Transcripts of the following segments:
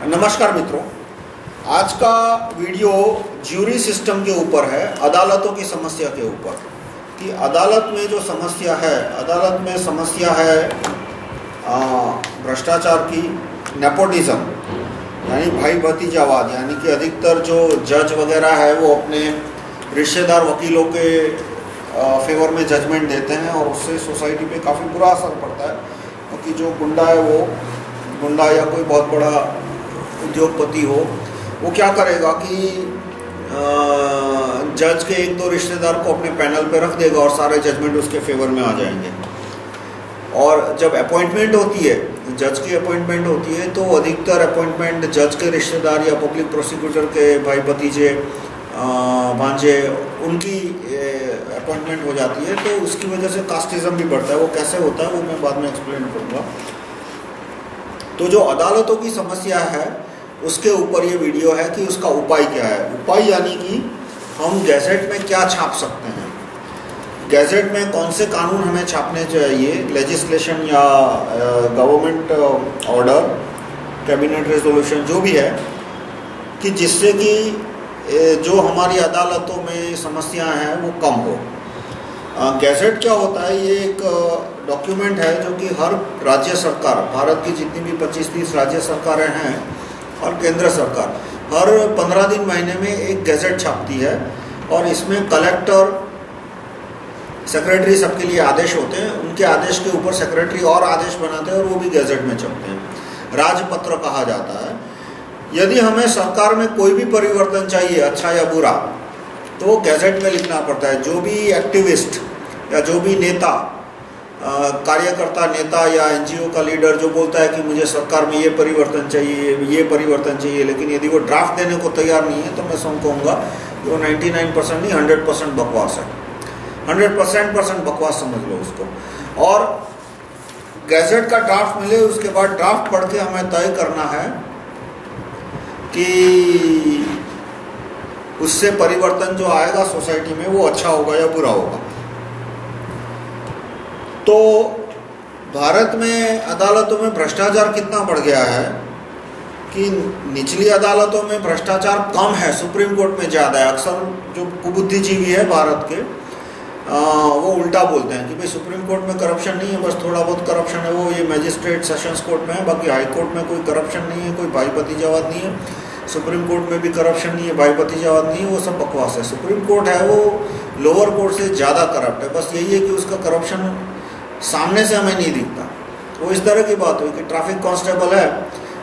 नमस्कार मित्रों, आज का वीडियो ज्यूरी सिस्टम के ऊपर है, अदालतों की समस्या के ऊपर। कि अदालत में जो समस्या है, अदालत में समस्या है भ्रष्टाचार की, नेपोटिज्म यानी भाई भतीजावाद, यानी कि अधिकतर जो जज वगैरह है वो अपने रिश्तेदार वकीलों के फेवर में जजमेंट देते हैं और उससे सोसाइटी पे काफ़ी बुरा असर पड़ता है। क्योंकि जो गुंडा है वो गुंडा या कोई बहुत बड़ा उद्योगपति हो, वो क्या करेगा कि जज के एक दो रिश्तेदार को अपने पैनल पे रख देगा और सारे जजमेंट उसके फेवर में आ जाएंगे। और जब अपॉइंटमेंट होती है, जज की अपॉइंटमेंट होती है, तो अधिकतर अपॉइंटमेंट जज के रिश्तेदार या पब्लिक प्रोसिक्यूटर के भाई भतीजे भांजे उनकी अपॉइंटमेंट हो जाती है। तो उसकी वजह से कास्टिज्म भी बढ़ता है। वो कैसे होता है वो मैं बाद में एक्सप्लेन करूँगा। तो जो अदालतों की समस्या है उसके ऊपर ये वीडियो है कि उसका उपाय क्या है। उपाय यानी कि हम गैजेट में क्या छाप सकते हैं, गैजेट में कौन से कानून हमें छापने चाहिए, लेजिस्लेशन या गवर्नमेंट ऑर्डर, कैबिनेट रेजोल्यूशन, जो भी है, कि जिससे कि जो हमारी अदालतों में समस्याएं हैं वो कम हो। गैजेट क्या होता है? ये एक डॉक्यूमेंट है जो कि हर राज्य सरकार, भारत की जितनी भी 25-30 राज्य सरकारें हैं और केंद्र सरकार, हर 15 दिन महीने में एक गैजेट छापती है। और इसमें कलेक्टर, सेक्रेटरी सबके लिए आदेश होते हैं। उनके आदेश के ऊपर सेक्रेटरी और आदेश बनाते हैं और वो भी गैजेट में छपते हैं। राजपत्र कहा जाता है। यदि हमें सरकार में कोई भी परिवर्तन चाहिए, अच्छा या बुरा, तो गैजेट में लिखना पड़ता है। जो भी एक्टिविस्ट या जो भी नेता, कार्यकर्ता नेता या एनजीओ का लीडर जो बोलता है कि मुझे सरकार में ये परिवर्तन चाहिए, ये परिवर्तन चाहिए, लेकिन यदि वो ड्राफ्ट देने को तैयार नहीं है, तो मैं कहूँगा कि वो 99% नहीं 100% बकवास है। 100% बकवास समझ लो उसको। और गैजेट का ड्राफ्ट मिले, उसके बाद ड्राफ्ट पढ़ के हमें तय करना है कि उससे परिवर्तन जो आएगा सोसाइटी में वो अच्छा होगा या बुरा होगा। तो भारत में अदालतों में भ्रष्टाचार कितना बढ़ गया है कि निचली अदालतों में भ्रष्टाचार कम है, सुप्रीम कोर्ट में ज़्यादा है। अक्सर जो कुबुद्धिजीवी है भारत के, वो उल्टा बोलते हैं कि भाई सुप्रीम कोर्ट में करप्शन नहीं है, बस थोड़ा बहुत करप्शन है, वो ये मैजिस्ट्रेट सेशंस कोर्ट में है, बाकी हाई कोर्ट में कोई करप्शन नहीं है, कोई भाई भतीजावाद नहीं है। सुप्रीम कोर्ट में भी करप्शन नहीं है, भाई भतीजावाद नहीं है, वो सब बकवास है। सुप्रीम कोर्ट है वो लोअर कोर्ट से ज़्यादा करप्ट है। बस यही है कि उसका करप्शन सामने से हमें नहीं दिखता। वो इस तरह की बात हुई कि ट्रैफिक कांस्टेबल है,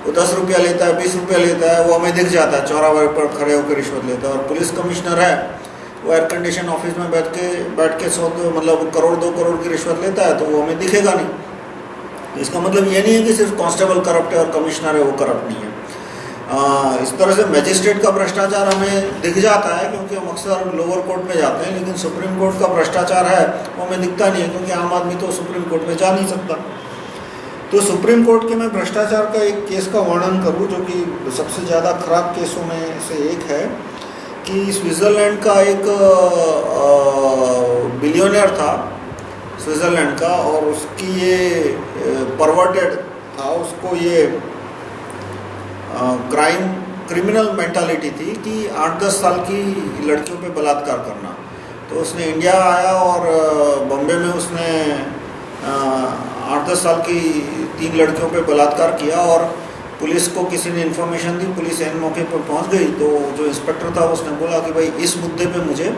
वो 10 रुपया लेता है, 20 रुपया लेता है, वो हमें दिख जाता है, चौराहे पर खड़े होकर रिश्वत लेता है। और पुलिस कमिश्नर है, वो एयर कंडीशन ऑफिस में बैठ के 100 करोड़ 2 करोड़ की रिश्वत लेता है, तो वो हमें दिखेगा नहीं। इसका मतलब ये नहीं है कि सिर्फ कांस्टेबल करप्ट है और कमिश्नर है वो करप्ट नहीं है। इस तरह से मैजिस्ट्रेट का भ्रष्टाचार हमें दिख जाता है क्योंकि हम अक्सर लोअर कोर्ट में जाते हैं, लेकिन सुप्रीम कोर्ट का भ्रष्टाचार है वो हमें दिखता नहीं है, क्योंकि आम आदमी तो सुप्रीम कोर्ट में जा नहीं सकता। तो सुप्रीम कोर्ट के मैं भ्रष्टाचार का एक केस का वर्णन करूं जो कि सबसे ज़्यादा खराब केसों में से एक है। कि स्विट्ज़रलैंड का एक बिलियनियर था, स्विट्ज़रलैंड का, और उसकी ये परवर्टेड था, उसको ये क्रिमिनल मेंटालिटी थी कि 8-10 साल की लड़कियों पे बलात्कार करना। तो उसने इंडिया आया और बॉम्बे में उसने 8-10 साल की 3 लड़कियों पे बलात्कार किया। और पुलिस को किसी ने इन्फॉर्मेशन दी, पुलिस इन मौके पर पहुंच गई। तो जो इंस्पेक्टर था उसने बोला कि भाई इस मुद्दे पे मुझे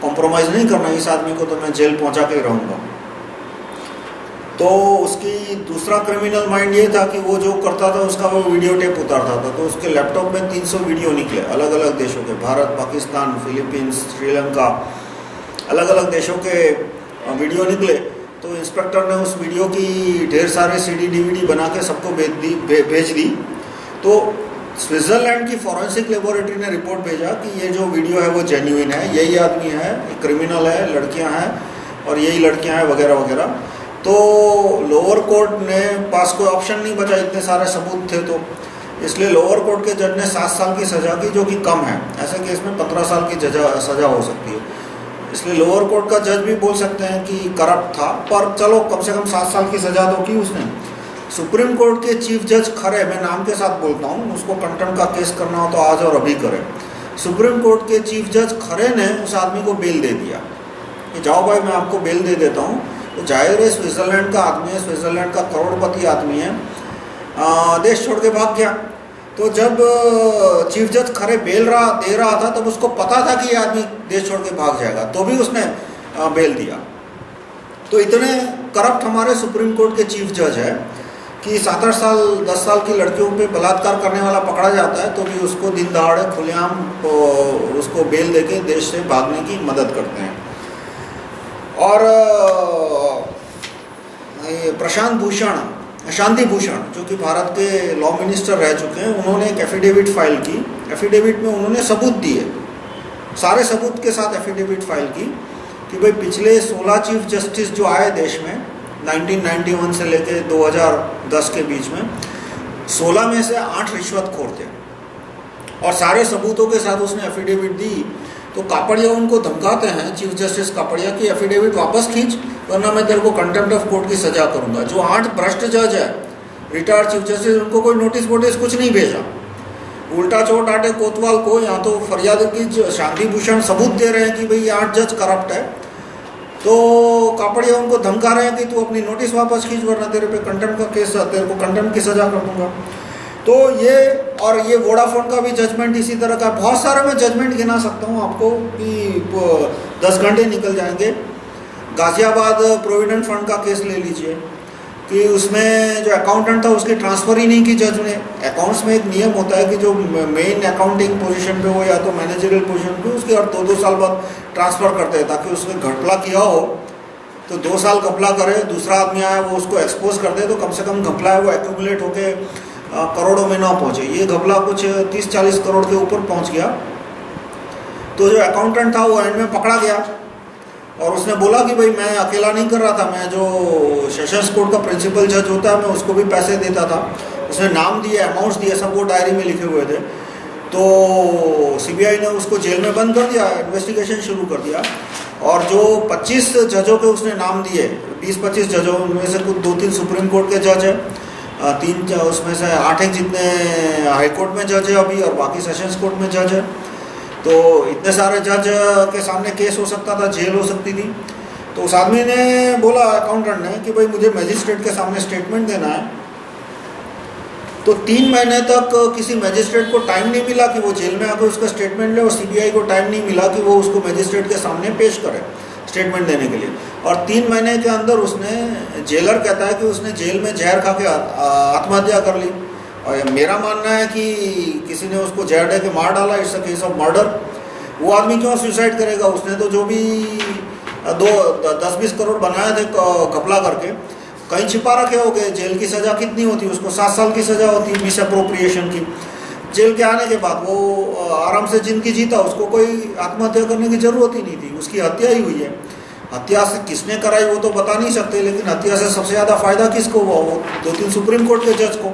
कॉम्प्रोमाइज़ नहीं करना, इस आदमी को तो मैं जेल पहुंचा के रहूँगा। तो उसकी दूसरा क्रिमिनल माइंड ये था कि वो जो करता था उसका वो वीडियो टेप उतारता था। तो उसके लैपटॉप में 300 वीडियो निकले अलग अलग देशों के, भारत, पाकिस्तान, फिलीपींस, श्रीलंका, अलग अलग देशों के वीडियो निकले। तो इंस्पेक्टर ने उस वीडियो की ढेर सारे CD DVD बना के सबको भेज दी। तो स्विट्ज़रलैंड की फॉरेंसिक लेबोरेटरी ने रिपोर्ट भेजा कि ये जो वीडियो है वो जेन्युइन है, यही आदमी है, क्रिमिनल है, लड़कियां हैं और यही लड़कियां हैं वगैरह वगैरह। तो लोअर कोर्ट ने पास कोई ऑप्शन नहीं बचा, इतने सारे सबूत थे। तो इसलिए लोअर कोर्ट के जज ने 7 साल की सज़ा की, जो कि कम है। ऐसे केस में 15 साल की सज़ा हो सकती है। इसलिए लोअर कोर्ट का जज भी बोल सकते हैं कि करप्ट था, पर चलो कम से कम 7 साल की सज़ा तो की उसने। सुप्रीम कोर्ट के चीफ जज खरे, मैं नाम के साथ बोलता हूँ, उसको कंटेम्प्ट का केस करना हो तो आज और अभी करे। सुप्रीम कोर्ट के चीफ जज खरे ने उस आदमी को बेल दे दिया कि जाओ भाई मैं आपको बेल दे देता हूँ। तो जाहिर है स्विट्ज़रलैंड का आदमी है, स्विट्ज़रलैंड का करोड़पति आदमी है, देश छोड़ के भाग गया। तो जब चीफ जज खरे बेल दे रहा था तब उसको पता था कि ये आदमी देश छोड़ के भाग जाएगा, तो भी उसने बेल दिया। तो इतने करप्ट हमारे सुप्रीम कोर्ट के चीफ जज है कि 7-8 साल 10 साल की लड़कियों पे बलात्कार करने वाला पकड़ा जाता है तो भी उसको दिन दहाड़े खुलेआम उसको बेल देके देश से भागने की मदद करते हैं। और शांति भूषण जो कि भारत के लॉ मिनिस्टर रह चुके हैं, उन्होंने एक एफिडेविट फाइल की। एफिडेविट में उन्होंने सबूत दिए, सारे सबूत के साथ एफिडेविट फाइल की कि भाई पिछले 16 चीफ जस्टिस जो आए देश में 1991 से लेके 2010 के बीच में, 16 में से 8 रिश्वतखोर थे। और सारे सबूतों के साथ उसने एफिडेविट दी। तो कापड़िया उनको धमकाते हैं, चीफ जस्टिस कापड़िया, की एफिडेविट वापस खींच वरना मैं तेरे को कंटेम्प्ट ऑफ कोर्ट की सजा करूंगा। जो 8 भ्रष्ट जज है, रिटायर्ड चीफ जस्टिस, उनको कोई नोटिस वोटिस कुछ नहीं भेजा, उल्टा चोट आटे कोतवाल को यहाँ तो फरियाद की शांति भूषण सबूत दे रहे हैं कि भाई ये 8 जज करप्ट है। तो कापड़िया उनको धमका रहे हैं कि तू अपनी नोटिस वापस खींच वरना तेरे पे कंटेम्प्ट का केस, तेरे को कंटेम्प्ट की सजा कर दूंगा। तो ये वोडाफोन का भी जजमेंट इसी तरह का, बहुत सारा मैं जजमेंट गिना सकता हूँ आपको कि 10 घंटे निकल जाएंगे। गाजियाबाद प्रोविडेंट फंड का केस ले लीजिए कि उसमें जो अकाउंटेंट था उसकी ट्रांसफ़र ही नहीं की जज ने। अकाउंट्स में एक नियम होता है कि जो मेन अकाउंटिंग पोजीशन पे हो या तो मैनेजरियल पोजीशन पे, उसके और 2-2 साल बाद ट्रांसफ़र करते हैं ताकि उसने घपला किया हो तो 2 साल घपला करे, दूसरा आदमी आया वो उसको एक्सपोज कर दे तो कम से कम घपला है वो एक्यूमुलेट होके करोड़ों में ना पहुँचे। ये घपला कुछ 30-40 करोड़ के ऊपर पहुँच गया। तो जो अकाउंटेंट था वो एंड में पकड़ा गया और उसने बोला कि भाई मैं अकेला नहीं कर रहा था, मैं जो सेशंस कोर्ट का प्रिंसिपल जज होता है मैं उसको भी पैसे देता था। उसने नाम दिए, अमाउंट्स दिए, सब वो डायरी में लिखे हुए थे। तो सीबीआई ने उसको जेल में बंद कर दिया, इन्वेस्टिगेशन शुरू कर दिया। और जो 25 जजों के उसने नाम दिए, 20-25 जजों, उनमें से कुछ 2-3 सुप्रीम कोर्ट के जज हैं, 3 उसमें से 8 जितने हाई कोर्ट में जज है अभी और बाकी सेशंस कोर्ट में जज है। तो इतने सारे जज के सामने केस हो सकता था, जेल हो सकती थी। तो उस आदमी ने बोला, अकाउंटेंट ने, कि भाई मुझे मजिस्ट्रेट के सामने स्टेटमेंट देना है। तो 3 महीने तक किसी मजिस्ट्रेट को टाइम नहीं मिला कि वो जेल में आकर उसका स्टेटमेंट ले, और सीबीआई को टाइम नहीं मिला कि वो उसको मजिस्ट्रेट के सामने पेश करे स्टेटमेंट देने के लिए। और 3 महीने के अंदर उसने, जेलर कहता है कि उसने जेल में जहर खा के आत्महत्या कर ली। और मेरा मानना है कि किसी ने उसको जहर दे के मार डाला, it's a case of murder. वो आदमी क्यों सुसाइड करेगा? उसने तो जो भी 10-20 करोड़ बनाए थे घपला करके कहीं छिपा रखे हो गए। जेल की सज़ा कितनी होती है? उसको 7 साल की सज़ा होती है मिस अप्रोप्रिएशन की। जेल के आने के बाद वो आराम से जिंदगी जीता, उसको कोई आत्महत्या करने की ज़रूरत ही नहीं थी, उसकी हत्या ही हुई है। हत्या से किसने कराई वो तो बता नहीं सकते, लेकिन हत्या से सबसे ज़्यादा फ़ायदा किसको हुआ? वो 2-3 सुप्रीम कोर्ट के जज को,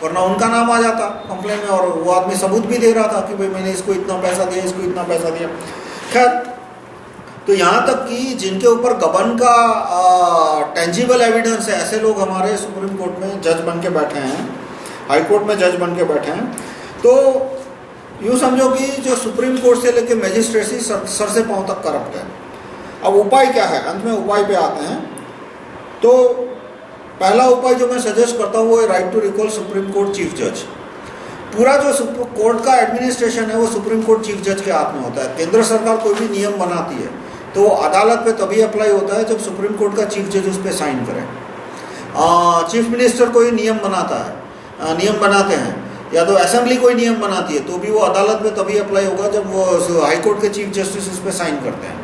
वरना उनका नाम आ जाता कंप्लेन में। और वो आदमी सबूत भी दे रहा था कि भाई मैंने इसको इतना पैसा दिया, इसको इतना पैसा दिया। खैर, तो यहाँ तक कि जिनके ऊपर गबन का टेंजिबल एविडेंस है, ऐसे लोग हमारे सुप्रीम कोर्ट में जज बन के बैठे हैं, हाई कोर्ट में जज बन के बैठे हैं। तो यूँ समझो कि जो सुप्रीम कोर्ट से लेकर मैजिस्ट्रेसी सर से पाँव तक करप्ट है। अब उपाय क्या है? अंत में उपाय पे आते हैं। तो पहला उपाय जो मैं सजेस्ट करता हूँ वो है right to recall supreme court chief जज। पूरा जो कोर्ट का एडमिनिस्ट्रेशन है वो सुप्रीम कोर्ट चीफ जज के हाथ में होता है। केंद्र सरकार कोई भी नियम बनाती है तो अदालत पे तभी अप्लाई होता है जब सुप्रीम कोर्ट का चीफ जज उस पर साइन करे। चीफ मिनिस्टर कोई नियम बनाते हैं, या तो असेंबली कोई नियम बनाती है तो भी वो अदालत में तभी अप्लाई होगा जब वो हाई कोर्ट के चीफ जस्टिस उस पर साइन करते हैं।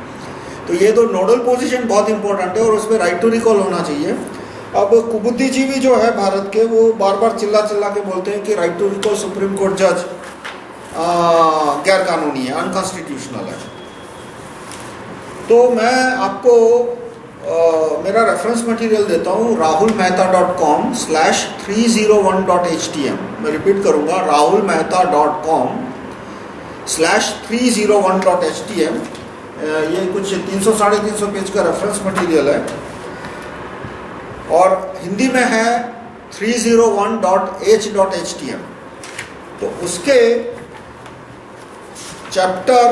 तो ये तो नोडल पोजीशन बहुत इंपॉर्टेंट है और उस पर राइट टू रिकॉल होना चाहिए। अब कुबुद्धिजीवी जो है भारत के, वो बार बार चिल्ला के बोलते हैं कि right to recall supreme court जज गैर कानूनी है, अनकॉन्स्टिट्यूशनल है। तो मैं आपको मेरा रेफरेंस मटेरियल देता हूँ, rahulmehta.com/301.htm। मैं रिपीट करूँगा, rahulmehta.com/301.htm। ये कुछ 300-350 पेज का रेफरेंस मटेरियल है और हिंदी में है 301.h.htm। तो उसके चैप्टर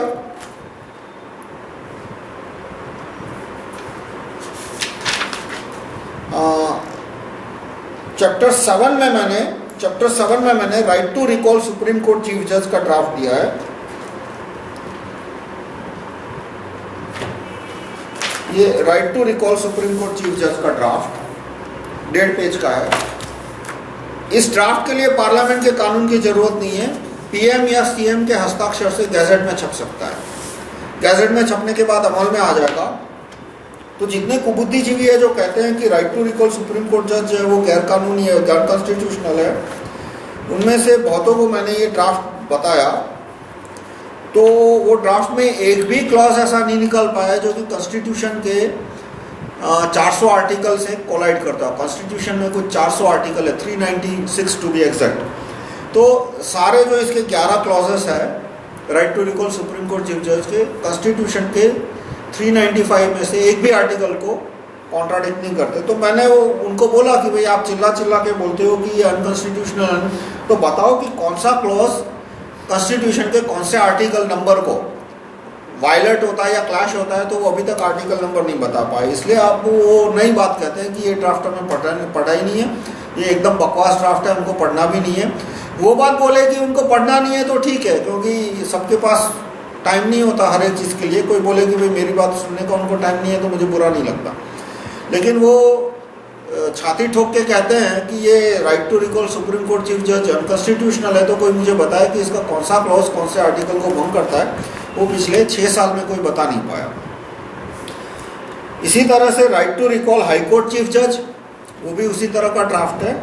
7 में मैंने right to recall supreme court chief जज का ड्राफ्ट दिया है। ये right to recall supreme court chief जज का ड्राफ्ट 1.5 पेज का है। इस ड्राफ्ट के लिए पार्लियामेंट के कानून की जरूरत नहीं है, पीएम या सीएम के हस्ताक्षर से गैजेट में छप सकता है। गैजेट में छपने के बाद अमल में आ जाएगा। तो जितने कुबुद्धिजीवी है जो कहते हैं कि right to recall supreme court जज है वो गैर कानूनी है, गैर कॉन्स्टिट्यूशनल है, उनमें से बहुतों को मैंने ये ड्राफ्ट बताया। तो वो ड्राफ्ट में एक भी क्लॉज ऐसा नहीं निकल पाया जो कि कॉन्स्टिट्यूशन के 400 आर्टिकल से कोलाइड करता है। कॉन्स्टिट्यूशन में कुछ 400 आर्टिकल है, 396 टू बी एग्जैक्ट। तो सारे जो इसके 11 क्लॉजेस है right to recall supreme court chief जज के, कॉन्स्टिट्यूशन के 395 में से एक भी आर्टिकल को कॉन्ट्राडिक्ट नहीं करते। तो मैंने उनको बोला कि भाई आप चिल्ला चिल्ला के बोलते हो कि ये अनकॉन्स्टिट्यूशनल है, तो बताओ कि कौन सा क्लॉज कॉन्स्टिट्यूशन के कौन से आर्टिकल नंबर को वायलेट होता है या क्लैश होता है। तो वो अभी तक आर्टिकल नंबर नहीं बता पाए, इसलिए आप वो नई बात कहते हैं कि ये ड्राफ्ट हमें पढ़ा ही नहीं है, ये एकदम बकवास ड्राफ्ट है, हमको पढ़ना भी नहीं है। वो बात बोले कि उनको पढ़ना नहीं है तो ठीक है, क्योंकि सबके पास टाइम नहीं होता हर एक चीज़ के लिए। कोई बोले कि भाई मेरी बात सुनने का उनको टाइम नहीं है तो मुझे बुरा नहीं लगता, लेकिन वो छाती ठोक के कहते हैं कि ये right to recall supreme court chief जज अनकॉन्स्टिट्यूशनल है। तो कोई मुझे बताए कि इसका कौन सा क्लॉज कौन से आर्टिकल को भंग करता है, वो पिछले 6 साल में कोई बता नहीं पाया। इसी तरह से right to recall high court chief जज, वो भी उसी तरह का ड्राफ्ट है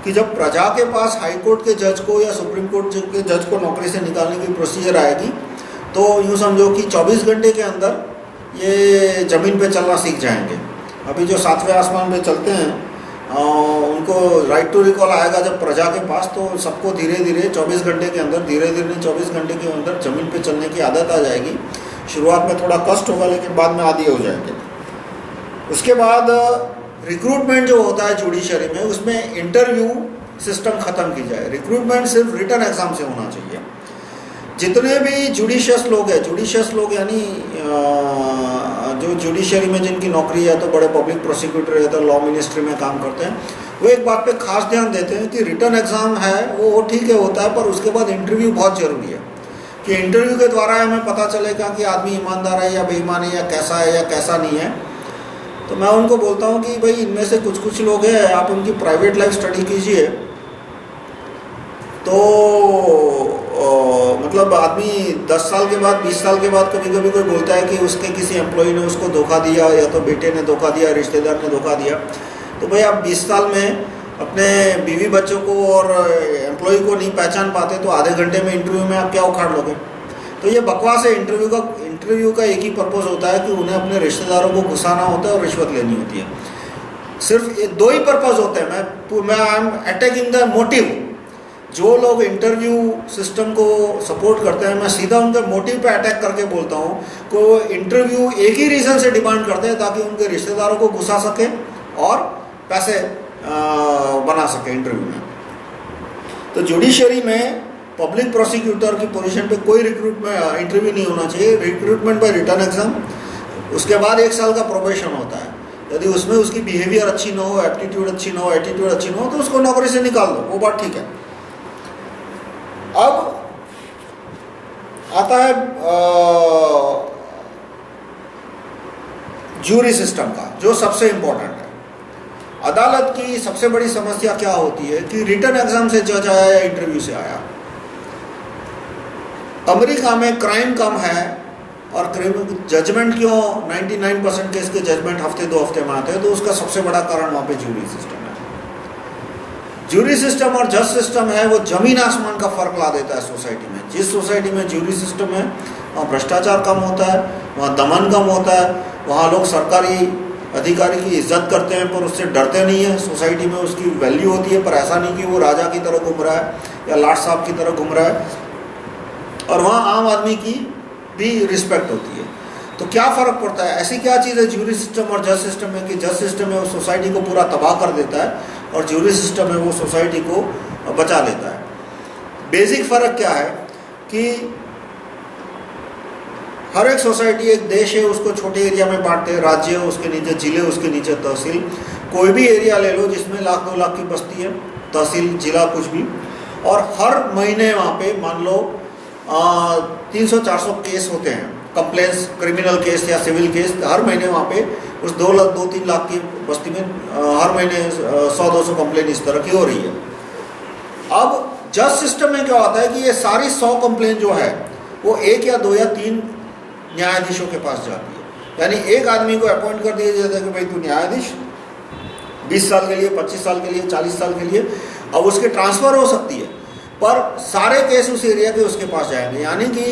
कि जब प्रजा के पास हाई कोर्ट के जज को या सुप्रीम कोर्ट के जज को नौकरी से निकालने की प्रोसीजर आएगी तो यूँ समझो कि 24 घंटे के अंदर ये ज़मीन पे चलना सीख जाएंगे। अभी जो 7वें आसमान पे चलते हैं उनको राइट टू रिकॉल आएगा जब प्रजा के पास, तो सबको धीरे धीरे 24 घंटे के अंदर, धीरे धीरे 24 घंटे के अंदर ज़मीन पे चलने की आदत आ जाएगी। शुरुआत में थोड़ा कष्ट होगा लेकिन बाद में आदी हो जाएंगे। उसके बाद रिक्रूटमेंट जो होता है जुडिशरी में, उसमें इंटरव्यू सिस्टम ख़त्म की जाए। रिक्रूटमेंट सिर्फ रिटन एग्ज़ाम से होना चाहिए। जितने भी जुडिशियस लोग हैं, जुडिशियस लोग यानी जो जुडिशरी में जिनकी नौकरी है, तो बड़े पब्लिक प्रोसिक्यूटर है, तो लॉ मिनिस्ट्री में काम करते हैं, वो एक बात पे खास ध्यान देते हैं कि रिटन एग्ज़ाम है वो ठीक है होता है, पर उसके बाद इंटरव्यू बहुत ज़रूरी है कि इंटरव्यू के द्वारा हमें पता चलेगा कि आदमी ईमानदार है या बेईमान है या कैसा नहीं है। तो मैं उनको बोलता हूँ कि भाई इनमें से कुछ लोग हैं, आप उनकी प्राइवेट लाइफ स्टडी कीजिए तो मतलब आदमी 10 साल के बाद 20 साल के बाद कभी कभी कोई बोलता है कि उसके किसी एम्प्लॉय ने उसको धोखा दिया, या तो बेटे ने धोखा दिया, रिश्तेदार ने धोखा दिया। तो भाई आप 20 साल में अपने बीवी बच्चों को और एम्प्लॉय को नहीं पहचान पाते तो आधे घंटे में इंटरव्यू में आप क्या उखाड़ लोगे। तो ये बकवास है। इंटरव्यू का एक ही पर्पज़ होता है कि उन्हें अपने रिश्तेदारों को घुसाना होता है और रिश्वत लेनी होती है। सिर्फ ये 2 ही पर्पज़ होते हैं। मैं I am attacking the motive. जो लोग इंटरव्यू सिस्टम को सपोर्ट करते हैं, मैं सीधा उनके मोटिव पे अटैक करके बोलता हूँ को इंटरव्यू एक ही रीज़न से डिमांड करते हैं ताकि उनके रिश्तेदारों को घुसा सके और पैसे बना सके इंटरव्यू में। तो जुडिशरी में पब्लिक प्रोसिक्यूटर की पोजीशन पे कोई रिक्रूटमेंट इंटरव्यू नहीं होना चाहिए। रिक्रूटमेंट बाय रिटन एग्जाम, उसके बाद 1 साल का प्रोबेशन होता है। यदि उसमें उसकी बिहेवियर अच्छी ना हो, एप्टीट्यूड अच्छी ना हो, एटीट्यूड अच्छी ना हो, तो उसको नौकरी से निकाल दो, वो बात ठीक है। अब आता है ज्यूरी सिस्टम का, जो सबसे इंपॉर्टेंट है। अदालत की सबसे बड़ी समस्या क्या होती है कि रिटन एग्जाम से जज आया या इंटरव्यू से आया। अमेरिका में क्राइम कम है और जजमेंट क्यों 99% केस के जजमेंट हफ्ते 2 हफ्ते में आते हैं, तो उसका सबसे बड़ा कारण वहाँ पे ज्यूरी सिस्टम है। ज्यूरी सिस्टम और जज सिस्टम है वो जमीन आसमान का फर्क ला देता है सोसाइटी में। जिस सोसाइटी में ज्यूरी सिस्टम है वहाँ भ्रष्टाचार कम होता है, वहाँ दमन कम होता है, वहाँ लोग सरकारी अधिकारी की इज्जत करते हैं पर उससे डरते नहीं है। सोसाइटी में उसकी वैल्यू होती है, पर ऐसा नहीं कि वो राजा की तरह घूम रहा है या लाट साहब की तरह घूम रहा है। और वहाँ आम आदमी की भी रिस्पेक्ट होती है। तो क्या फ़र्क पड़ता है? ऐसी क्या चीज़ है ज्यूरी सिस्टम और जज सिस्टम में कि जज सिस्टम में उस सोसाइटी को पूरा तबाह कर देता है और ज्यूरी सिस्टम है वो सोसाइटी को बचा लेता है। बेसिक फ़र्क क्या है कि हर एक सोसाइटी एक देश है, उसको छोटे एरिया में बांटते हैं, राज्य है, उसके नीचे जिले, उसके नीचे तहसील। कोई भी एरिया ले लो जिसमें 1-2 लाख की बस्ती है, तहसील जिला कुछ भी, और हर महीने वहाँ पे मान लो 300-400 केस होते हैं, कंप्लेंट्स, क्रिमिनल केस या सिविल केस, हर महीने वहाँ पे उस 2-3 लाख की बस्ती में हर महीने 100-200 कंप्लेन इस तरह की हो रही है। अब जज सिस्टम में क्या होता है कि ये सारी 100 कंप्लेन जो है वो 1 या 2 या 3 न्यायाधीशों के पास जाती है। यानी एक आदमी को अपॉइंट कर दिया जाता है कि भाई तू न्यायाधीश 20 साल के लिए, 25 साल के लिए, 40 साल के लिए। अब उसके ट्रांसफ़र हो सकती है, पर सारे केस उस एरिया के उसके पास जाएंगे। यानी कि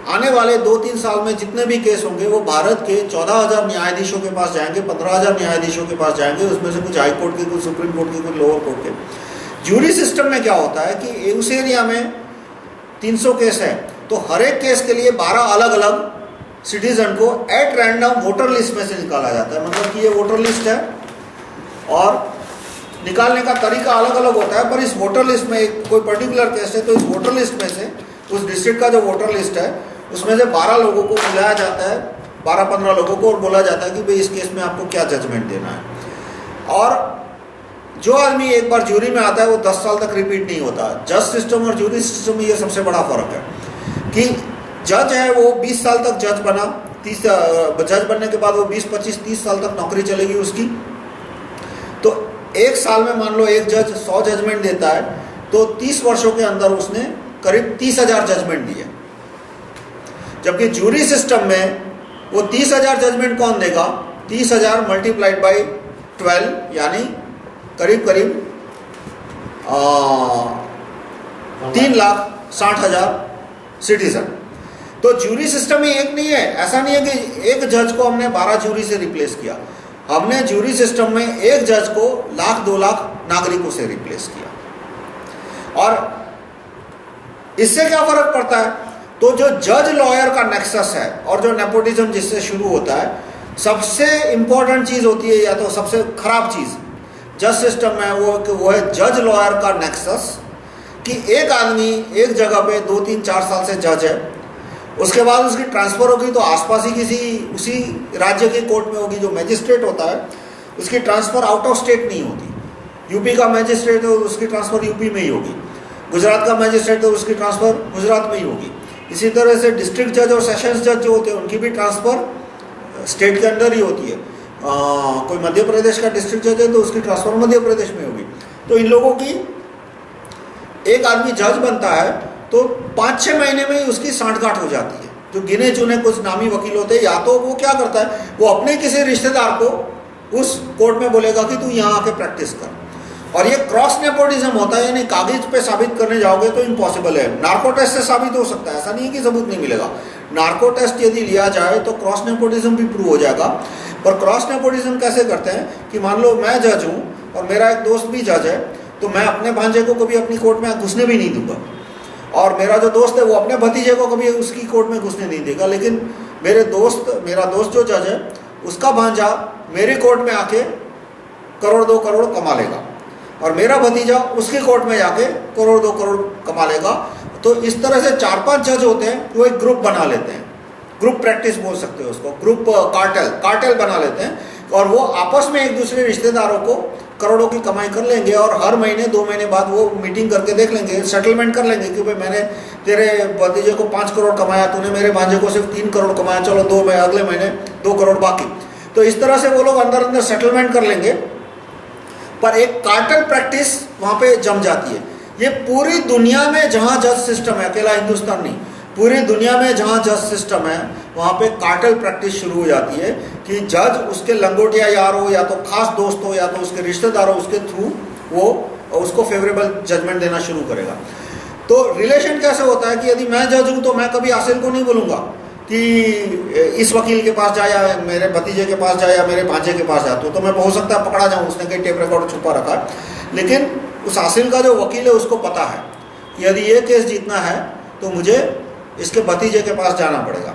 आने वाले 2-3 साल में जितने भी केस होंगे वो भारत के 14,000 न्यायाधीशों के पास जाएंगे, 15,000 न्यायाधीशों के पास जाएंगे। उसमें से कुछ हाई कोर्ट के, कुछ सुप्रीम कोर्ट के, कुछ लोअर कोर्ट के। ज्यूरी सिस्टम में क्या होता है कि उस एरिया में 300 केस है तो हर एक केस के लिए 12 अलग अलग सिटीजन को एट रैंडम वोटर लिस्ट में से निकाला जाता है। मतलब कि ये वोटर लिस्ट है और निकालने का तरीका अलग अलग होता है, पर इस वोटर लिस्ट में एक कोई पर्टिकुलर केस है तो इस वोटर लिस्ट में से, उस डिस्ट्रिक्ट का जो वोटर लिस्ट है उसमें से 12 लोगों को बुलाया जाता है, 12-15 लोगों को, और बोला जाता है कि भाई इस केस में आपको क्या जजमेंट देना है। और जो आदमी एक बार ज्यूरी में आता है वो 10 साल तक रिपीट नहीं होता। जज सिस्टम और ज्यूरी सिस्टम में ये सबसे बड़ा फर्क है कि जज है वो 20 साल तक जज बना, जज बनने के बाद वो 20-25-30 साल तक नौकरी चलेगी उसकी। तो एक साल में मान लो एक जज 100 जजमेंट देता है तो 30 वर्षों के अंदर उसने करीब 30,000 जजमेंट दिए। जबकि ज्यूरी सिस्टम में वो 30,000 जजमेंट कौन देगा? 30,000 मल्टीप्लाइड बाई 12 यानी करीब 3,60,000 सिटीजन। तो ज्यूरी सिस्टम ही एक नहीं है। ऐसा नहीं है कि एक जज को हमने 12 ज्यूरी से रिप्लेस किया। हमने ज्यूरी सिस्टम में एक जज को 1,00,000-2 लाख नागरिकों से रिप्लेस किया। और इससे क्या फर्क पड़ता है? तो जो जज लॉयर का नेक्सस है और जो नेपोटिज्म जिससे शुरू होता है, सबसे इंपॉर्टेंट चीज होती है या तो सबसे खराब चीज जज सिस्टम में वो है जज लॉयर का नेक्सस। कि एक आदमी एक जगह पे 2-3-4 साल से जज है, उसके बाद उसकी ट्रांसफर होगी तो आसपास ही किसी उसी राज्य की कोर्ट में होगी। जो मैजिस्ट्रेट होता है उसकी ट्रांसफर आउट ऑफ स्टेट नहीं होती। यूपी का मैजिस्ट्रेट है उसकी ट्रांसफर यूपी में ही होगी, गुजरात का मैजिस्ट्रेट है उसकी ट्रांसफर गुजरात में ही होगी। इसी तरह से डिस्ट्रिक्ट जज और सेशंस जज जो होते हैं उनकी भी ट्रांसफर स्टेट के अंदर ही होती है। कोई मध्य प्रदेश का डिस्ट्रिक्ट जज है तो उसकी ट्रांसफर मध्य प्रदेश में होगी। तो इन लोगों की एक आदमी जज बनता है तो 5-6 महीने में ही उसकी सांठगांठ हो जाती है। जो गिने चुने कुछ नामी वकील होते हैं, या तो वो क्या करता है, वो अपने किसी रिश्तेदार को उस कोर्ट में बोलेगा कि तू यहाँ आके प्रैक्टिस कर। और ये क्रॉस नेपोटिज्म होता है, यानी कागज पे साबित करने जाओगे तो इम्पॉसिबल है। नार्को टेस्ट से साबित हो सकता है, ऐसा नहीं है कि सबूत नहीं मिलेगा। नार्को टेस्ट यदि लिया जाए तो क्रॉस नेपोटिज्म भी प्रूव हो जाएगा। पर क्रॉस नेपोटिज्म कैसे करते हैं कि मान लो मैं जज हूँ और मेरा एक दोस्त भी जज है, तो मैं अपने भांजे को कभी अपनी कोर्ट में घुसने भी नहीं दूंगा, और मेरा जो दोस्त है वो अपने भतीजे को कभी उसकी कोर्ट में घुसने नहीं देगा। लेकिन मेरा दोस्त जो जज है उसका भांजा मेरी कोर्ट में आके 1-2 करोड़ कमा लेगा, और मेरा भतीजा उसकी कोर्ट में जाके 1-2 करोड़ कमा लेगा। तो इस तरह से 4-5 जज होते हैं, वो एक ग्रुप बना लेते हैं। ग्रुप प्रैक्टिस बोल सकते हो उसको, ग्रुप कार्टेल बना लेते हैं, और वो आपस में एक दूसरे रिश्तेदारों को करोड़ों की कमाई कर लेंगे। और हर महीने 2 महीने बाद वो मीटिंग करके देख लेंगे, सेटलमेंट कर लेंगे कि भाई मैंने तेरे भतीजे को 5 करोड़ कमाया, तूने मेरे भांजे को सिर्फ 3 करोड़ कमाया, चलो अगले महीने 2 करोड़ बाकी। तो इस तरह से वो लोग अंदर अंदर सेटलमेंट कर लेंगे। पर एक कार्टेल प्रैक्टिस वहाँ पे जम जाती है। ये पूरी दुनिया में जहाँ जज सिस्टम है, अकेला हिंदुस्तान नहीं, पूरी दुनिया में जहाँ जज सिस्टम है वहाँ पे कार्टेल प्रैक्टिस शुरू हो जाती है कि जज उसके लंगोटिया यार हो, या तो खास दोस्त हो, या तो उसके रिश्तेदार हो, उसके थ्रू वो उसको फेवरेबल जजमेंट देना शुरू करेगा। तो रिलेशन कैसे होता है कि यदि मैं जज हूँ तो मैं कभी आसिल को नहीं बोलूँगा कि इस वकील के पास जाए, या मेरे भतीजे के पास जाए, या मेरे भांजे के पास जाए, तो मैं हो सकता है पकड़ा जाऊँ, उसने कहीं टेप रिकॉर्ड छुपा रखा है। लेकिन उस आसिल का जो वकील है उसको पता है कि यदि ये केस जीतना है तो मुझे इसके भतीजे के पास जाना पड़ेगा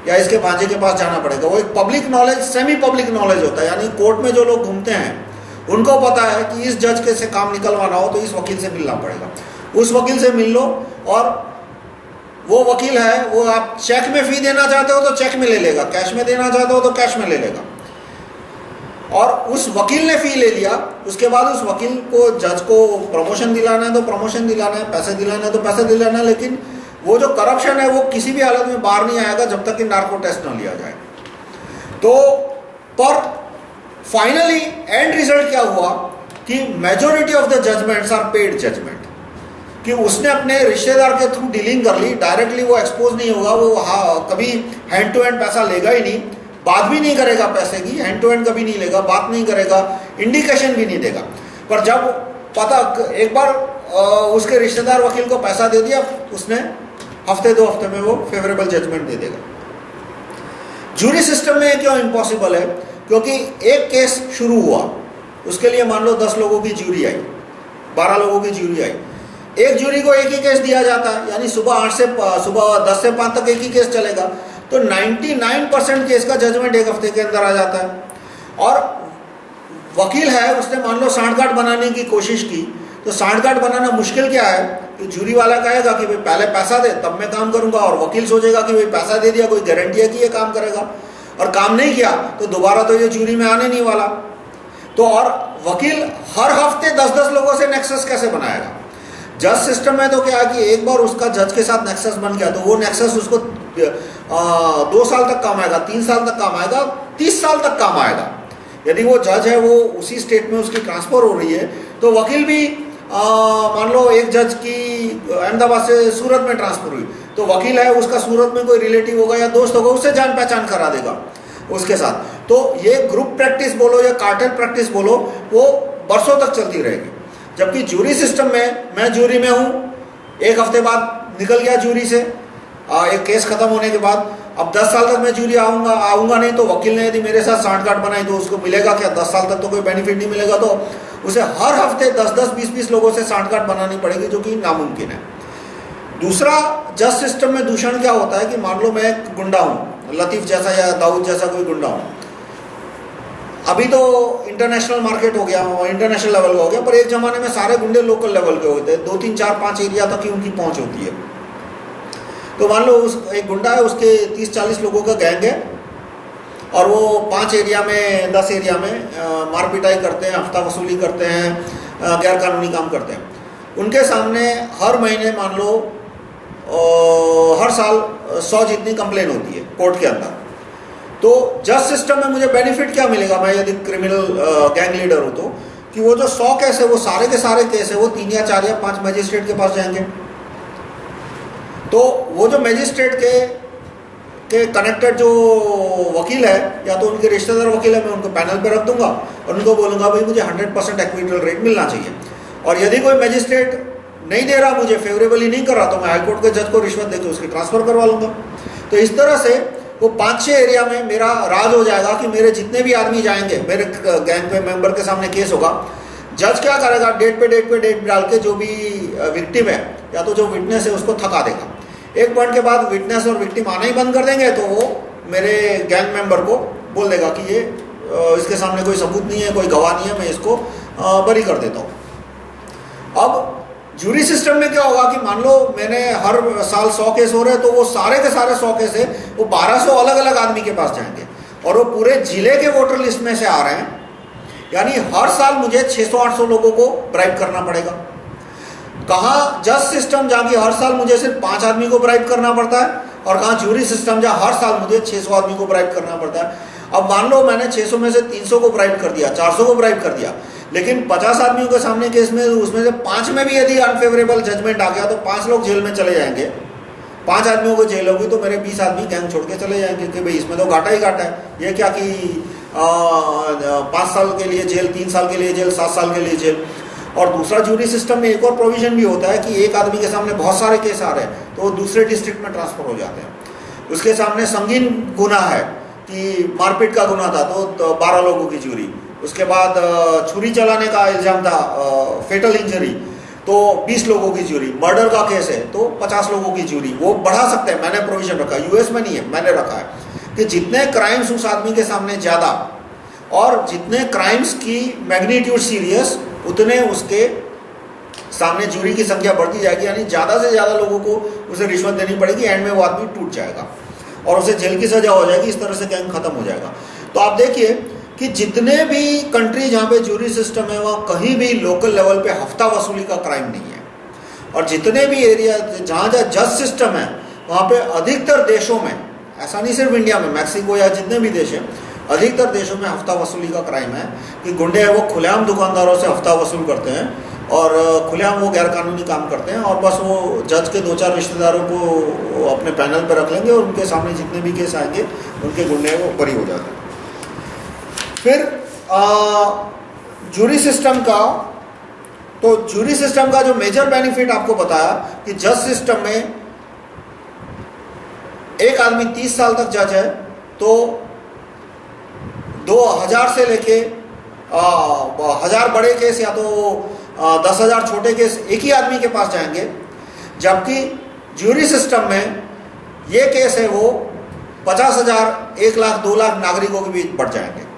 या इसके भांजे के पास जाना पड़ेगा। वो एक public knowledge, semi public knowledge होता है। यानी कोर्ट में जो लोग घूमते हैं उनको पता है कि इस जज के से काम निकलवाना हो तो इस वकील से मिलना पड़ेगा, उस वकील से मिल लो। और वो वकील है, वो आप चेक में फी देना चाहते हो तो चेक में ले लेगा, कैश में देना चाहते हो तो कैश में ले लेगा। और उस वकील ने फी ले लिया, उसके बाद उस वकील को, जज को प्रमोशन दिलाना है तो प्रमोशन दिलाना है, पैसे दिलाना है तो पैसे दिलाना है, लेकिन वो जो करप्शन है वो किसी भी हालत में बाहर नहीं आएगा जब तक कि नार्को टेस्ट ना लिया जाए। तो पर फाइनली एंड रिजल्ट क्या हुआ कि majority of the judgments are paid judgment, कि उसने अपने रिश्तेदार के थ्रू डीलिंग कर ली, डायरेक्टली वो एक्सपोज नहीं होगा, वो कभी हैंड टू हैंड पैसा लेगा ही नहीं, बात भी नहीं करेगा पैसे की, हैंड टू हैंड कभी नहीं लेगा, बात नहीं करेगा, इंडिकेशन भी नहीं देगा। पर जब पता एक बार उसके रिश्तेदार वकील को पैसा दे दिया, उसने हफ्ते 2 हफ्ते में वो फेवरेबल जजमेंट दे देगा। जूरी सिस्टम में क्यों इम्पॉसिबल है? क्योंकि एक केस शुरू हुआ, उसके लिए मान लो 10 लोगों की जूरी आई, 12 लोगों की जूरी आई, एक जूरी को एक ही केस दिया जाता है, यानी सुबह 10 से 5 तक एक ही केस चलेगा, तो 99% केस का जजमेंट एक हफ्ते के अंदर आ जाता है। और वकील है, उसने मान लो सांठगांठ बनाने की कोशिश की, तो सांठगांठ बनाना मुश्किल क्या है कि जूरी वाला कहेगा कि भाई पहले पैसा दे तब मैं काम करूंगा, और वकील सोचेगा कि भाई पैसा दे दिया, कोई गारंटी है कि ये काम करेगा, और काम नहीं किया तो दोबारा तो ये जूरी में आने नहीं वाला। तो और वकील हर हफ्ते 10-10 लोगों से नेक्सस कैसे बनाएगा? जज सिस्टम में तो क्या है कि एक बार उसका जज के साथ नेक्सस बन गया तो वो नेक्सस उसको 2 साल तक काम आएगा, 3 साल तक काम आएगा, 30 साल तक काम आएगा। यदि वो जज है, वो उसी स्टेट में उसकी ट्रांसफर हो रही है, तो वकील भी मान लो एक जज की अहमदाबाद से सूरत में ट्रांसफर हुई, तो वकील है, उसका सूरत में कोई रिलेटिव होगा या दोस्त होगा, उससे जान पहचान करा देगा उसके साथ। तो ये ग्रुप प्रैक्टिस बोलो या कार्टेल प्रैक्टिस बोलो, वो बरसों तक चलती रहेगी। जबकि जूरी सिस्टम में, मैं जूरी में हूँ, एक हफ्ते बाद निकल गया जूरी से, एक केस खत्म होने के बाद, अब 10 साल तक मैं जूरी आऊँगा नहीं, तो वकील ने यदि मेरे साथ सांठगांठ बनाई तो उसको मिलेगा क्या? 10 साल तक तो कोई बेनिफिट नहीं मिलेगा, तो उसे हर हफ्ते 10-10, 20-20 लोगों से सांठगांठ बनानी पड़ेगी, जो कि नामुमकिन है। दूसरा, जज सिस्टम में दूषण क्या होता है कि मान लो मैं एक गुंडा हूँ, लतीफ़ जैसा या दाऊद जैसा कोई गुंडा हूँ, अभी तो इंटरनेशनल मार्केट हो गया, इंटरनेशनल लेवल का हो गया, पर एक ज़माने में सारे गुंडे लोकल लेवल के होते हैं, 2, 3, 4, 5 एरिया तक ही उनकी पहुँच होती है। तो मान लो एक गुंडा है, उसके 30-40 लोगों का गैंग है, और वो 5 एरिया में, 10 एरिया में मार पिटाई करते हैं, हफ्ता वसूली करते हैं, गैर कानूनी काम करते हैं। उनके सामने हर महीने मान लो हर साल 100 जितनी कंप्लेन होती है कोर्ट के अंदर। तो जज सिस्टम में मुझे बेनिफिट क्या मिलेगा, मैं यदि क्रिमिनल गैंग लीडर हूँ, तो कि वो जो 100 केस है, वो सारे के सारे केस है, वो 3 या 4 या 5 मजिस्ट्रेट के पास जाएंगे। तो वो जो मजिस्ट्रेट के कनेक्टेड जो वकील है, या तो उनके रिश्तेदार वकील है, मैं उनको पैनल पे रख दूंगा और उनको बोलूंगा भाई मुझे 100% एक्विटल रेट मिलना चाहिए। और यदि कोई मजिस्ट्रेट नहीं दे रहा, मुझे फेवरेबली नहीं कर रहा, तो मैं हाईकोर्ट के जज को रिश्वत देकर उसकी ट्रांसफर करवा लूंगा। तो इस तरह से वो 5-6 एरिया में मेरा राज हो जाएगा कि मेरे जितने भी आदमी जाएंगे, मेरे गैंग पे मेंबर के सामने केस होगा, जज क्या करेगा, डेट पे डेट डाल के जो भी विक्टिम है या तो जो विटनेस है उसको थका देगा। एक पॉइंट के बाद विटनेस और विक्टिम आना ही बंद कर देंगे, तो वो मेरे गैंग मेंबर को बोल देगा कि ये इसके सामने कोई सबूत नहीं है, कोई गवाह नहीं है, मैं इसको बरी कर देता हूँ। अब जूरी सिस्टम में क्या होगा कि मान लो मैंने हर साल 100 केस हो रहे हैं, तो वो सारे के सारे 100 केस है, वो 1200 अलग अलग आदमी के पास जाएंगे, और वो पूरे जिले के वोटर लिस्ट में से आ रहे हैं, यानी हर साल मुझे 600-800 लोगों को ब्राइब करना पड़ेगा। कहाँ जज सिस्टम जहाँ की हर साल मुझे सिर्फ 5 आदमी को ब्राइब करना पड़ता है, और कहाँ जूरी सिस्टम जहाँ हर साल मुझे 600 आदमी को ब्राइब करना पड़ता है। अब मान लो मैंने 600 में से 300 को ब्राइब कर दिया, 400 को ब्राइब कर दिया, लेकिन 50 आदमियों के सामने केस में उसमें से 5 में भी यदि अनफेवरेबल जजमेंट आ गया तो 5 लोग जेल में चले जाएंगे। 5 आदमियों को जेल होगी तो मेरे 20 आदमी गैंग छोड़ के चले जाएंगे कि भाई इसमें तो घाटा ही घाटा है। ये क्या कि 5 साल के लिए जेल, 3 साल के लिए जेल, 7 साल के लिए जेल। और दूसरा जूरी सिस्टम में एक और प्रोविजन भी होता है कि एक आदमी के सामने बहुत सारे केस आ रहे हैं तो वो दूसरे डिस्ट्रिक्ट में ट्रांसफर हो जाते हैं। उसके सामने संगीन गुनाह है कि मारपीट का गुनाह था तो 12 लोगों की जूरी, उसके बाद छुरी चलाने का इल्जाम था, फेटल इंजरी, तो 20 लोगों की जूरी, मर्डर का केस है तो 50 लोगों की जूरी। वो बढ़ा सकते हैं, मैंने प्रोविजन रखा है, यूएस में नहीं है, मैंने रखा है कि जितने क्राइम्स उस आदमी के सामने ज़्यादा और जितने क्राइम्स की मैग्नीट्यूड सीरियस उतने उसके सामने जूरी की संख्या बढ़ती जाएगी, यानी ज़्यादा से ज़्यादा लोगों को उसे रिश्वत देनी पड़ेगी, एंड में वो आदमी टूट जाएगा और उसे जेल की सजा हो जाएगी। इस तरह से गैंग खत्म हो जाएगा। तो आप देखिए कि जितने भी कंट्री जहाँ पे जूरी सिस्टम है वहाँ कहीं भी लोकल लेवल पे हफ्ता वसूली का क्राइम नहीं है, और जितने भी एरिया जहाँ जहाँ जज सिस्टम है वहाँ पे अधिकतर देशों में, ऐसा नहीं सिर्फ इंडिया में, मैक्सिको या जितने भी देश हैं, अधिकतर देशों में हफ्ता वसूली का क्राइम है कि गुंडे हैं वो खुलेआम दुकानदारों से हफ्ता वसूल करते हैं और खुलेआम वो गैरकानूनी काम करते हैं, और बस वो जज के 2-4 रिश्तेदारों को अपने पैनल पर रख लेंगे और उनके सामने जितने भी केस आएंगे उनके गुंडे वो बरी हो जाते हैं। फिर जूरी सिस्टम का, तो जूरी सिस्टम का जो मेजर बेनिफिट आपको बताया कि जज सिस्टम में एक आदमी 30 साल तक जज है तो 2000 से लेके 1000 बड़े केस या तो 10,000 छोटे केस एक ही आदमी के पास जाएंगे, जबकि जूरी सिस्टम में ये केस है वो 50,000, 1 लाख, 2 लाख नागरिकों के बीच बढ़ जाएंगे।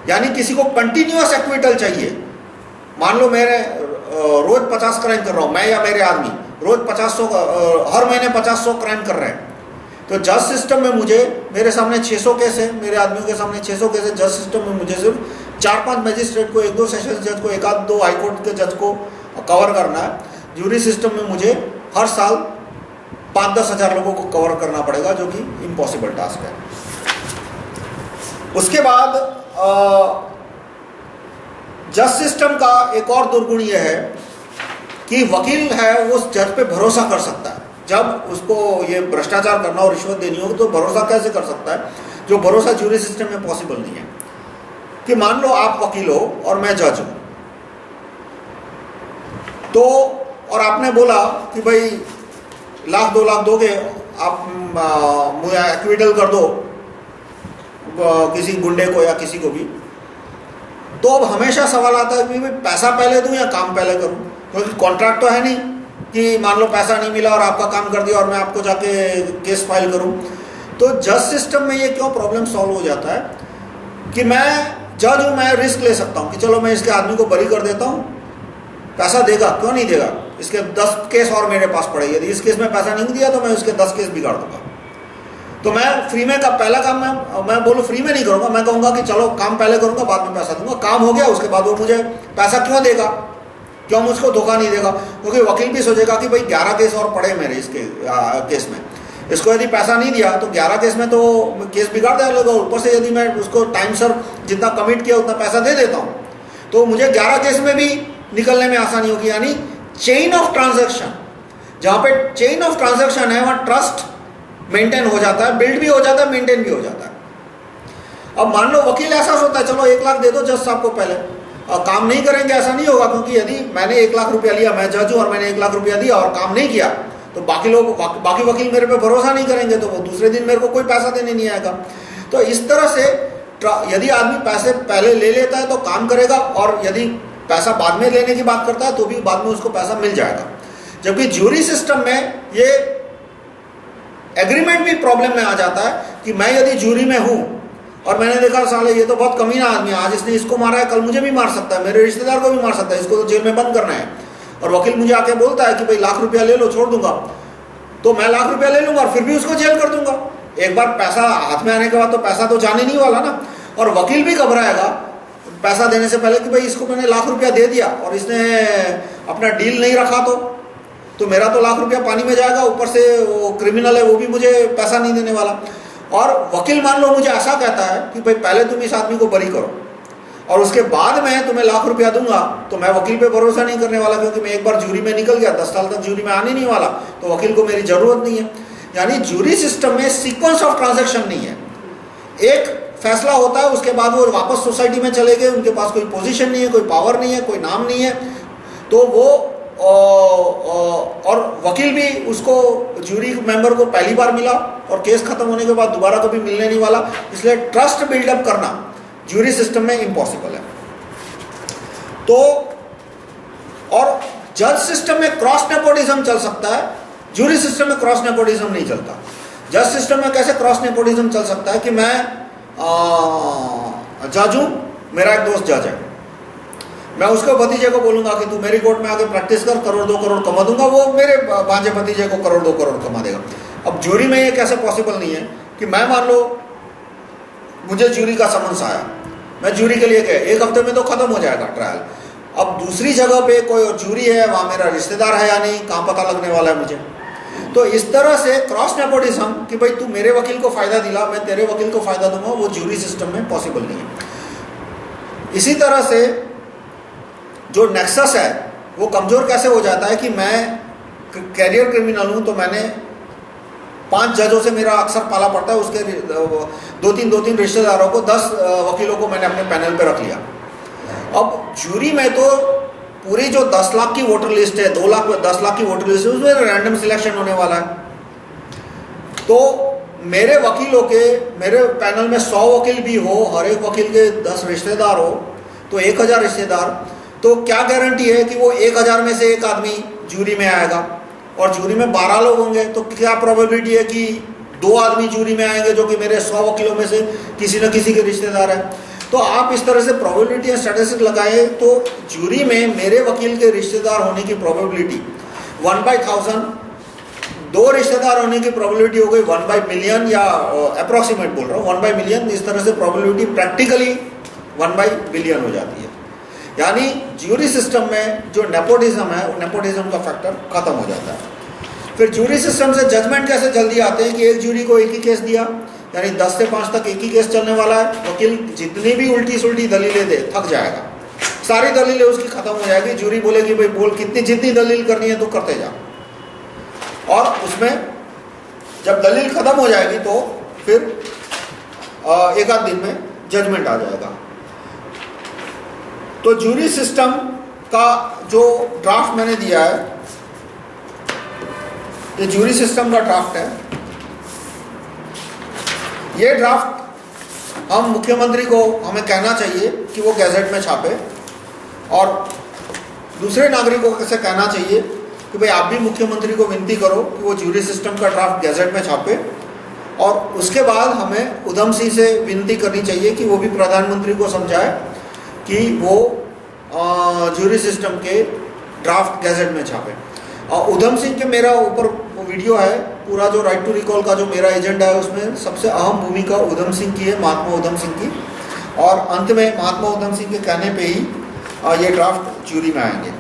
यानी किसी को कंटिन्यूअस एक्विटल चाहिए। मान लो मेरे रोज 50 क्राइम कर रहा हूँ, मैं या मेरे आदमी रोज 500 हर महीने 500 क्राइम कर रहे हैं, तो जज सिस्टम में मुझे, मेरे सामने 600 केस है, मेरे आदमियों के सामने 600 केस है, जज सिस्टम में मुझे सिर्फ 4-5 मजिस्ट्रेट को, 1-2 सेशन जज को, 1-2 हाईकोर्ट के जज को कवर करना है। जूरी सिस्टम में मुझे हर साल 5-10 हज़ार लोगों को कवर करना पड़ेगा, जो कि इम्पॉसिबल टास्क है। उसके बाद जज सिस्टम का एक और दुर्गुण यह है कि वकील है वो उस जज पे भरोसा कर सकता है। जब उसको ये भ्रष्टाचार करना और रिश्वत देनी हो तो भरोसा कैसे कर सकता है, जो भरोसा जूरी सिस्टम में पॉसिबल नहीं है। कि मान लो आप वकील हो और मैं जज हूं, तो और आपने बोला कि भाई 1 लाख 2 लाख दोगे, आप मुझे एक्विटल कर दो किसी गुंडे को या किसी को भी, तो अब हमेशा सवाल आता है कि भाई पैसा पहले दूं या काम पहले करूं, क्योंकि कॉन्ट्रैक्ट तो है नहीं कि मान लो पैसा नहीं मिला और आपका काम कर दिया और मैं आपको जाके केस फाइल करूं। तो जज सिस्टम में ये क्यों प्रॉब्लम सॉल्व हो जाता है कि मैं जज हूं, मैं रिस्क ले सकता हूं कि चलो मैं इसके आदमी को बरी कर देता हूं, पैसा देगा, क्यों नहीं देगा, इसके 10 केस और मेरे पास पड़े, यदि इस केस में पैसा नहीं दिया तो मैं उसके 10 केस बिगाड़ दूंगा। तो मैं फ्री में का पहला काम मैं बोलूँ फ्री में नहीं करूँगा, मैं कहूँगा कि चलो काम पहले करूँगा बाद में पैसा दूंगा। काम हो गया उसके बाद वो मुझे पैसा क्यों देगा, क्यों मुझको धोखा नहीं देगा, क्योंकि वकील भी सोचेगा कि भाई 11 केस और पड़े मेरे इसके केस में, इसको यदि पैसा नहीं दिया तो 11 केस में तो केस बिगाड़ देगा। ऊपर से यदि मैं उसको टाइम सर जितना कमिट किया उतना पैसा दे देता हूँ तो मुझे 11 केस में भी निकलने में आसानी होगी। यानी चेन ऑफ ट्रांजैक्शन, जहाँ पे चेन ऑफ ट्रांजैक्शन है वहाँ ट्रस्ट मेंटेन हो जाता है, बिल्ड भी हो जाता है, मेंटेन भी हो जाता है। अब मान लो वकील ऐसा सोचता है चलो 1 लाख दे दो जज साहब को पहले, काम नहीं करेंगे, ऐसा नहीं होगा, क्योंकि यदि मैंने 1 लाख रुपया लिया, मैं जज हूं और मैंने 1 लाख रुपया दिया और काम नहीं किया तो बाकी वकील मेरे पे भरोसा नहीं करेंगे, तो वो दूसरे दिन मेरे को कोई पैसा देने नहीं आएगा। तो इस तरह से यदि आदमी पैसे पहले ले लेता है तो काम करेगा, और यदि पैसा बाद में लेने की बात करता है तो भी बाद में उसको पैसा मिल जाएगा। जबकि ज्यूरी सिस्टम में ये एग्रीमेंट भी प्रॉब्लम में आ जाता है कि मैं यदि ज्यूरी में हूं और मैंने देखा साले ये तो बहुत कमीना आदमी है, आज इसने इसको मारा है, कल मुझे भी मार सकता है, मेरे रिश्तेदार को भी मार सकता है, इसको तो जेल में बंद करना है, और वकील मुझे आके बोलता है कि भाई 1 लाख रुपया ले लो छोड़ दूंगा, तो मैं 1 लाख रुपया ले लूंगा और फिर भी उसको जेल कर दूंगा। एक बार पैसा हाथ में आने के बाद तो पैसा तो जाने नहीं वाला ना, और वकील भी घबराएगा पैसा देने से पहले कि भाई इसको मैंने 1 लाख रुपया दे दिया और इसने अपना डील नहीं रखा तो मेरा तो 1 लाख रुपया पानी में जाएगा, ऊपर से वो क्रिमिनल है वो भी मुझे पैसा नहीं देने वाला। और वकील मान लो मुझे ऐसा कहता है कि भाई पहले तुम इस आदमी को बरी करो और उसके बाद मैं तुम्हें 1 लाख रुपया दूंगा, तो मैं वकील पे भरोसा नहीं करने वाला, क्योंकि मैं एक बार ज्यूरी में निकल गया, 10 साल तक ज्यूरी में आने नहीं वाला, तो वकील को मेरी जरूरत नहीं है। यानी ज्यूरी सिस्टम में सीक्वेंस ऑफ ट्रांजैक्शन नहीं है, एक फैसला होता है उसके बाद वो वापस सोसाइटी में चले गए, उनके पास कोई पोजीशन नहीं है, कोई पावर नहीं है, कोई नाम नहीं है, तो वो और वकील भी उसको ज्यूरी मेंबर को पहली बार मिला और केस खत्म होने के बाद दोबारा कभी मिलने नहीं वाला, इसलिए ट्रस्ट बिल्डअप करना ज्यूरी सिस्टम में इम्पॉसिबल है। तो और जज सिस्टम में क्रॉस नेपोटिज्म चल सकता है, ज्यूरी सिस्टम में क्रॉस नेपोटिज्म नहीं चलता। जज सिस्टम में कैसे क्रॉस नेपोटिज्म चल सकता है कि मैं जज हूं मेरा एक दोस्त जज है, मैं उसके भतीजे को बोलूंगा कि तू मेरी कोर्ट में आके प्रैक्टिस कर, करोड़ 2 करोड़ कमा दूंगा, वो मेरे भांजे भतीजे को करोड़ 2 करोड़ कमा देगा। अब ज्यूरी में ये कैसे पॉसिबल नहीं है कि मैं मान लो मुझे ज्यूरी का समन्स आया, मैं ज्यूरी के लिए गया, 1 हफ्ते में तो खत्म हो जाएगा ट्रायल। अब दूसरी जगह पे कोई ज्यूरी है, वहां मेरा रिश्तेदार है या नहीं, कहाँ पता लगने वाला है मुझे। तो इस तरह से क्रॉस नेपोटिज्म कि भाई तू मेरे वकील को फायदा दिला, मैं तेरे वकील को फायदा दूंगा, वो ज्यूरी सिस्टम में पॉसिबल नहीं है। इसी तरह से जो नेक्सस है वो कमजोर कैसे हो जाता है कि मैं कैरियर क्रिमिनल हूं, तो मैंने 5 जजों से मेरा अक्सर पाला पड़ता है, उसके 2-3 रिश्तेदारों को, 10 वकीलों को मैंने अपने पैनल पे रख लिया। अब ज्यूरी में तो पूरी जो 10 लाख की वोटर लिस्ट है, 10 लाख की वोटर लिस्ट है, उसमें रैंडम सिलेक्शन होने वाला है। तो मेरे वकीलों के, मेरे पैनल में 100 वकील भी हो, हर एक वकील के 10 रिश्तेदार हो, तो 1000 रिश्तेदार, तो क्या गारंटी है कि वो 1000 में से एक आदमी ज्यूरी में आएगा। और ज्यूरी में 12 लोग होंगे, तो क्या प्रोबेबिलिटी है कि 2 आदमी ज्यूरी में आएंगे जो कि मेरे 100 वकीलों में से किसी न किसी के रिश्तेदार हैं। तो आप इस तरह से प्रोबेबिलिटी या स्टैटिस्टिक लगाए तो ज्यूरी में मेरे वकील के रिश्तेदार होने की प्रोबेबिलिटी 1/1000, 2 रिश्तेदार होने की प्रोबेबिलिटी हो गई 1/मिलियन, या अप्रोक्सीमेट बोल रहा हूँ 1/मिलियन। इस तरह से प्रोबेबिलिटी प्रैक्टिकली 1/बिलियन हो जाती है। यानी ज्यूरी सिस्टम में जो नेपोटिज्म है, वो नेपोटिज्म का फैक्टर खत्म हो जाता है। फिर ज्यूरी सिस्टम से जजमेंट कैसे जल्दी आते हैं कि एक ज्यूरी को एक ही केस दिया, यानी 10 से 5 तक एक ही केस चलने वाला है, वकील जितनी भी उल्टी सुल्टी दलीलें दे थक जाएगा, सारी दलीलें उसकी खत्म हो जाएगी। ज्यूरी बोलेगी भाई बोल, जितनी दलील करनी है तो करते जा, और उसमें जब दलील खत्म हो जाएगी तो फिर 1 आध दिन में जजमेंट आ जाएगा। तो ज्यूरी सिस्टम का जो ड्राफ्ट मैंने दिया है, ये ज्यूरी सिस्टम का ड्राफ्ट है। ये ड्राफ्ट हम मुख्यमंत्री को हमें कहना चाहिए कि वो गैजेट में छापे, और दूसरे नागरिकों को कैसे कहना चाहिए कि भाई आप भी मुख्यमंत्री को विनती करो कि वो ज्यूरी सिस्टम का ड्राफ्ट गैजेट में छापे। और उसके बाद हमें उधम सिंह से विनती करनी चाहिए कि वो भी प्रधानमंत्री को समझाए कि वो ज्यूरी सिस्टम के ड्राफ्ट गैजेट में छापे। और उधम सिंह के मेरा ऊपर वीडियो है, पूरा जो राइट टू रिकॉल का जो मेरा एजेंडा है उसमें सबसे अहम भूमिका उधम सिंह की है, महात्मा उधम सिंह की। और अंत में महात्मा उधम सिंह के कहने पे ही ये ड्राफ्ट ज्यूरी में आएंगे,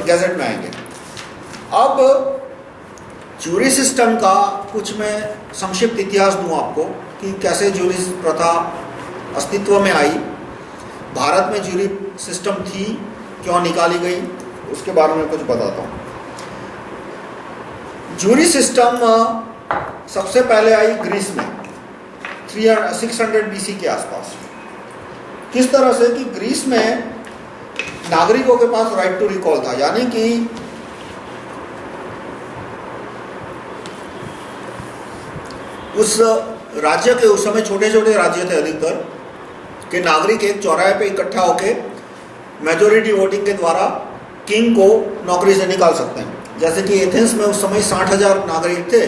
गैजेट में आएंगे। अब ज्यूरी सिस्टम का कुछ मैं संक्षिप्त इतिहास दूं आपको कि कैसे ज्यूरी प्रथा अस्तित्व में आई, भारत में ज्यूरी सिस्टम थी, क्यों निकाली गई, उसके बारे में कुछ बताता हूँ। ज्यूरी सिस्टम सबसे पहले आई ग्रीस में 600 BC के आसपास। किस तरह से कि ग्रीस में नागरिकों के पास राइट टू रिकॉल था, यानी कि उस राज्य के, उस समय छोटे छोटे राज्य थे अधिकतर, कि नागरिक एक चौराहे पे इकट्ठा होके मेजोरिटी वोटिंग के द्वारा किंग को नौकरी से निकाल सकते हैं। जैसे कि एथेंस में उस समय 60,000 नागरिक थे,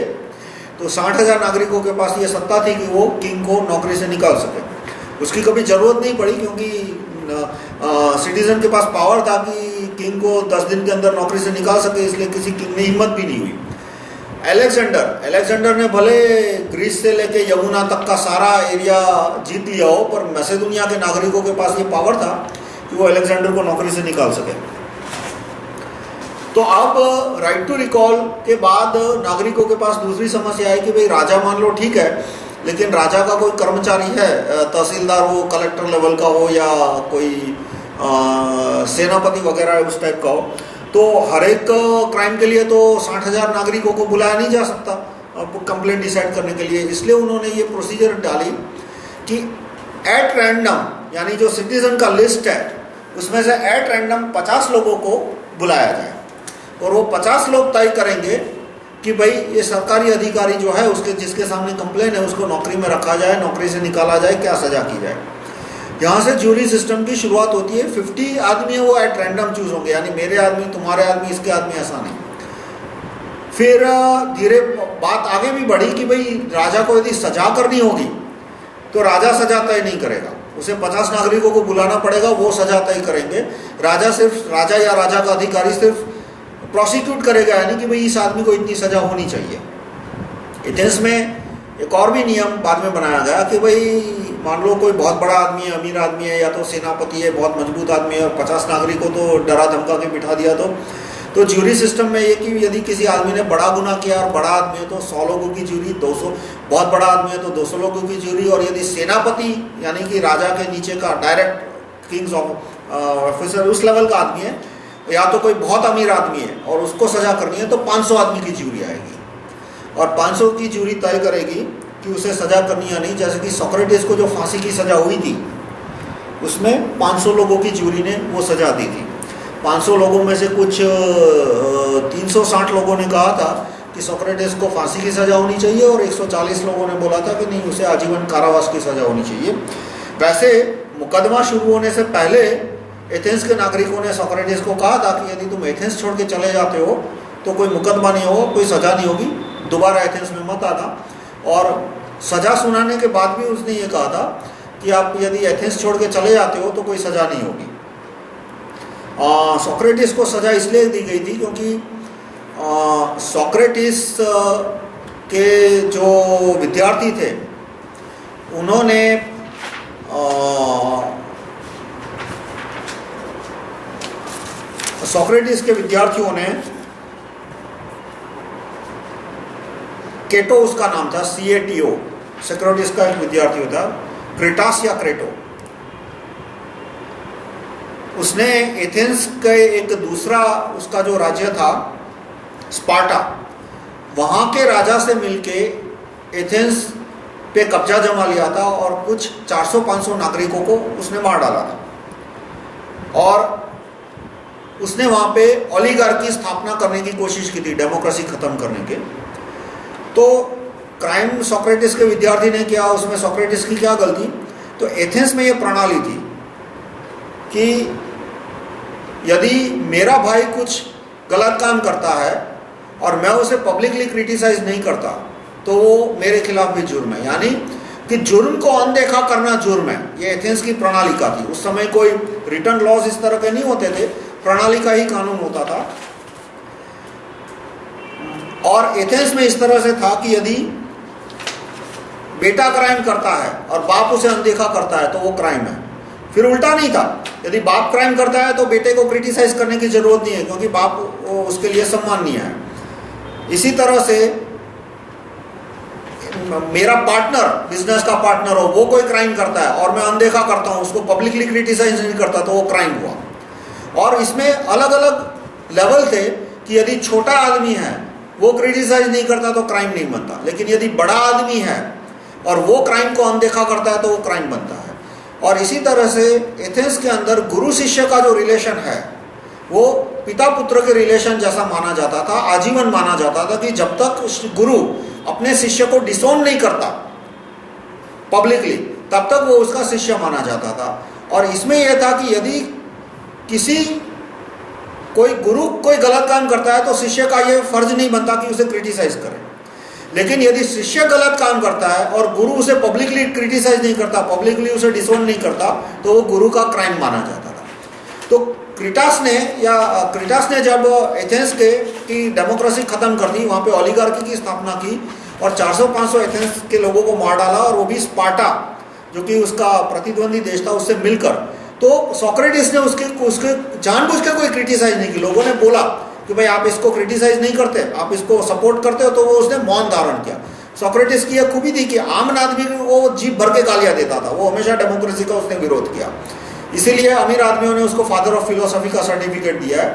तो 60,000 नागरिकों के पास ये सत्ता थी कि वो किंग को नौकरी से निकाल सके। उसकी कभी ज़रूरत नहीं पड़ी, क्योंकि सिटीजन के पास पावर था कि किंग को 10 दिन के अंदर नौकरी से निकाल सके, इसलिए किसी किंग ने हिम्मत भी नहीं हुई। अलेक्जेंडर ने भले ग्रीस से लेके यमुना तक का सारा एरिया जीत लिया हो, पर मैसेडोनिया के नागरिकों के पास ये पावर था कि वो अलेक्जेंडर को नौकरी से निकाल सके। तो अब राइट टू रिकॉल के बाद नागरिकों के पास दूसरी समस्या है कि भाई राजा मान लो ठीक है, लेकिन राजा का कोई कर्मचारी है, तहसीलदार हो, कलेक्टर लेवल का हो, या कोई सेनापति वगैरह उस टाइप का हो, तो हर एक क्राइम के लिए तो 60,000 नागरिकों को बुलाया नहीं जा सकता कंप्लेंट डिसाइड करने के लिए। इसलिए उन्होंने ये प्रोसीजर डाली कि एट रैंडम, यानी जो सिटीजन का लिस्ट है उसमें से एट रैंडम 50 लोगों को बुलाया जाए, और वो 50 लोग तय करेंगे कि भाई ये सरकारी अधिकारी जो है उसके जिसके सामने कंप्लेन है उसको नौकरी में रखा जाए, नौकरी से निकाला जाए, क्या सजा की जाए। यहाँ से ज्यूरी सिस्टम की शुरुआत होती है। 50 आदमी है वो एट रैंडम चूज होंगे, यानी मेरे आदमी, तुम्हारे आदमी, इसके आदमी, ऐसा नहीं। फिर धीरे बात आगे भी बढ़ी कि भाई राजा को यदि सजा करनी होगी तो राजा सजा तय नहीं करेगा, उसे 50 नागरिकों को बुलाना पड़ेगा, वो सजा तय करेंगे। राजा या राजा का अधिकारी सिर्फ प्रोसिक्यूट करेगा, यानी कि भाई इस आदमी को इतनी सजा होनी चाहिए। एथेंस में एक और भी नियम बाद में बनाया गया कि भाई मान लो कोई बहुत बड़ा आदमी है, अमीर आदमी है, या तो सेनापति है, बहुत मजबूत आदमी है, और 50 नागरिकों तो डरा धमका के बिठा दिया, तो ज्यूरी सिस्टम में ये कि यदि किसी आदमी ने बड़ा गुनाह किया और बड़ा आदमी है तो 100 लोगों की ज्यूरी, 200 बहुत बड़ा आदमी है तो 200 लोगों की ज्यूरी, और यदि सेनापति यानी कि राजा के नीचे का डायरेक्ट किंग्स ऑफिसर उस लेवल का आदमी है, या तो कोई बहुत अमीर आदमी है और उसको सजा करनी है, तो 500 आदमी की ज्यूरी आएगी और 500 की ज्यूरी तय करेगी कि उसे सजा करनी या नहीं। जैसे कि सोक्रेटिस को जो फांसी की सजा हुई थी उसमें 500 लोगों की ज्यूरी ने वो सजा दी थी। 500 लोगों में से कुछ 360 लोगों ने कहा था कि सोक्रेटिस को फांसी की सजा होनी चाहिए, और 140 लोगों ने बोला था कि नहीं, उसे आजीवन कारावास की सजा होनी चाहिए। वैसे मुकदमा शुरू होने से पहले एथेंस के नागरिकों ने सोक्रेटिस को कहा था कि यदि तुम एथेंस छोड़ के चले जाते हो तो कोई मुकदमा नहीं होगा, कोई सजा नहीं होगी, दोबारा एथेंस में मत आना। और सजा सुनाने के बाद भी उसने ये कहा था कि आप यदि एथेंस छोड़ के चले जाते हो तो कोई सजा नहीं होगी। सोक्रेटिस को सजा इसलिए दी गई थी क्योंकि सोक्रेटिस के जो विद्यार्थी थे उन्होंने सोक्रेटिस के विद्यार्थियों ने, केटो उसका नाम था, CATO, सोक्रेटिस का एक विद्यार्थी था, क्रेटास या क्रेटो, उसने एथेंस के एक दूसरा उसका जो राज्य था स्पार्टा, वहाँ के राजा से मिलके एथेंस पे कब्जा जमा लिया था और कुछ 400-500 नागरिकों को उसने मार डाला था। और उसने वहाँ पे ओलिगार्की की स्थापना करने की कोशिश की थी, डेमोक्रेसी खत्म करने के। तो क्राइम सोक्रेटिस के विद्यार्थी ने किया, उसमें सोक्रेटिस की क्या गलती? तो एथेंस में ये प्रणाली थी कि यदि मेरा भाई कुछ गलत काम करता है और मैं उसे पब्लिकली क्रिटिसाइज नहीं करता तो वो मेरे खिलाफ भी जुर्म है, यानी कि जुर्म को अनदेखा करना जुर्म है। ये एथेंस की प्रणाली का थी। उस समय कोई रिटर्न लॉज इस तरह के नहीं होते थे, प्रणाली का ही कानून होता था। और एथेंस में इस तरह से था कि यदि बेटा क्राइम करता है और बाप उसे अनदेखा करता है तो वो क्राइम है। फिर उल्टा नहीं था, यदि बाप क्राइम करता है तो बेटे को क्रिटिसाइज करने की जरूरत नहीं है क्योंकि बाप उसके लिए सम्माननीय है। इसी तरह से मेरा पार्टनर, बिजनेस का पार्टनर हो, वो कोई क्राइम करता है और मैं अनदेखा करता हूं, उसको पब्लिकली क्रिटिसाइज नहीं करता तो वो क्राइम हुआ। और इसमें अलग अलग लेवल थे कि यदि छोटा आदमी है वो क्रिटिसाइज नहीं करता तो क्राइम नहीं बनता, लेकिन यदि बड़ा आदमी है और वो क्राइम को अनदेखा करता है तो वो क्राइम बनता है। और इसी तरह से एथेंस के अंदर गुरु शिष्य का जो रिलेशन है वो पिता पुत्र के रिलेशन जैसा माना जाता था, आजीवन माना जाता था कि जब तक गुरु अपने शिष्य को डिसोन नहीं करता पब्लिकली तब तक वो उसका शिष्य माना जाता था। और इसमें यह था कि यदि कोई गुरु कोई गलत काम करता है तो शिष्य का ये फर्ज नहीं बनता कि उसे क्रिटिसाइज करे, लेकिन यदि शिष्य गलत काम करता है और गुरु उसे पब्लिकली क्रिटिसाइज नहीं करता, पब्लिकली उसे डिसोन नहीं करता, तो वो गुरु का क्राइम माना जाता था। तो क्रिटास ने जब एथेंस की डेमोक्रेसी खत्म कर दी, वहाँ पे ओलिगार्की की स्थापना की और 400-500 एथेंस के लोगों को मार डाला, और वो भी स्पार्टा जो कि उसका प्रतिद्वंदी देश था उससे मिलकर। तो सोक्रेटिस ने उसके जानबूझ के कोई क्रिटिसाइज नहीं की। लोगों ने बोला कि भाई आप इसको क्रिटिसाइज नहीं करते, आप इसको सपोर्ट करते हो, तो वो उसने मौन धारण किया। सोक्रेटिस की यह खूबी थी कि आम आदमी को जीभ भर के गालियां देता था, वो हमेशा डेमोक्रेसी का उसने विरोध किया। इसीलिए अमीर आदमियों ने उसको फादर ऑफ फिलोसफी का सर्टिफिकेट दिया है।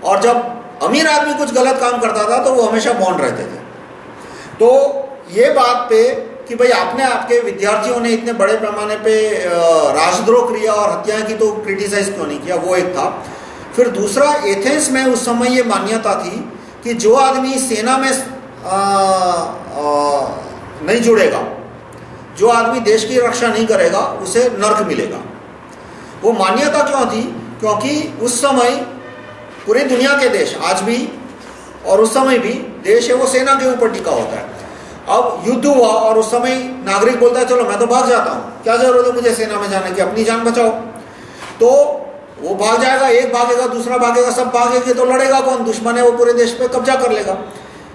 और जब अमीर आदमी कुछ गलत काम करता था तो वो हमेशा मौन रहते थे। तो ये बात पे कि भाई आपके विद्यार्थियों ने इतने बड़े पैमाने पे राजद्रोह किया और हत्याएं की तो क्रिटिसाइज क्यों नहीं किया, वो एक था। फिर दूसरा, एथेंस में उस समय ये मान्यता थी कि जो आदमी सेना में नहीं जुड़ेगा, जो आदमी देश की रक्षा नहीं करेगा, उसे नर्क मिलेगा। वो मान्यता क्यों थी? क्योंकि उस समय पूरी दुनिया के देश, आज भी और उस समय भी देश है वो सेना के ऊपर टिका होता है। अब युद्ध हुआ और उस समय नागरिक बोलता है चलो मैं तो भाग जाता हूँ, क्या जरूरत है मुझे सेना में जाने की, अपनी जान बचाओ। तो वो भाग जाएगा, एक भागेगा, दूसरा भागेगा, सब भागेंगे तो लड़ेगा कौन? दुश्मन है वो पूरे देश पे कब्जा कर लेगा।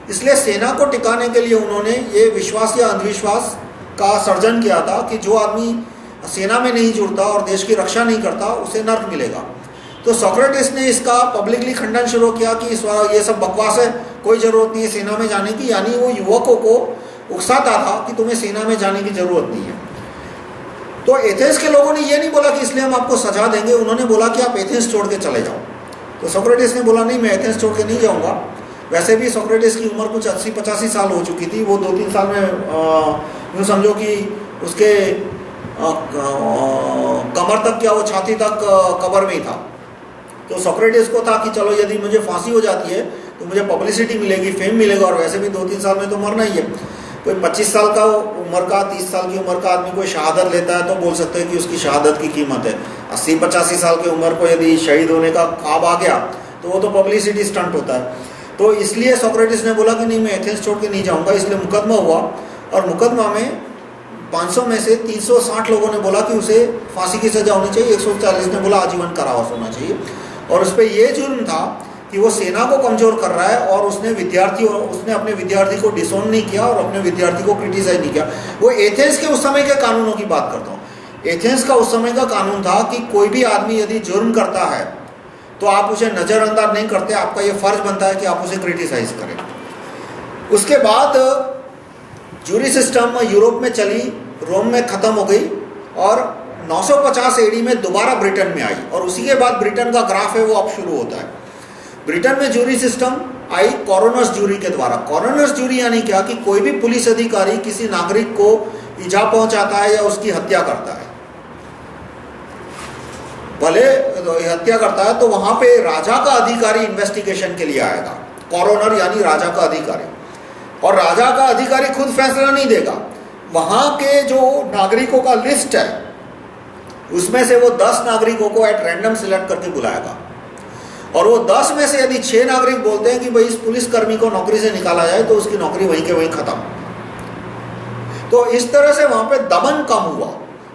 इसलिए सेना को टिकाने के लिए उन्होंने ये विश्वास या अंधविश्वास का सर्जन किया था कि जो आदमी सेना में नहीं जुड़ता और देश की रक्षा नहीं करता उसे नर्क मिलेगा। तो सोक्रेटिस ने इसका पब्लिकली खंडन शुरू किया कि ये सब बकवास है, कोई जरूरत नहीं है सेना में जाने की। यानी वो युवकों को उकसाता था कि तुम्हें सेना में जाने की जरूरत नहीं है। तो एथेंस के लोगों ने ये नहीं बोला कि इसलिए हम आपको सजा देंगे, उन्होंने बोला कि आप एथेंस छोड़ के चले जाओ। तो सोक्रेटिस ने बोला नहीं, मैं एथेंस छोड़ के नहीं जाऊंगा। वैसे भी सोक्रेटिस की उम्र कुछ 80-85 साल हो चुकी थी। वो 2-3 साल में यूँ समझो कि उसके कमर तक क्या वो छाती तक कब्र में ही था। तो सोक्रेटिस को था कि चलो यदि मुझे फांसी हो जाती है तो मुझे पब्लिसिटी मिलेगी, फेम मिलेगा, और वैसे भी 2-3 साल में तो मरना ही है। कोई 25 साल का उम्र का, 30 साल की उम्र का आदमी कोई शहादत लेता है तो बोल सकते हैं कि उसकी शहादत की कीमत है। 80-85 साल की उम्र को यदि शहीद होने का ख्वाब आ गया तो वो तो पब्लिसिटी स्टंट होता है। तो इसलिए सोक्रेटिस ने बोला कि नहीं, मैं एथेंस छोड़ के नहीं जाऊंगा। इसलिए मुकदमा हुआ और मुकदमा में 500 में से 360 लोगों ने बोला कि उसे फांसी की सजा होनी चाहिए, 140 ने बोला आजीवन कारावास होना चाहिए। और उस पर यह जुर्म था कि वो सेना को कमजोर कर रहा है और उसने अपने विद्यार्थी को डिसोन नहीं किया और अपने विद्यार्थी को क्रिटिसाइज नहीं किया। वो एथेंस के उस समय के कानूनों की बात करता हूँ। एथेंस का उस समय का कानून था कि कोई भी आदमी यदि जुर्म करता है तो आप उसे नजरअंदाज नहीं करते, आपका ये फर्ज बनता है कि आप उसे क्रिटिसाइज करें। उसके बाद जूरी सिस्टम यूरोप में चली, रोम में खत्म हो गई और 950 एडी में दोबारा ब्रिटेन में आई। और उसी के बाद ब्रिटेन का ग्राफ है वो अब शुरू होता है। ब्रिटेन में जूरी सिस्टम आई कॉरोनर्स जूरी के द्वारा। कॉरोनर्स जूरी यानी क्या कि कोई भी पुलिस अधिकारी किसी नागरिक को इजा पहुंचाता है या उसकी हत्या करता है, भले हत्या करता है, तो वहां पे राजा का अधिकारी इन्वेस्टिगेशन के लिए आएगा। कॉरोनर यानी राजा का अधिकारी। और राजा का अधिकारी खुद फैसला नहीं देगा, वहां के जो नागरिकों का लिस्ट है उसमें से वो 10 नागरिकों को एट रैंडम सिलेक्ट करके बुलाएगा। और वो 10 में से यदि 6 नागरिक बोलते हैं कि भाई इस पुलिसकर्मी को नौकरी से निकाला जाए तो उसकी नौकरी वहीं के वहीं खत्म। तो इस तरह से वहां पे दमन कम हुआ।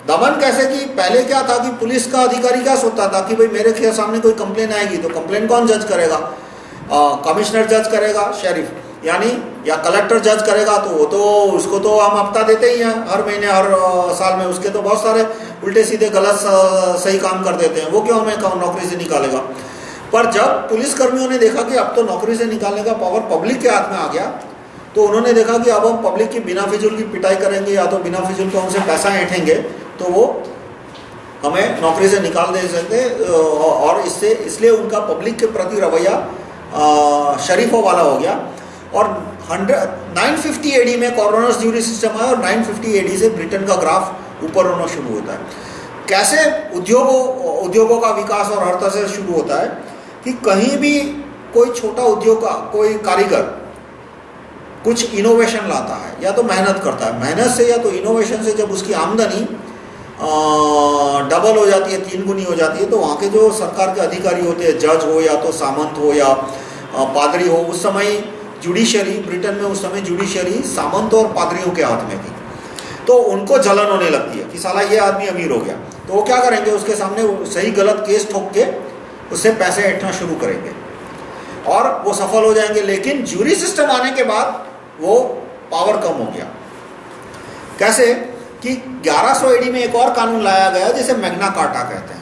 दमन कैसे कि पहले क्या था कि पुलिस का अधिकारी क्या सोचता था कि भाई मेरे के सामने कोई कंप्लेन आएगी तो कंप्लेन कौन जज करेगा? कमिश्नर जज करेगा, शेरिफ यानी, या कलेक्टर जज करेगा। तो वो तो उसको तो हम हफ्ता देते ही हैं हर महीने, हर साल में। उसके तो बहुत सारे उल्टे सीधे गलत सही काम कर देते हैं, वो क्यों हमें नौकरी से निकालेगा? पर जब पुलिसकर्मियों ने देखा कि अब तो नौकरी से निकालने का पावर पब्लिक के हाथ में आ गया, तो उन्होंने देखा कि अब हम पब्लिक की बिना फिजूल की पिटाई करेंगे या तो बिना फिजूल का उनसे पैसा ऐंठेंगे तो वो हमें नौकरी से निकाल दे सकते। और इसलिए उनका पब्लिक के प्रति रवैया शरीफों वाला हो गया। और 950 एडी में कॉरोनर्स जूरी सिस्टम आया और 950 एडी से ब्रिटेन का ग्राफ ऊपर होना शुरू होता है। कैसे उद्योगों का विकास और हर तरह से शुरू होता है कि कहीं भी कोई छोटा उद्योग का कोई कारीगर कुछ इनोवेशन लाता है या तो मेहनत करता है, मेहनत से या तो इनोवेशन से जब उसकी आमदनी डबल हो जाती है, 3 गुनी हो जाती है, तो वहाँ के जो सरकार के अधिकारी होते हैं, जज हो या तो सामंत हो या पादरी हो, उस समय जुडिशरी, ब्रिटेन में उस समय जुडिशरी सामंत और पादरियों के हाथ में थी। तो उनको जलन होने लगती है कि साला ये आदमी अमीर हो गया, तो वो क्या करेंगे, उसके सामने सही गलत केस ठोक के उससे पैसे ऐंठना शुरू करेंगे और वो सफल हो जाएंगे। लेकिन जूरी सिस्टम आने के बाद वो पावर कम हो गया। कैसे कि 1100 एडी में एक और कानून लाया गया जिसे मैग्ना कार्टा कहते हैं।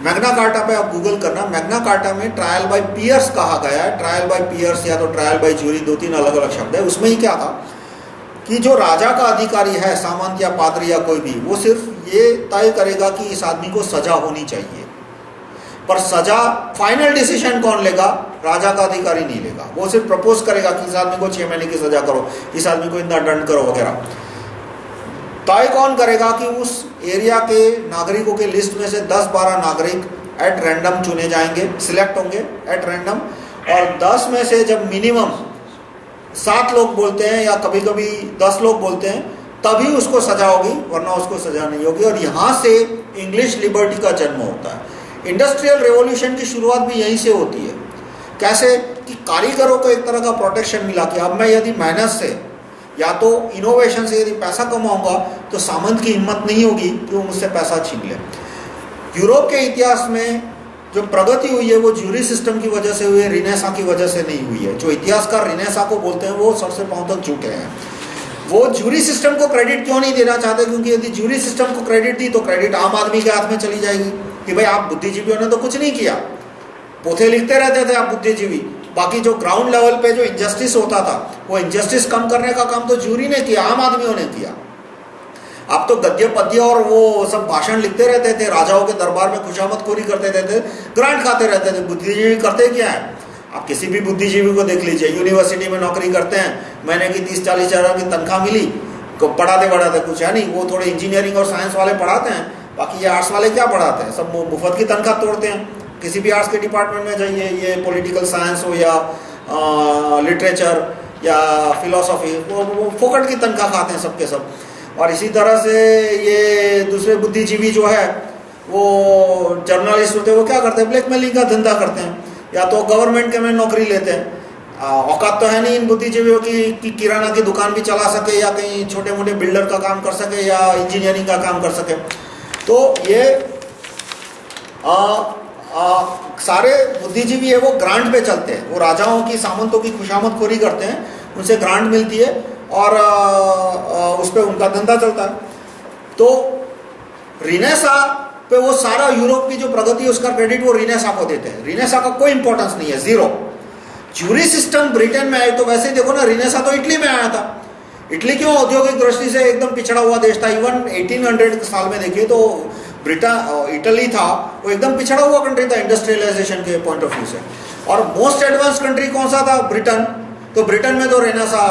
मैग्ना कार्टा पे आप गूगल करना, मैग्ना कार्टा में ट्रायल बाय पियर्स कहा गया है। ट्रायल बाय पियर्स या तो ट्रायल बाय जूरी, 2-3 अलग अलग शब्द है। उसमें ही क्या था कि जो राजा का अधिकारी है, सामंत या पादरी या कोई भी, वो सिर्फ ये तय करेगा कि इस आदमी को सजा होनी चाहिए, पर सजा फाइनल डिसीजन कौन लेगा? राजा का अधिकारी नहीं लेगा। वो सिर्फ प्रपोज करेगा कि इस आदमी को 6 महीने की सजा करो, इस आदमी को इतना दंड करो वगैरह। तय कौन करेगा कि उस एरिया के नागरिकों के लिस्ट में से 10-12 नागरिक एट रैंडम चुने जाएंगे, सिलेक्ट होंगे एट रैंडम, और 10 में से जब मिनिमम 7 लोग बोलते हैं या कभी कभी 10 लोग बोलते हैं तभी उसको सजा होगी, वरना उसको सजा नहीं होगी। और यहाँ से इंग्लिश लिबर्टी का जन्म होता है। इंडस्ट्रियल रेवोल्यूशन की शुरुआत भी यहीं से होती है। कैसे कि कारीगरों को एक तरह का प्रोटेक्शन मिला कि अब मैं यदि मेहनत से या तो इनोवेशन से यदि पैसा कमाऊंगा तो सामंत की हिम्मत नहीं होगी कि वो मुझसे पैसा छीन ले। यूरोप के इतिहास में जो प्रगति हुई है वो ज्यूरी सिस्टम की वजह से हुई है, रिनेसा की वजह से नहीं हुई है। जो इतिहासकार रिनेसा को बोलते हैं वो सर से पांव तक झूठे हैं। वो ज्यूरी सिस्टम को क्रेडिट क्यों नहीं देना चाहते, क्योंकि यदि ज्यूरी सिस्टम को क्रेडिट दी तो क्रेडिट आम आदमी के हाथ में चली जाएगी कि भाई आप बुद्धिजीवियों ने तो कुछ नहीं किया, पोथे लिखते रहते थे आप बुद्धिजीवी, बाकी जो ग्राउंड लेवल पे जो इनजस्टिस होता था वो इनजस्टिस कम करने का काम तो ज्यूरी ने किया, आम आदमियों ने किया। आप तो गद्य पद्य और वो सब भाषण लिखते रहते थे, राजाओं के दरबार में खुशामदखोरी करते रहते थे, ग्रांट खाते रहते थे। बुद्धिजीवी करते क्या है, आप किसी भी बुद्धिजीवी को देख लीजिए, यूनिवर्सिटी में नौकरी करते हैं, महीने की 30-40 हज़ार की तनख्वाह मिली, पढ़ाते कुछ है नहीं, वो थोड़े इंजीनियरिंग और साइंस वाले पढ़ाते हैं, बाकी ये आर्ट्स वाले क्या पढ़ाते हैं, सब मुफ्त की तनख्वाह तोड़ते हैं। किसी भी आर्ट्स के डिपार्टमेंट में जाइए, ये पॉलिटिकल साइंस हो या लिटरेचर या फिलोसॉफी, वो फोकट की तनख्वाह खाते हैं सबके सब। और इसी तरह से ये दूसरे बुद्धिजीवी जो है वो जर्नलिस्ट होते हैं, वो क्या करते हैं, ब्लैकमेलिंग का धंधा करते हैं, या तो गवर्नमेंट के में नौकरी लेते हैं। औकात तो है नहीं इन बुद्धिजीवियों की कि किराना की दुकान भी चला सके या कहीं छोटे मोटे बिल्डर का काम कर सके या इंजीनियरिंग का काम कर सके। तो ये सारे बुद्धिजीवी है वो ग्रांट पे चलते हैं, वो राजाओं की सामंतों की खुशामदखोरी करते हैं, उनसे ग्रांट मिलती है और उस पर उनका धंधा चलता है। तो रिनेसा पे वो सारा यूरोप की जो प्रगति है उसका क्रेडिट वो रिनेसा को देते हैं। रिनेसा का कोई इंपॉर्टेंस नहीं है, जीरो। ज्यूरी सिस्टम ब्रिटेन में आए तो वैसे ही देखो ना, रिनेसा तो इटली में आया था। इटली क्यों औद्योगिक दृष्टि से एकदम पिछड़ा हुआ देश था, इवन 1800 साल में देखिए तो इटली था वो एकदम पिछड़ा हुआ कंट्री था इंडस्ट्रियलाइजेशन के पॉइंट ऑफ व्यू से। और मोस्ट एडवांस कंट्री कौन सा था, ब्रिटेन। तो ब्रिटेन में तो रेनेसा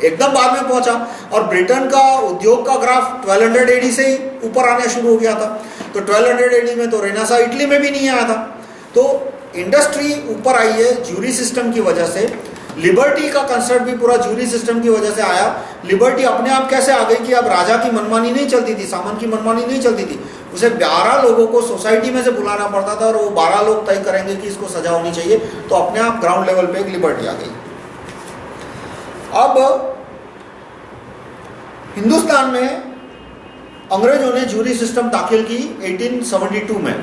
एकदम बाद में पहुंचा, और ब्रिटेन का उद्योग का ग्राफ 1200 एडी से ही ऊपर आना शुरू हो गया था। तो 1200 एडी में तो रेनेसा इटली में भी नहीं आया था। तो इंडस्ट्री ऊपर आई है ज्यूरी सिस्टम की वजह से। लिबर्टी का कंसेप्ट भी पूरा ज्यूरी सिस्टम की वजह से आया। लिबर्टी अपने आप कैसे आ गई कि अब राजा की मनमानी नहीं चलती थी, सामंत की मनमानी नहीं चलती थी, उसे 12 लोगों को सोसाइटी में से बुलाना पड़ता था और वो 12 लोग तय करेंगे कि इसको सजा होनी चाहिए। तो अपने आप ग्राउंड लेवल पे एक लिबर्टी आ गई। अब हिंदुस्तान में अंग्रेजों ने ज्यूरी सिस्टम दाखिल की 1872 में।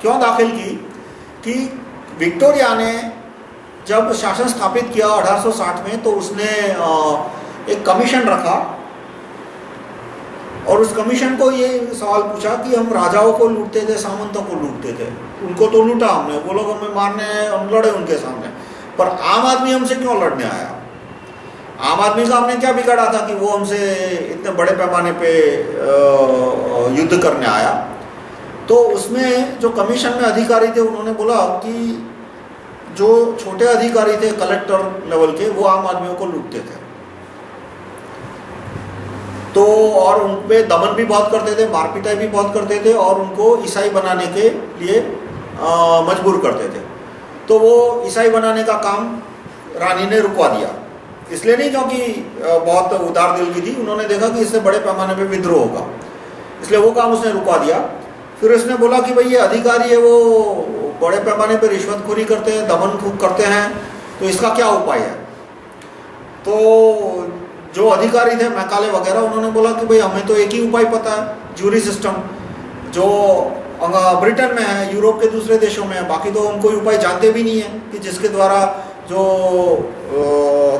क्यों दाखिल की कि विक्टोरिया ने जब शासन स्थापित किया 1860 में, तो उसने एक कमीशन रखा और उस कमीशन को ये सवाल पूछा कि हम राजाओं को लूटते थे, सामंतों को लूटते थे, उनको तो लूटा हमने, वो लोग हमें मारने आए, हम लड़े उनके सामने, पर आम आदमी हमसे क्यों लड़ने आया? आम आदमी का हमने क्या बिगाड़ा था कि वो हमसे इतने बड़े पैमाने पे युद्ध करने आया? तो उसमें जो कमीशन में अधिकारी थे उन्होंने बोला कि जो छोटे अधिकारी थे कलेक्टर लेवल के, वो आम आदमियों को लूटते थे, तो और उन पे दमन भी बहुत करते थे, मारपीटाई भी बहुत करते थे और उनको ईसाई बनाने के लिए मजबूर करते थे। तो वो ईसाई बनाने का काम रानी ने रुकवा दिया, इसलिए नहीं क्योंकि बहुत उदार दिल की थी, उन्होंने देखा कि इससे बड़े पैमाने पे विद्रोह होगा, इसलिए वो काम उसने रुकवा दिया। फिर उसने बोला कि भाई ये अधिकारी है वो बड़े पैमाने पे रिश्वतखोरी करते हैं, दमन करते हैं, तो इसका क्या उपाय है? तो जो अधिकारी थे मैकाले वगैरह, उन्होंने बोला कि भाई हमें तो एक ही उपाय पता है, ज्यूरी सिस्टम, जो ब्रिटेन में है, यूरोप के दूसरे देशों में है, बाकी तो हम कोई उपाय जानते भी नहीं है कि जिसके द्वारा जो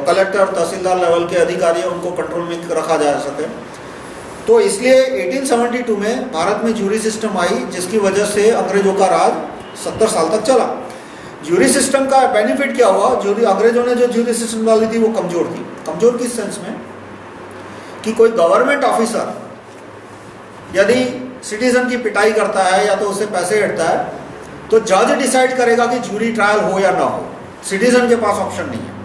कलेक्टर तहसीलदार लेवल के अधिकारी है उनको कंट्रोल में रखा जा सके। तो इसलिए 1872 में भारत में ज्यूरी सिस्टम आई, जिसकी वजह से अंग्रेजों का राज 70 साल तक चला। ज्यूरी सिस्टम का बेनिफिट क्या हुआ? अंग्रेजों ने जो ज्यूरी सिस्टम डाली थी वो कमजोर थी। कमजोर किस सेंस में कि कोई गवर्नमेंट ऑफिसर यदि सिटीजन की पिटाई करता है या तो उससे पैसे हटता है, तो जज डिसाइड करेगा कि ज्यूरी ट्रायल हो या ना हो, सिटीजन के पास ऑप्शन नहीं है।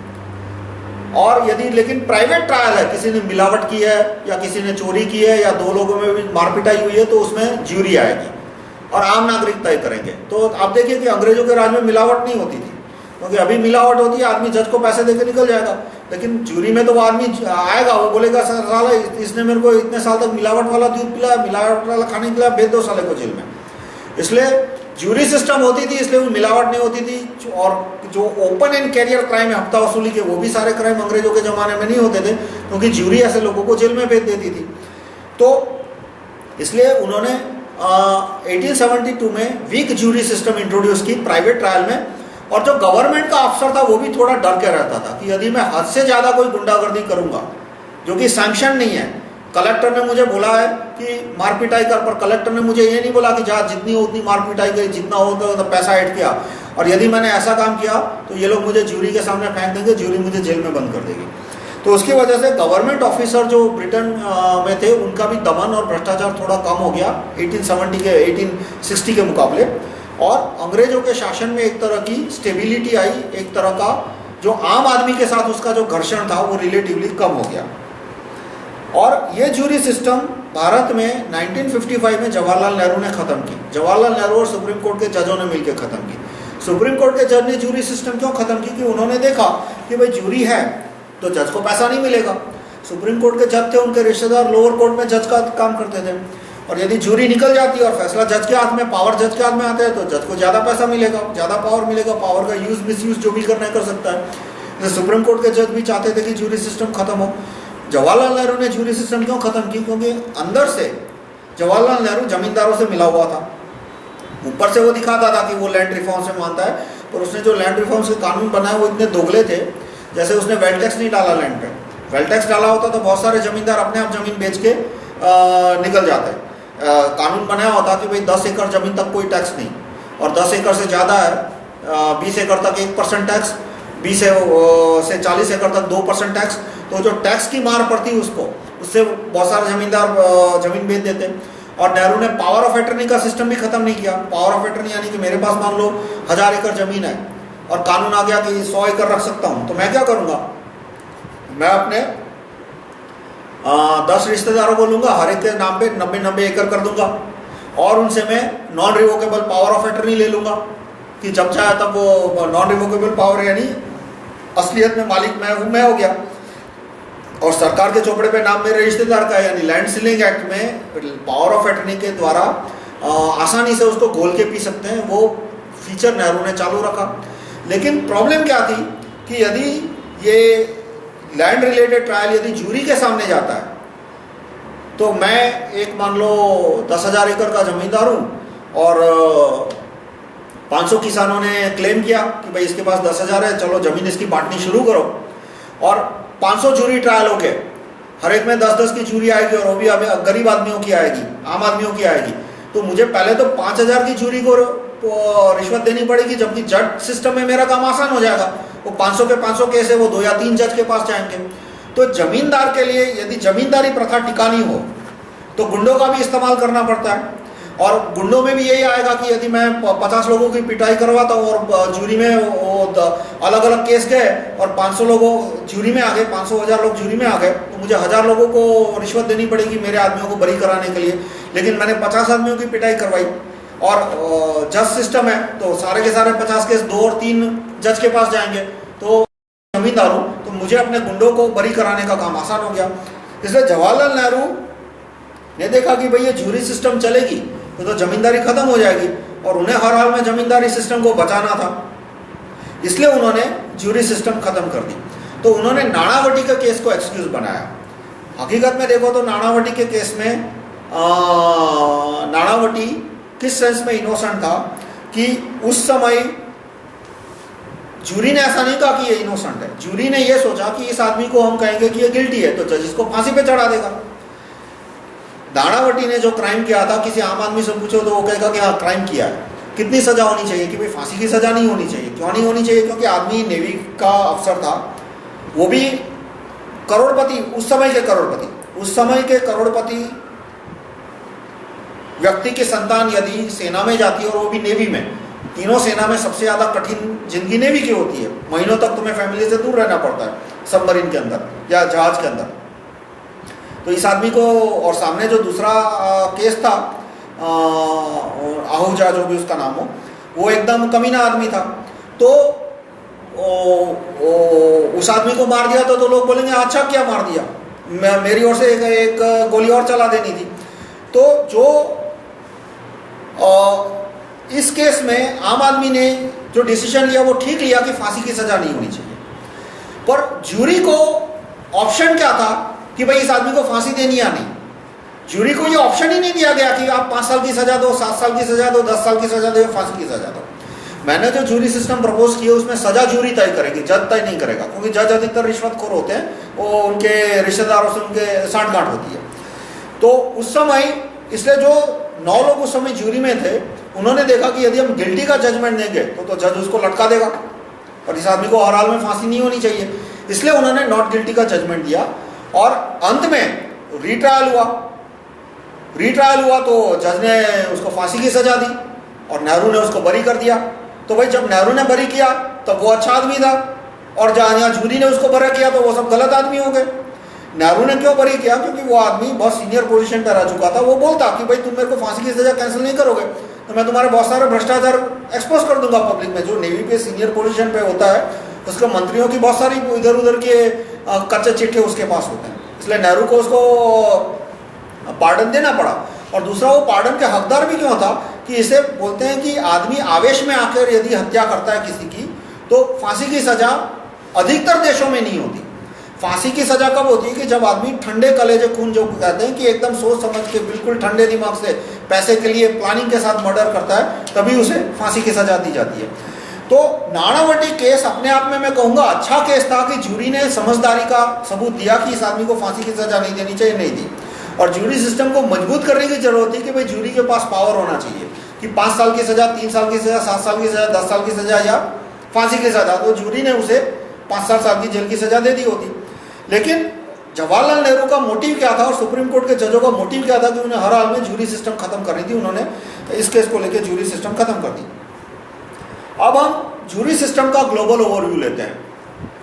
और यदि लेकिन प्राइवेट ट्रायल है, किसी ने मिलावट की है या किसी ने चोरी की है या दो लोगों में भी मारपिटाई हुई है, तो उसमें ज्यूरी आएगी और आम नागरिक तय करेंगे। तो आप देखिए कि अंग्रेजों के राज में मिलावट नहीं होती थी, क्योंकि अभी मिलावट होती है, आदमी जज को पैसे देकर निकल जाएगा, लेकिन ज्यूरी में तो वो आदमी आएगा, वो बोलेगा सर साला इसने मेरे को इतने साल तक मिलावट वाला दूध पिलाया, मिलावट वाला खाने खिलाया, भेज दो साले को जेल में। इसलिए ज्यूरी सिस्टम होती थी इसलिए वो मिलावट नहीं होती थी, और जो ओपन एंड कैरियर क्राइम है हफ्ता वसूली के, वो भी सारे क्राइम अंग्रेजों के ज़माने में नहीं होते थे, क्योंकि ज्यूरी ऐसे लोगों को जेल में भेज देती थी। तो इसलिए उन्होंने 1872 में वीक ज्यूरी सिस्टम इंट्रोड्यूस की प्राइवेट ट्रायल में। और जो गवर्नमेंट का अफसर था वो भी थोड़ा डर के रहता था कि यदि मैं हद से ज़्यादा कोई गुंडागर्दी करूंगा जो कि सैंक्शन नहीं है, कलेक्टर ने मुझे बोला है कि मार पिटाई कर, पर कलेक्टर ने मुझे ये नहीं बोला कि जा जितनी हो उतनी मार पिटाई करी, जितना हो तो पैसा ऐड किया, और यदि मैंने ऐसा काम किया तो ये लोग मुझे ज्यूरी के सामने फेंक देंगे, ज्यूरी मुझे जेल में बंद कर देगी। तो उसकी वजह से गवर्नमेंट ऑफिसर जो ब्रिटेन में थे उनका भी दमन और भ्रष्टाचार थोड़ा कम हो गया 1860 के मुकाबले, और अंग्रेजों के शासन में एक तरह की स्टेबिलिटी आई, एक तरह का जो आम आदमी के साथ उसका जो घर्षण था वो रिलेटिवली कम हो गया। और ये ज्यूरी सिस्टम भारत में 1955 में जवाहरलाल नेहरू ने ख़त्म की। जवाहरलाल नेहरू और सुप्रीम कोर्ट के जजों ने मिलकर ख़त्म की। सुप्रीम कोर्ट के जज ने ज्यूरी सिस्टम क्यों ख़त्म की? कि उन्होंने देखा कि भाई ज्यूरी है तो जज को पैसा नहीं मिलेगा। सुप्रीम कोर्ट के जज थे, उनके रिश्तेदार लोअर कोर्ट में जज का काम करते थे, और यदि ज्यूरी निकल जाती है और फैसला जज के हाथ में, पावर जज के हाथ में आता है, तो जज को ज़्यादा पैसा मिलेगा, ज़्यादा पावर मिलेगा, पावर का यूज़ मिसयूज़ जो भी करना है कर सकता है। सुप्रीम कोर्ट के जज भी चाहते थे कि ज्यूरी सिस्टम खत्म हो। जवाहरलाल नेहरू ने ज्यूरी सिस्टम क्यों खत्म की? क्योंकि अंदर से जवाहरलाल नेहरू जमींदारों से मिला हुआ था। ऊपर से वो दिखाता था कि वो लैंड रिफॉर्म्स में मानता है, पर उसने जो लैंड रिफॉर्म्स के कानून बनाए वो इतने दोगले थे। जैसे उसने वेल टैक्स नहीं डाला लैंड पे, वेल टैक्स डाला होता तो बहुत सारे जमींदार अपने आप जमीन बेच के निकल जाते। कानून बनाया होता कि भाई 10 एकड़ जमीन तक कोई टैक्स नहीं, और 10 एकड़ से ज़्यादा है 20 एकड़ तक 1% टैक्स, 20 से 40 एकड़ तक 2% टैक्स। तो जो टैक्स की मार पड़ती उसको, उससे बहुत सारे जमींदार जमीन बेच देते। और नेहरू ने पावर ऑफ अटर्नी का सिस्टम भी खत्म नहीं किया। पावर ऑफ अटर्नी यानी कि मेरे पास मान लो 1000 एकड़ जमीन है और कानून आ गया कि 100 एकड़ रख सकता हूँ, तो मैं क्या करूँगा? मैं अपने 10 रिश्तेदारों को लूँगा, हर एक के नाम पे 90-90 एकड़ कर दूंगा, और उनसे मैं non revocable power of attorney ले लूँगा कि जब चाहे तब वो नॉन रिवोकेबल पावर, यानी असलियत में मालिक मैं हो गया, और सरकार के चौपड़े पे नाम मेरे रिश्तेदार का है। यानी लैंड सीलिंग एक्ट में पावर ऑफ अटर्नी के द्वारा आसानी से उसको घोल के पी सकते हैं, वो फीचर नेहरू ने चालू रखा। लेकिन प्रॉब्लम क्या थी कि यदि ये लैंड रिलेटेड ट्रायल यदि ज्यूरी के सामने जाता है, तो मैं एक मान लो 10,000 एकड़ का जमींदार हूँ और 500 किसानों ने क्लेम किया कि भाई इसके पास 10,000 है, चलो जमीन इसकी बांटनी शुरू करो, और 500 ज्यूरी ट्रायल हो गए, हर एक में 10-10 की ज्यूरी आएगी, और वो भी गरीब आदमियों की आएगी, आम आदमियों की आएगी। तो मुझे पहले तो 5,000 की ज्यूरी को रिश्वत देनी पड़ेगी, जबकि जज सिस्टम में मेरा काम आसान हो जाएगा। वो 500 के 500 केस है, वो 2 या 3 जज के पास जाएंगे। तो जमींदार के लिए यदि जमींदारी प्रथा टिकानी हो तो गुंडों का भी इस्तेमाल करना पड़ता है, और गुंडों में भी यही आएगा कि यदि मैं 50 लोगों की पिटाई करवाता हूँ और ज्यूरी में अलग अलग केस गए और 500 लोगों ज्यूरी में आ गए, 500-1000 लोग ज्यूरी में आ गए, तो मुझे 1000 लोगों को रिश्वत देनी पड़ेगी मेरे आदमियों को बरी कराने के लिए। लेकिन मैंने 50 आदमियों की पिटाई करवाई, और जज सिस्टम है तो सारे के सारे 50 केस 2 और 3 जज के पास जाएंगे। तो जमींदार हूँ तो मुझे अपने गुंडों को बरी कराने का काम आसान हो गया। इसलिए जवाहरलाल नेहरू ने देखा कि भाई ये ज्यूरी सिस्टम चलेगी तो जमींदारी खत्म हो जाएगी, और उन्हें हर हाल में जमींदारी सिस्टम को बचाना था, इसलिए उन्होंने ज्यूरी सिस्टम खत्म कर दी। तो उन्होंने नाणावटी के केस को एक्सक्यूज बनाया। हकीकत में देखो तो नाणावटी के केस में नाणावटी किस सेंस में इनोसेंट था कि उस समय ज्यूरी ने ऐसा नहीं कहा कि ये इनोसेंट है, ज्यूरी ने ये सोचा कि इस आदमी को हम कहेंगे कि ये गिल्टी है तो जज इसको फांसी पे चढ़ा देगा। नाणावटी ने जो क्राइम किया था, किसी आम आदमी से पूछो तो वो कहेगा कि हाँ क्राइम किया है, कितनी सजा होनी चाहिए? कि भाई फांसी की सजा नहीं होनी चाहिए। क्यों नहीं होनी चाहिए? क्योंकि आदमी नेवी का अफसर था, वो भी करोड़पति, उस समय के करोड़पति व्यक्ति की संतान यदि सेना में जाती है और वो भी नेवी में, तीनों सेना में सबसे ज्यादा कठिन जिंदगी नेवी की होती है। महीनों तक तुम्हें फैमिली से दूर रहना पड़ता है सबमरीन के अंदर या जहाज के अंदर। तो इस आदमी को, और सामने जो दूसरा केस था आहूजा जो भी उसका नाम हो, वो एकदम कमीना आदमी था। तो उस आदमी को मार दिया तो लोग बोलेंगे अच्छा क्या मार दिया, मेरी ओर से एक गोली और चला देनी थी। तो जो इस केस में आम आदमी ने जो डिसीजन लिया वो ठीक लिया कि फांसी की सजा नहीं होनी चाहिए, पर जूरी को ऑप्शन क्या था कि भाई इस आदमी को फांसी देनी या नहीं। जूरी को ये ऑप्शन ही नहीं दिया गया कि आप 5 साल की सजा दो, 7 साल की सजा दो, 10 साल की सजा दो, फांसी की सजा दो। मैंने जो जूरी सिस्टम प्रपोज किया उसमें सजा जूरी तय करेगी, जज तय नहीं करेगा, क्योंकि जज अधिकतर रिश्वतखोर होते हैं, वो उनके रिश्तेदारों से उनके सांठ-गांठ होती है। तो उस समय इसलिए जो 9 लोग उस समय जूरी में थे, उन्होंने देखा कि यदि हम गिल्टी का जजमेंट देंगे तो जज उसको लटका देगा और इस आदमी को हर हाल में फांसी नहीं होनी चाहिए, इसलिए उन्होंने नॉट गिल्टी का जजमेंट दिया। और अंत में रीट्रायल हुआ तो जज ने उसको फांसी की सजा दी और नेहरू ने उसको बरी कर दिया। तो भाई जब नेहरू ने बरी किया तब वो अच्छा आदमी था, और जहाँ जूरी ने उसको बरी किया तो वो सब गलत आदमी हो गए। नेहरू ने क्यों बरी किया? क्योंकि वो आदमी बहुत सीनियर पोजीशन पर आ चुका था। वो बोलता कि भाई तुम मेरे को फांसी की सजा कैंसिल नहीं करोगे तो मैं तुम्हारे बहुत सारे भ्रष्टाचार एक्सपोज कर दूंगा पब्लिक में। जो नेवी पे सीनियर पोजीशन पे होता है उसके मंत्रियों की बहुत सारी इधर उधर के कच्चे चिट्ठे उसके पास होते हैं, इसलिए नेहरू को उसको पार्डन देना पड़ा। और दूसरा वो पार्डन के हकदार भी क्यों था कि इसे बोलते हैं कि आदमी आवेश में आकर यदि हत्या करता है किसी की तो फांसी की सजा अधिकतर देशों में नहीं होती। फांसी की सजा कब होती है कि जब आदमी ठंडे कलेजे खून, जो कहते हैं कि एकदम सोच समझ के बिल्कुल ठंडे दिमाग से पैसे के लिए प्लानिंग के साथ मर्डर करता है, तभी उसे फांसी की सजा दी जाती है। तो नाणावटी केस अपने आप में मैं कहूँगा अच्छा केस था कि जूरी ने समझदारी का सबूत दिया कि इस आदमी को फांसी की सजा नहीं देनी चाहिए, नहीं दी। और जूरी सिस्टम को मजबूत करने की जरूरत थी कि भाई जूरी के पास पावर होना चाहिए कि 5 साल की सजा, 3 साल की सजा, 7 साल की सजा, 10 साल की सजा या फांसी की सजा। तो जूरी ने उसे 5-7 साल की जेल की सजा दे दी होती। लेकिन जवाहरलाल नेहरू का मोटिव क्या था और सुप्रीम कोर्ट के जजों का मोटिव क्या था कि उन्हें हर हाल में जूरी सिस्टम खत्म करनी थी। उन्होंने इस केस को लेकर जूरी सिस्टम खत्म कर दी। अब हम जूरी सिस्टम का ग्लोबल ओवरव्यू लेते हैं।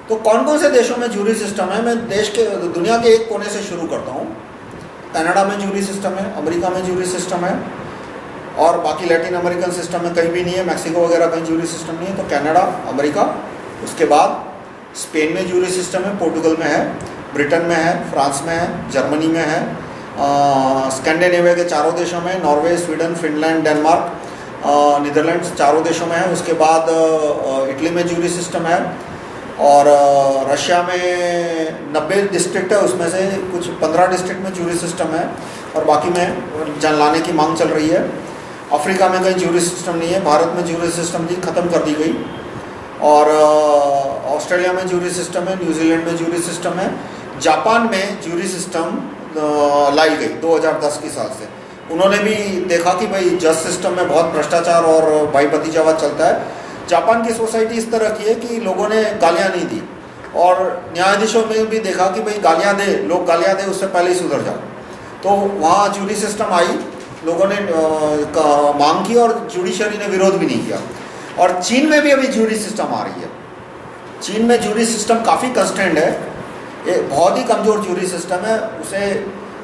तो कौन कौन से देशों में जूरी सिस्टम है, मैं दुनिया के एक कोने से शुरू करता हूँ। कनाडा में जूरी सिस्टम है, अमेरिका में जूरी सिस्टम है, और बाकी लैटिन अमेरिकन सिस्टम में कहीं भी नहीं है, मैक्सिको वगैरह कहीं जूरी सिस्टम नहीं है। तो कनाडा, अमेरिका, उसके बाद स्पेन में जूरी सिस्टम है, पोर्टुगल में है, ब्रिटेन में है, फ्रांस में है, जर्मनी में है, स्कैंडिनेविया के 4 देशों में, Norway, Sweden, Finland, Denmark, Netherlands 4 देशों में है। उसके बाद इटली में जूरी सिस्टम है, और रशिया में 90 डिस्ट्रिक्ट है, उसमें से कुछ 15 डिस्ट्रिक्ट में जूरी सिस्टम है और बाकी में जन लाने की मांग चल रही है। अफ्रीका में कहीं जूरी सिस्टम नहीं है। भारत में जूरी सिस्टम थी, ख़त्म कर दी गई। और ऑस्ट्रेलिया में जूरी सिस्टम है, न्यूजीलैंड में जूरी सिस्टम है, जापान में जूरी सिस्टम लाई गई 2010 की साल से। उन्होंने भी देखा कि भाई जज सिस्टम में बहुत भ्रष्टाचार और भाई भतीजावाद चलता है। जापान की सोसाइटी इस तरह की है कि लोगों ने गालियाँ नहीं दी, और न्यायाधीशों में भी देखा कि भाई गालियाँ दे, लोग गालियाँ दे उससे पहले ही सुधर जाओ। तो वहाँ जूरी सिस्टम आई, लोगों ने मांग की और जुडिशरी ने विरोध भी नहीं किया। और चीन में भी अभी जूरी सिस्टम आ रही है। चीन में जूरी सिस्टम काफ़ी कंस्टेंट है, ये बहुत ही कमज़ोर जूरी सिस्टम है। उसे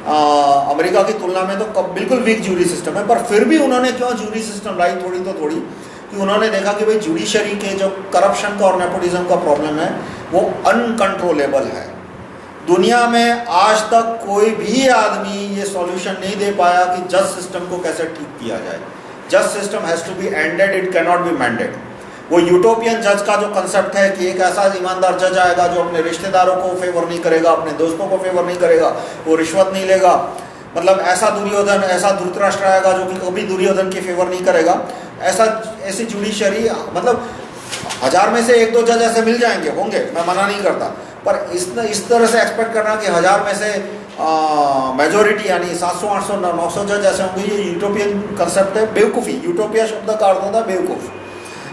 अमेरिका की तुलना में तो बिल्कुल वीक जूरी सिस्टम है। पर फिर भी उन्होंने क्यों जूरी सिस्टम लाई, थोड़ी तो थोड़ी, कि उन्होंने देखा कि भाई जुडिशरी के जो करप्शन का और नेपोटिज्म का प्रॉब्लम है वो अनकंट्रोलेबल है। दुनिया में आज तक कोई भी आदमी ये सॉल्यूशन नहीं दे पाया कि जज सिस्टम को कैसे ठीक किया जाए। जज system has to be ended, it can not be mandated. वो यूटोपियन जज का जो कंसेप्ट है कि एक ऐसा ईमानदार जज आएगा जो अपने रिश्तेदारों को फेवर नहीं करेगा, अपने दोस्तों को फेवर नहीं करेगा, वो रिश्वत नहीं लेगा, मतलब ऐसा दुर्योधन, ऐसा धृतराष्ट्र आएगा जो कि कभी दुर्योधन की फेवर नहीं करेगा। ऐसी जुडिशरी, मतलब 1000 में से 1-2 जज ऐसे मिल जाएंगे, होंगे, मैं मना नहीं करता, पर इस तरह से एक्सपेक्ट करना कि 1000 में से मेजोरिटी यानी 700, 800, 900 जज ऐसे होंगे, ये यूटोपियन कंसेप्ट है, बेवकूफ़ी। यूटोपिया शब्द का अर्थ होता है बेवकूफ़,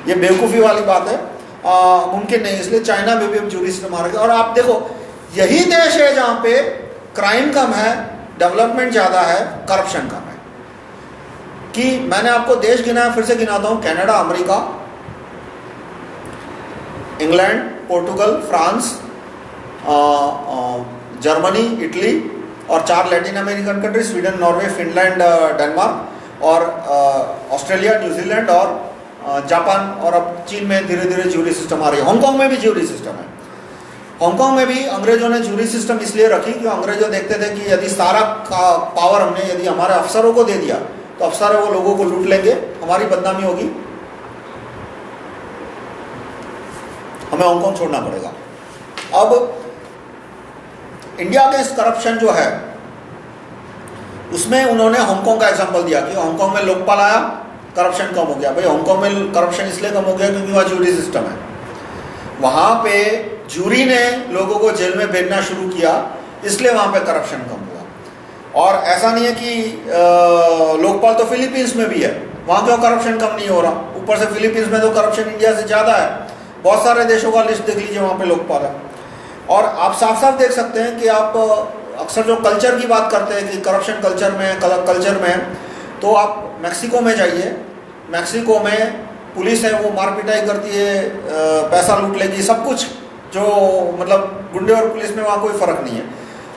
ये बेवकूफ़ी वाली बात है, मुमकिन नहीं। इसलिए चाइना में भी अब जूरी सिस्टम आ रहा है। और आप देखो, यही देश है जहाँ पे क्राइम कम है, डेवलपमेंट ज़्यादा है, करप्शन कम है। कि मैंने आपको देश गिनाया, फिर से गिनाता हूँ, Canada, America, England, Portugal, France, Germany, Italy, और 4 Latin American country, Sweden, Norway, Finland, Denmark, और ऑस्ट्रेलिया, न्यूजीलैंड, और जापान, और अब चीन में धीरे धीरे जूरी सिस्टम आ रही है। हांगकांग में भी जूरी सिस्टम है। हांगकांग में भी अंग्रेजों ने जूरी सिस्टम इसलिए रखी कि अंग्रेजों देखते थे कि यदि सारा पावर हमने यदि हमारे अफसरों को दे दिया तो अफसर वो लोगों को लूट लेंगे, हमारी बदनामी होगी, हमें हांगकांग छोड़ना पड़ेगा। अब इंडिया के इस करप्शन जो है उसमें उन्होंने हांगकांग का एग्जांपल दिया कि हांगकांग में लोकपाल आया, करप्शन कम हो गया। भाई हांगकांग में करप्शन इसलिए कम हो गया क्योंकि वहाँ ज्यूरी सिस्टम है, वहाँ पे ज्यूरी ने लोगों को जेल में भेजना शुरू किया, इसलिए वहाँ पे करप्शन कम हुआ। और ऐसा नहीं है कि लोकपाल तो फिलीपींस में भी है, वहाँ क्यों करप्शन कम नहीं हो रहा? ऊपर से फिलीपींस में तो करप्शन इंडिया से ज़्यादा है, बहुत सारे देशों का लिस्ट देख लीजिए वहाँ पे लोकपाल है। और आप साफ साफ देख सकते हैं कि आप अक्सर जो कल्चर की बात करते हैं कि करप्शन कल्चर में, तो आप मैक्सिको में जाइए, मैक्सिको में पुलिस है वो मार पिटाई करती है, पैसा लूट लेगी, सब कुछ जो मतलब गुंडे और पुलिस में वहाँ कोई फ़र्क नहीं है।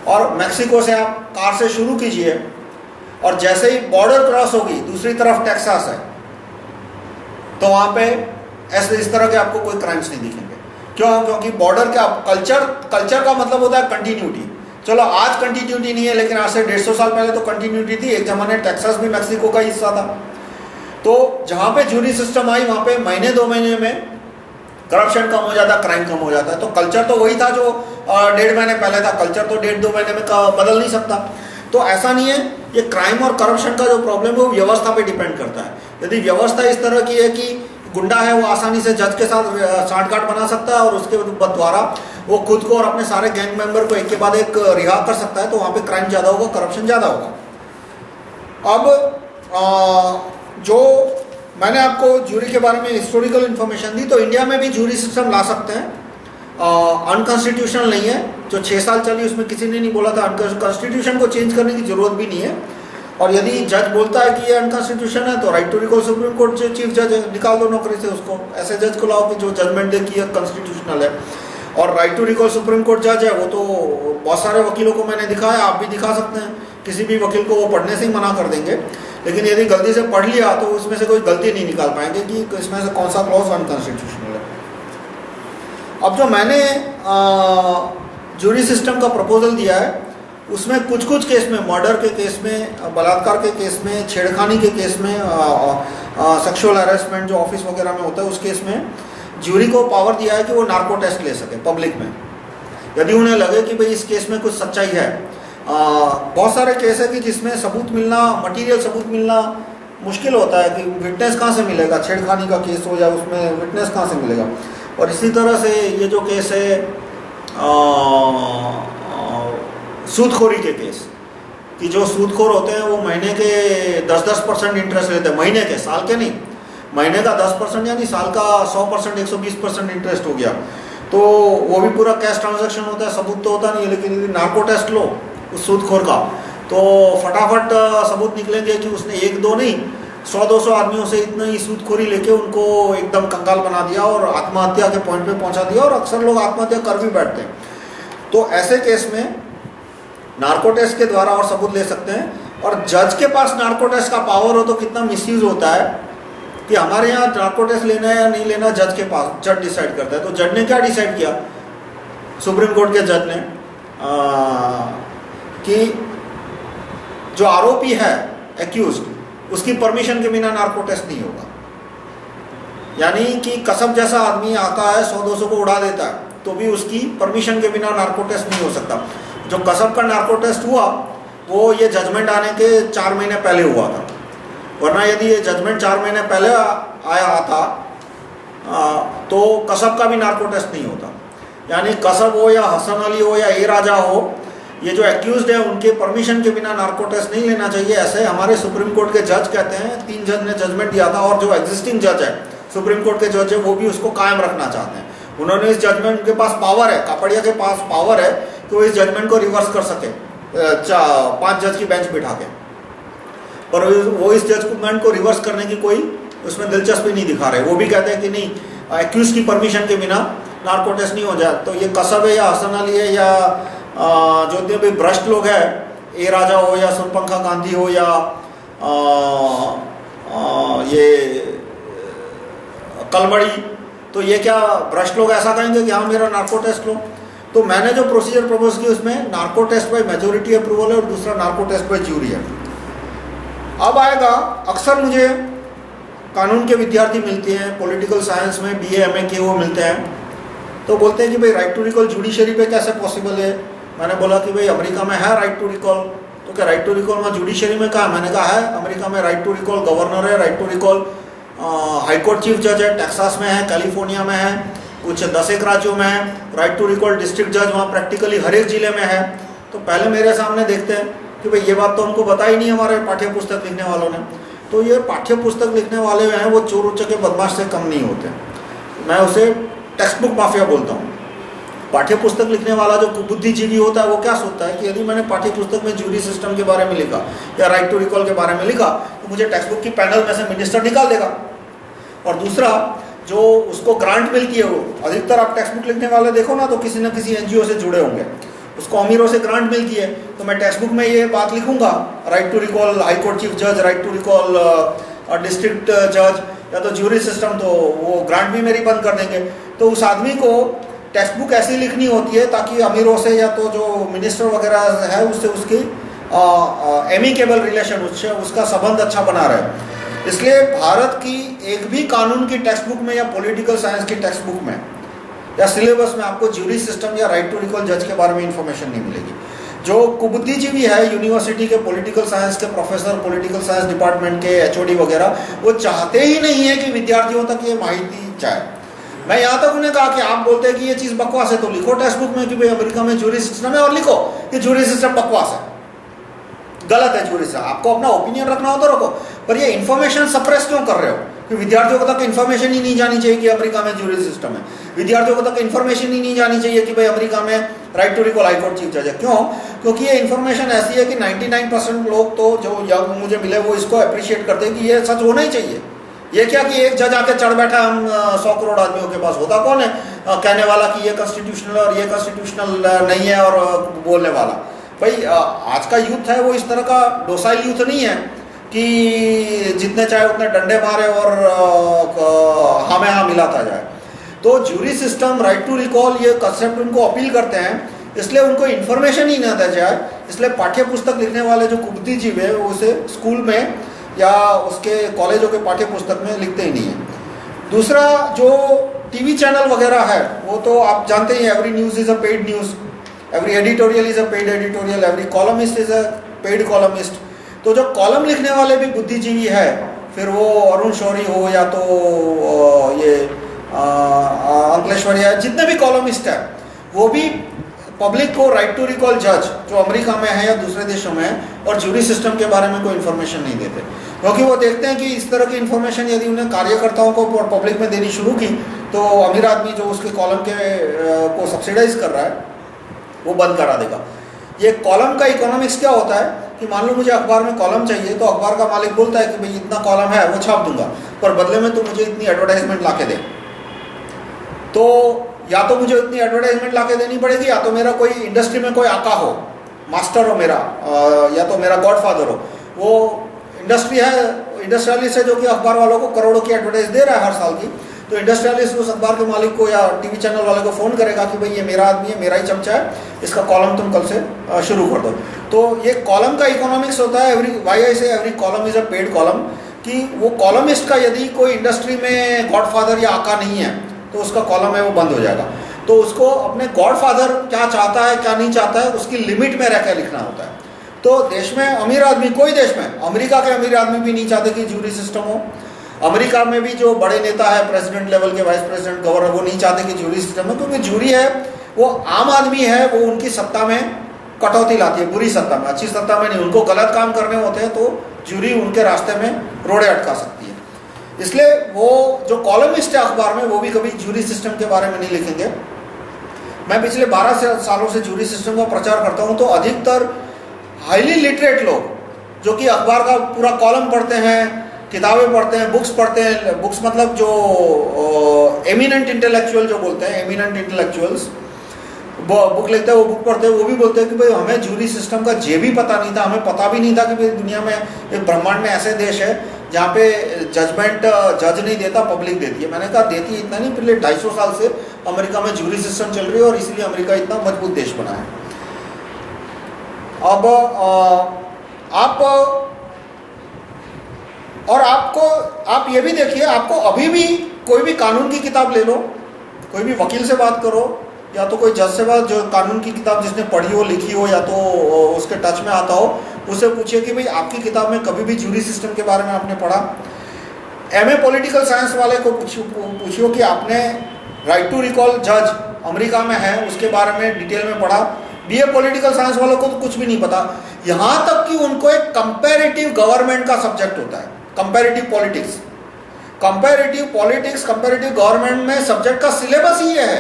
और मैक्सिको से आप कार से शुरू कीजिए और जैसे ही बॉर्डर क्रॉस होगी दूसरी तरफ टेक्सास है, तो वहाँ पे ऐसे इस तरह के आपको कोई क्राइम्स नहीं दिखेंगे। क्यों? क्योंकि बॉर्डर का कल्चर का मतलब होता है कंटिन्यूटी। चलो आज कंटिन्यूटी नहीं है, लेकिन आज से 150 साल पहले तो कंटिन्यूटी थी। एक जमाने टेक्सास भी मैक्सिको का हिस्सा था। तो जहाँ पे ज्यूरी सिस्टम आई वहाँ पे महीने 2 महीने में करप्शन कम हो जाता, क्राइम कम हो जाता है। तो कल्चर तो वही था जो 1.5 महीने पहले था, कल्चर तो 1.5-2 महीने में बदल नहीं सकता। तो ऐसा नहीं है, ये क्राइम और करप्शन का जो प्रॉब्लम है वो व्यवस्था पे डिपेंड करता है। यदि व्यवस्था इस तरह की है कि गुंडा है वो आसानी से जज के साथ सांठगांठ बना सकता है और उसके द्वारा वो खुद को और अपने सारे गैंग मेंबर को एक के बाद एक रिहा कर सकता है, तो वहाँ पे क्राइम ज़्यादा होगा, करप्शन ज़्यादा होगा। अब जो मैंने आपको ज्यूरी के बारे में हिस्टोरिकल इन्फॉर्मेशन दी, तो इंडिया में भी ज्यूरी सिस्टम ला सकते हैं। अनकॉन्स्टिट्यूशनल नहीं है, जो 6 साल चली उसमें किसी ने नहीं बोला था कॉन्स्टिट्यूशन को चेंज करने की जरूरत भी नहीं है। और यदि जज बोलता है कि ये अनकॉन्स्टिट्यूशन है तो right to recall supreme court जो चीफ जज है निकाल दो नौकरी से उसको, ऐसे जज को लाओ कि जो जजमेंट दे कि ये कॉन्स्टिट्यूशनल है। और right to recall supreme court जज है वो तो बहुत सारे वकीलों को मैंने दिखाया, आप भी दिखा सकते हैं। किसी भी वकील को वो पढ़ने से ही मना कर देंगे, लेकिन यदि गलती से पढ़ लिया तो उसमें से कोई गलती नहीं निकाल पाएंगे कि इसमें से कौन सा क्लॉज अनकॉन्स्टिट्यूशनल है। अब जो मैंने ज्यूरी सिस्टम का प्रपोजल दिया है उसमें कुछ कुछ केस में, मर्डर के केस में, बलात्कार के केस में, छेड़खानी के केस में, सेक्सुअल हैरेसमेंट जो ऑफिस वगैरह में होता है उस केस में ज्यूरी को पावर दिया है कि वो नार्को टेस्ट ले सके पब्लिक में, यदि उन्हें लगे कि भाई इस केस में कुछ सच्चाई है। बहुत सारे केस है कि जिसमें सबूत मिलना, मटीरियल सबूत मिलना मुश्किल होता है कि विटनेस कहाँ से मिलेगा। छेड़खानी का केस हो जाए उसमें विटनेस कहाँ से मिलेगा। और इसी तरह से ये जो केस है सूदखोरी के केस, कि जो सूदखोर होते हैं वो महीने के 10% इंटरेस्ट लेते हैं, महीने के, साल के नहीं, महीने का 10% यानी साल का 100%, 120% इंटरेस्ट हो गया। तो वो भी पूरा कैश ट्रांजैक्शन होता है, सबूत तो होता नहीं है। लेकिन यदि नार्को टेस्ट लो उस सूदखोर का तो फटाफट सबूत निकलेंगे कि उसने 1-2 नहीं 100-200 आदमियों से इतना ही सूदखोरी लेके उनको एकदम कंगाल बना दिया और आत्महत्या के पॉइंट पे पहुंचा दिया। और अक्सर लोग आत्महत्या कर भी बैठते हैं। तो ऐसे केस में नार्को टेस्ट के द्वारा और सबूत ले सकते हैं। और जज के पास नार्को टेस्ट का पावर हो तो कितना मिसयूज होता है कि हमारे यहाँ नार्को टेस्ट लेना है या नहीं लेना जज के पास, जज डिसाइड करता है। तो जज ने क्या डिसाइड किया, सुप्रीम कोर्ट के जज ने कि जो आरोपी है एक्यूज्ड, उसकी परमिशन के बिना नार्को टेस्ट नहीं होगा। यानी कि कसब जैसा आदमी आता है 100-200 को उड़ा देता है तो भी उसकी परमिशन के बिना नार्को टेस्ट नहीं हो सकता। जो कसब का नार्को टेस्ट हुआ वो ये जजमेंट आने के 4 महीने पहले हुआ था, वरना यदि ये जजमेंट 4 महीने पहले आया था तो कसब का भी नार्को टेस्ट नहीं होता। यानी कसब हो या हसन अली हो या ए राजा हो, ये जो एक्यूज्ड है उनके परमिशन के बिना नार्को टेस्ट नहीं लेना चाहिए, ऐसे हमारे सुप्रीम कोर्ट के जज कहते हैं। 3 जज ने जजमेंट दिया था और जो एग्जिस्टिंग जज है सुप्रीम कोर्ट के जज है वो भी उसको कायम रखना चाहते हैं। उन्होंने इस जजमेंट के पास पावर है, कापड़िया के पास पावर है कि वो इस जजमेंट को रिवर्स कर सके 5 जज की बेंच बिठा के, पर वो इस जजमेंट को रिवर्स करने की कोई उसमें दिलचस्पी नहीं दिखा रहे। वो भी कहते हैं कि नहीं, एक्यूज की परमिशन के बिना नार्को टेस्ट नहीं हो जाए। तो ये कसब है या हसन अली है या जो इतने भी भ्रष्ट लोग हैं, ए राजा हो या सुरपंखा गांधी हो या ये कलमड़ी, तो ये क्या भ्रष्ट लोग ऐसा कहेंगे कि हाँ मेरा नार्को टेस्ट लो। तो मैंने जो प्रोसीजर प्रपोज किया उसमें narco test by majority approval है और दूसरा नार्को टेस्ट बाय ज्यूरी है। अब आएगा, अक्सर मुझे कानून के विद्यार्थी मिलते हैं, पॉलिटिकल साइंस में BA MA के वो मिलते हैं, तो बोलते हैं कि भाई राइट टू रिकॉल जुडिशरी पे कैसे पॉसिबल है। मैंने बोला कि भाई अमेरिका में है राइट टू रिकॉल, तो क्या राइट टू रिकॉल में जुडिशरी में कहा? मैंने कहा है अमेरिका में राइट टू रिकॉल गवर्नर है, right to recall high court chief जज है, टेक्सास में है, कैलिफोर्निया में है, कुछ 10 एक राज्यों में है, राइट टू रिकॉल डिस्ट्रिक्ट जज वहाँ प्रैक्टिकली हर एक जिले में है। तो पहले मेरे सामने देखते हैं कि भाई ये बात तो हमको बता ही नहीं हमारे पाठ्य पुस्तक लिखने वालों ने। तो ये पाठ्य पुस्तक लिखने वाले हैं वो चोर उच्चके बदमाश से कम नहीं होते। मैं उसे टेक्स्ट बुक माफिया बोलता हूँ। पाठ्य पुस्तक लिखने वाला जो बुद्धिजीवी होता है वो क्या सोचता है कि यदि मैंने पाठ्य पुस्तक में जूरी सिस्टम के बारे में लिखा या राइट टू रिकॉल के बारे में लिखा तो मुझे टेक्स्ट बुक की पैनल में से मिनिस्टर निकाल देगा। और दूसरा, जो उसको ग्रांट मिलती है, वो अधिकतर आप टेक्स्ट बुक लिखने वाले देखो ना तो किसी न किसी NGO से जुड़े होंगे, उसको अमीरों से ग्रांट मिलती है। तो मैं टेक्स्ट बुक में ये बात लिखूंगा, right to recall high court chief जज, राइट टू रिकॉल डिस्ट्रिक्ट जज या तो ज्यूरी सिस्टम, तो वो ग्रांट भी मेरी बंद कर देंगे। तो उस आदमी को टेक्स्ट बुक ऐसी लिखनी होती है ताकि अमीरों से या तो जो मिनिस्टर वगैरह है उससे उसकी एमिकेबल रिलेशन, उससे उसका संबंध अच्छा बना रहे। इसलिए भारत की एक भी कानून की टेक्स्ट बुक में या पॉलिटिकल साइंस की टेक्स्ट बुक में या सिलेबस में आपको ज्यूरी सिस्टम या राइट टू रिकॉल जज के बारे में इंफॉर्मेशन नहीं मिलेगी। जो कुबुद्धिजीवी है, यूनिवर्सिटी के पॉलिटिकल साइंस के प्रोफेसर, पॉलिटिकल साइंस डिपार्टमेंट के HOD वगैरह, वो चाहते ही नहीं है कि विद्यार्थियों तक ये माहिती जाए। मैं यहाँ तक उन्हें कहा कि आप बोलते हैं कि ये चीज़ बकवास है तो लिखो टेक्स्ट बुक में कि भाई अमेरिका में ज्यूरी सिस्टम है, और लिखो कि ज्यूरी सिस्टम बकवास है, गलत है ज्यूरी सिस्टम। आपको अपना ओपिनियन रखना हो तो रखो, पर ये इन्फॉर्मेशन सप्रेस क्यों कर रहे हो कि विद्यार्थियों को तक इन्फॉर्मेशन ही नहीं जानी चाहिए कि अमेरिका में ज्यूरी सिस्टम है, विद्यार्थियों को तक इन्फॉर्मेशन ही नहीं जानी चाहिए कि भाई अमेरिका में right to recall high court chief जज है। क्यों? क्योंकि ये इन्फॉर्मेशन ऐसी है कि 99% लोग तो जो यंग मुझे मिले वो इसको अप्रिशिएट करते हैं कि ये सच होना ही चाहिए। ये क्या कि एक जज आके चढ़ बैठा, हम 100 करोड़ आदमियों के पास, होता कौन है कहने वाला कि ये कॉन्स्टिट्यूशनल और ये कॉन्स्टिट्यूशनल नहीं है और बोलने वाला। भाई आज का यूथ है वो इस तरह का डोसाइल यूथ नहीं है कि जितने चाहे उतने डंडे मारे और हाँ में हाँ मिलाता जाए। तो jury system, right to recall, ये कंसेप्ट उनको अपील करते हैं, इसलिए उनको इन्फॉर्मेशन ही ना दी जाए। इसलिए पाठ्य पुस्तक लिखने वाले जो बुद्धिजीवी है वो उसे स्कूल में या उसके कॉलेजों के पाठ्य पुस्तक में लिखते ही नहीं है। दूसरा, जो टीवी चैनल वगैरह है वो तो आप जानते ही, every news is a paid news, every editorial is a paid editorial, every columnist is a paid columnist. तो जो कॉलम लिखने वाले भी बुद्धिजीवी है, फिर वो अरुण शौरी हो या तो ये अंकलेश्वरी है, जितने भी कॉलमिस्ट है वो भी पब्लिक को राइट टू रिकॉल जज जो अमेरिका में है या दूसरे देशों में है और ज्यूरी सिस्टम के बारे में कोई इन्फॉर्मेशन नहीं देते, क्योंकि वो देखते हैं कि इस तरह की इन्फॉर्मेशन यदि उन्हें कार्यकर्ताओं को और पब्लिक में देनी शुरू की तो अमीर आदमी जो उसके कॉलम के को सब्सिडाइज कर रहा है वो बंद करा देगा। ये कॉलम का इकोनॉमिक्स क्या होता है कि मान लो मुझे अखबार में कॉलम चाहिए तो अखबार का मालिक बोलता है कि भाई इतना कॉलम है वो छाप दूंगा, पर बदले में तो मुझे इतनी एडवर्टाइजमेंट ला के दे। तो या तो मुझे इतनी एडवर्टाइजमेंट ला के देनी पड़ेगी, या तो मेरा कोई इंडस्ट्री में कोई आका हो, मास्टर हो मेरा, या तो मेरा गॉडफादर हो, वो इंडस्ट्री है, इंडस्ट्रियलिस्ट है जो कि अखबार वालों को करोड़ों की एडवर्टाइज दे रहा है हर साल की। तो इंडस्ट्रियलिस्ट उस अखबार के मालिक को या टीवी चैनल वाले को फ़ोन करेगा कि भाई ये मेरा आदमी है, मेरा ही चमचा है, इसका कॉलम तुम कल से शुरू कर दो। तो ये कॉलम का इकोनॉमिक्स होता है। Every column is a paid column, कि वो कॉलमिस्ट का यदि कोई इंडस्ट्री में गॉडफादर या आका नहीं है तो उसका कॉलम है वो बंद हो जाएगा। तो उसको अपने गॉडफादर क्या चाहता है क्या नहीं चाहता है उसकी लिमिट में रह कर लिखना होता है। तो देश में अमीर आदमी, कोई देश में, अमेरिका के अमीर आदमी भी नहीं चाहते कि ज्यूरी सिस्टम हो। अमेरिका में भी जो बड़े नेता है, प्रेसिडेंट लेवल के, वाइस प्रेसिडेंट, गवर्नर, वो नहीं चाहते कि ज्यूरी सिस्टम हो, क्योंकि ज्यूरी है वो आम आदमी है, वो उनकी सत्ता में कटौती लाती है, बुरी सत्ता में, अच्छी सत्ता में नहीं। उनको गलत काम करने होते हैं तो ज्यूरी उनके रास्ते में रोड़े अटका सकती है। इसलिए वो जो कॉलमिस्ट है अखबार में वो भी कभी ज्यूरी सिस्टम के बारे में नहीं लिखेंगे। मैं पिछले 12 सालों से ज्यूरी सिस्टम का प्रचार करता हूँ, तो अधिकतर हाईली लिटरेट लोग जो कि अखबार का पूरा कॉलम पढ़ते हैं, किताबें पढ़ते हैं, बुक्स पढ़ते हैं, बुक्स मतलब जो एमिनेंट इंटेलेक्चुअल जो बोलते हैं, एमिनेंट इंटेलेक्चुअल्स बुक लिखते हैं, वो बुक पढ़ते हैं, वो भी बोलते हैं कि भाई हमें ज्यूरी सिस्टम का जे भी पता नहीं था, हमें पता भी नहीं था कि भाई दुनिया में, एक ब्रह्मांड में ऐसे देश है जहाँ पे जजमेंट जज नहीं देता, पब्लिक देती है। मैंने कहा देती है इतना नहीं, पिछले 250 साल से अमेरिका में ज्यूरी सिस्टम चल रही है और इसलिए अमेरिका इतना मजबूत देश बना है। अब आप और आप ये भी देखिए, आपको अभी भी कोई भी कानून की किताब ले लो, कोई भी वकील से बात करो या तो कोई जज से बात, जो कानून की किताब जिसने पढ़ी हो, लिखी हो या तो उसके टच में आता हो, उससे पूछिए कि भाई आपकी किताब में कभी भी जूरी सिस्टम के बारे में आपने पढ़ा। एमए पॉलिटिकल साइंस वाले को पूछियो कि आपने राइट टू रिकॉल जज अमेरिका में है उसके बारे में डिटेल में पढ़ा। बीए पॉलिटिकल साइंस वालों को तो कुछ भी नहीं पता, यहाँ तक कि उनको एक कंपैरेटिव गवर्नमेंट का सब्जेक्ट होता है, comparative politics. Comparative politics, comparative government में सब्जेक्ट का सिलेबस ही है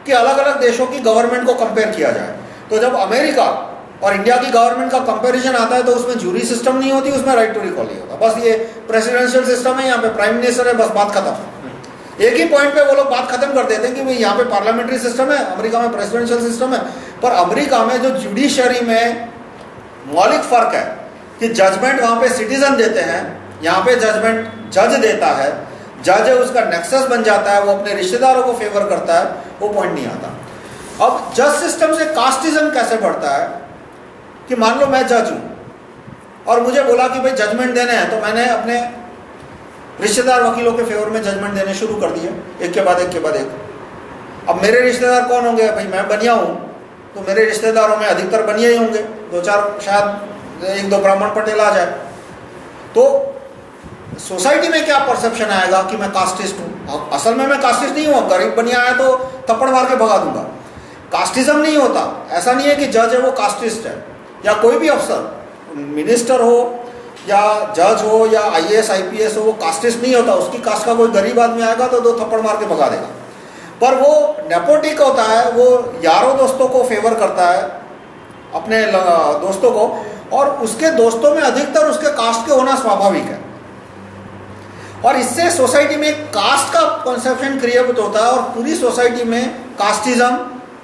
कि अलग अलग देशों की गवर्नमेंट को कंपेयर किया जाए। तो जब अमेरिका और इंडिया की गवर्नमेंट का कंपैरिजन आता है तो उसमें जूरी सिस्टम नहीं होती, उसमें राइट टू रिकॉल नहीं होता, बस ये प्रेसिडेंशियल सिस्टम है, यहाँ पे प्राइम मिनिस्टर है, बस बात खत्म। एक ही पॉइंट पे वो लोग बात खत्म कर देते हैं कि भाई यहाँ पे पार्लियामेंट्री सिस्टम है, अमेरिका में प्रेसिडेंशियल सिस्टम है। पर अमेरिका में जो जुडिशरी में मौलिक फर्क है कि जजमेंट वहाँ पे सिटीजन देते हैं, यहाँ पे जजमेंट जज देता है, जज उसका नेक्सस बन जाता है, वो अपने रिश्तेदारों को फेवर करता है, वो पॉइंट नहीं आता। अब जज सिस्टम से कास्टिज्म कैसे बढ़ता है कि मान लो मैं जज हूँ और मुझे बोला कि भाई जजमेंट देने हैं, तो मैंने अपने रिश्तेदार वकीलों के फेवर में जजमेंट देने शुरू कर दिए, एक के बाद एक के बाद एक। अब मेरे रिश्तेदार कौन होंगे? भाई मैं बनिया हूँ, तो मेरे रिश्तेदारों में अधिकतर बनिया ही होंगे, दो चार शायद एक दो ब्राह्मण पटेल आ जाए। तो सोसाइटी में क्या परसेप्शन आएगा कि मैं कास्टिस्ट हूँ? असल में मैं कास्टिस्ट नहीं हूँ, गरीब बनिया आया तो थप्पड़ मार के भगा दूंगा। कास्टिज्म नहीं होता, ऐसा नहीं है कि जज है वो कास्टिस्ट है, या कोई भी अफसर मिनिस्टर हो या जज हो या आईएएस आईपीएस हो, वो कास्टिस्ट नहीं होता। उसकी कास्ट का कोई गरीब आदमी आएगा तो दो थप्पड़ मार के भगा देगा। पर वो नेपोटिक होता है, वो यारों दोस्तों को फेवर करता है, अपने दोस्तों को, और उसके दोस्तों में अधिकतर उसके कास्ट के होना स्वाभाविक है। और इससे सोसाइटी में कास्ट का कंसेप्शन क्रिएट होता है और पूरी सोसाइटी में कास्टिज्म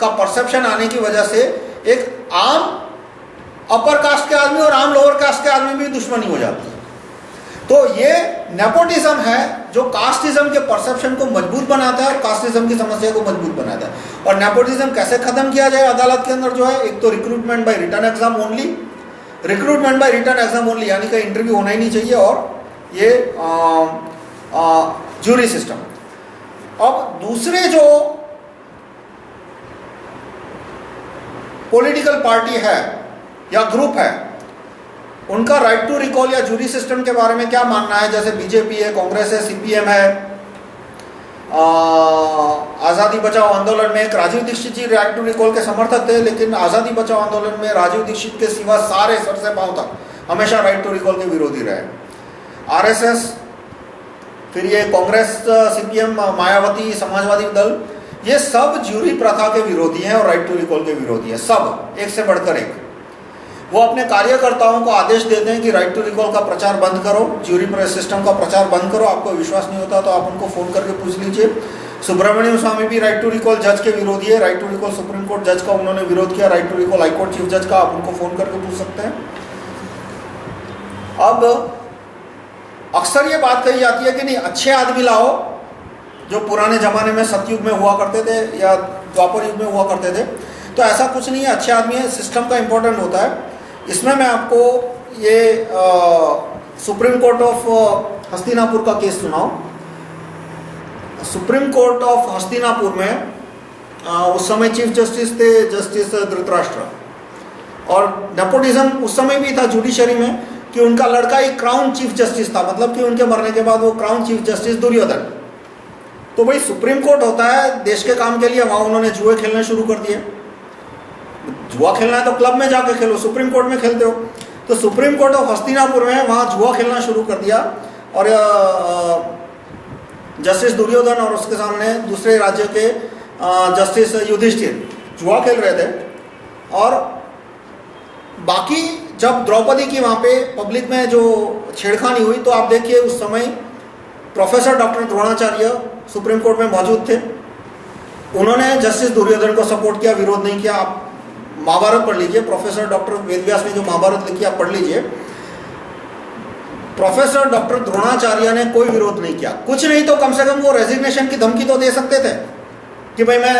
का परसेप्शन आने की वजह से एक आम अपर कास्ट के आदमी और आम लोअर कास्ट के आदमी भी दुश्मनी हो जाती है। तो ये नेपोटिज्म है जो कास्टिज्म के परसेप्शन को मजबूत बनाता है और कास्टिज्म की समस्या को मजबूत बनाता है। और नेपोटिज्म कैसे खत्म किया जाए अदालत के अंदर जो है, एक तो recruitment by written exam only, recruitment by written exam only यानी कि इंटरव्यू होना ही नहीं चाहिए, और ये जूरी सिस्टम। अब दूसरे जो पॉलिटिकल पार्टी है या ग्रुप है, उनका राइट टू रिकॉल या जूरी सिस्टम के बारे में क्या मानना है? जैसे बीजेपी है, कांग्रेस है, सीपीएम है। आज़ादी बचाओ आंदोलन में एक राजीव दीक्षित जी राइट टू रिकॉल के समर्थक थे, लेकिन आज़ादी बचाओ आंदोलन में राजीव दीक्षित के सिवा सारे सर से पांव तक हमेशा राइट टू रिकॉल के विरोधी रहे। आरएसएस, फिर ये कांग्रेस, सीपीएम, मायावती, समाजवादी दल, ये सब जूरी प्रथा के विरोधी हैं और राइट टू रिकॉल के विरोधी हैं, सब एक से बढ़कर एक। वो अपने कार्यकर्ताओं को आदेश देते हैं कि राइट टू रिकॉल का प्रचार बंद करो, जूरी सिस्टम का प्रचार बंद करो। आपको विश्वास नहीं होता तो आप उनको फोन करके पूछ लीजिए। सुब्रमण्यम स्वामी भी राइट टू रिकॉल जज के विरोधी है, right to recall supreme court जज का उन्होंने विरोध किया, right to recall high court chief जज का आप उनको फोन करके पूछ सकते हैं। अब अक्सर ये बात कही जाती है कि नहीं, अच्छे आदमी लाओ, जो पुराने जमाने में सतयुग में हुआ करते थे या द्वापर युग में हुआ करते थे। तो ऐसा कुछ नहीं है, अच्छे आदमी है, सिस्टम का इंपॉर्टेंट होता है। इसमें मैं आपको ये सुप्रीम कोर्ट ऑफ हस्तिनापुर का केस सुनाऊं। सुप्रीम कोर्ट ऑफ हस्तिनापुर में उस समय चीफ जस्टिस थे जस्टिस धृतराष्ट्र, और नेपोटिज्म उस समय भी था जुडिशरी में कि उनका लड़का एक क्राउन चीफ जस्टिस था, मतलब कि उनके मरने के बाद वो क्राउन चीफ जस्टिस दुर्योधन। तो भाई सुप्रीम कोर्ट होता है देश के काम के लिए, वहां उन्होंने जुए खेलने शुरू कर दिए। जुआ खेलना है तो क्लब में जाकर खेलो, सुप्रीम कोर्ट में खेलते हो। तो सुप्रीम कोर्ट ऑफ हस्तिनापुर में वहां जुआ खेलना शुरू कर दिया, और जस्टिस दुर्योधन और उसके सामने दूसरे राज्य के जस्टिस युधिष्ठिर जुआ खेल रहे थे। और बाकी जब द्रौपदी की वहां पे पब्लिक में जो छेड़खानी हुई, तो आप देखिए उस समय professor doctor Dronacharya supreme court में मौजूद थे। उन्होंने जस्टिस दुर्योधन को सपोर्ट किया, विरोध नहीं किया। आप महाभारत पढ़ लीजिए, प्रोफेसर डॉक्टर वेदव्यास ने जो महाभारत लिखी आप पढ़ लीजिए। प्रोफेसर डॉक्टर द्रोणाचार्य ने कोई विरोध नहीं किया, कुछ नहीं तो कम से कम वो रेजिग्नेशन की धमकी तो दे सकते थे कि भाई मैं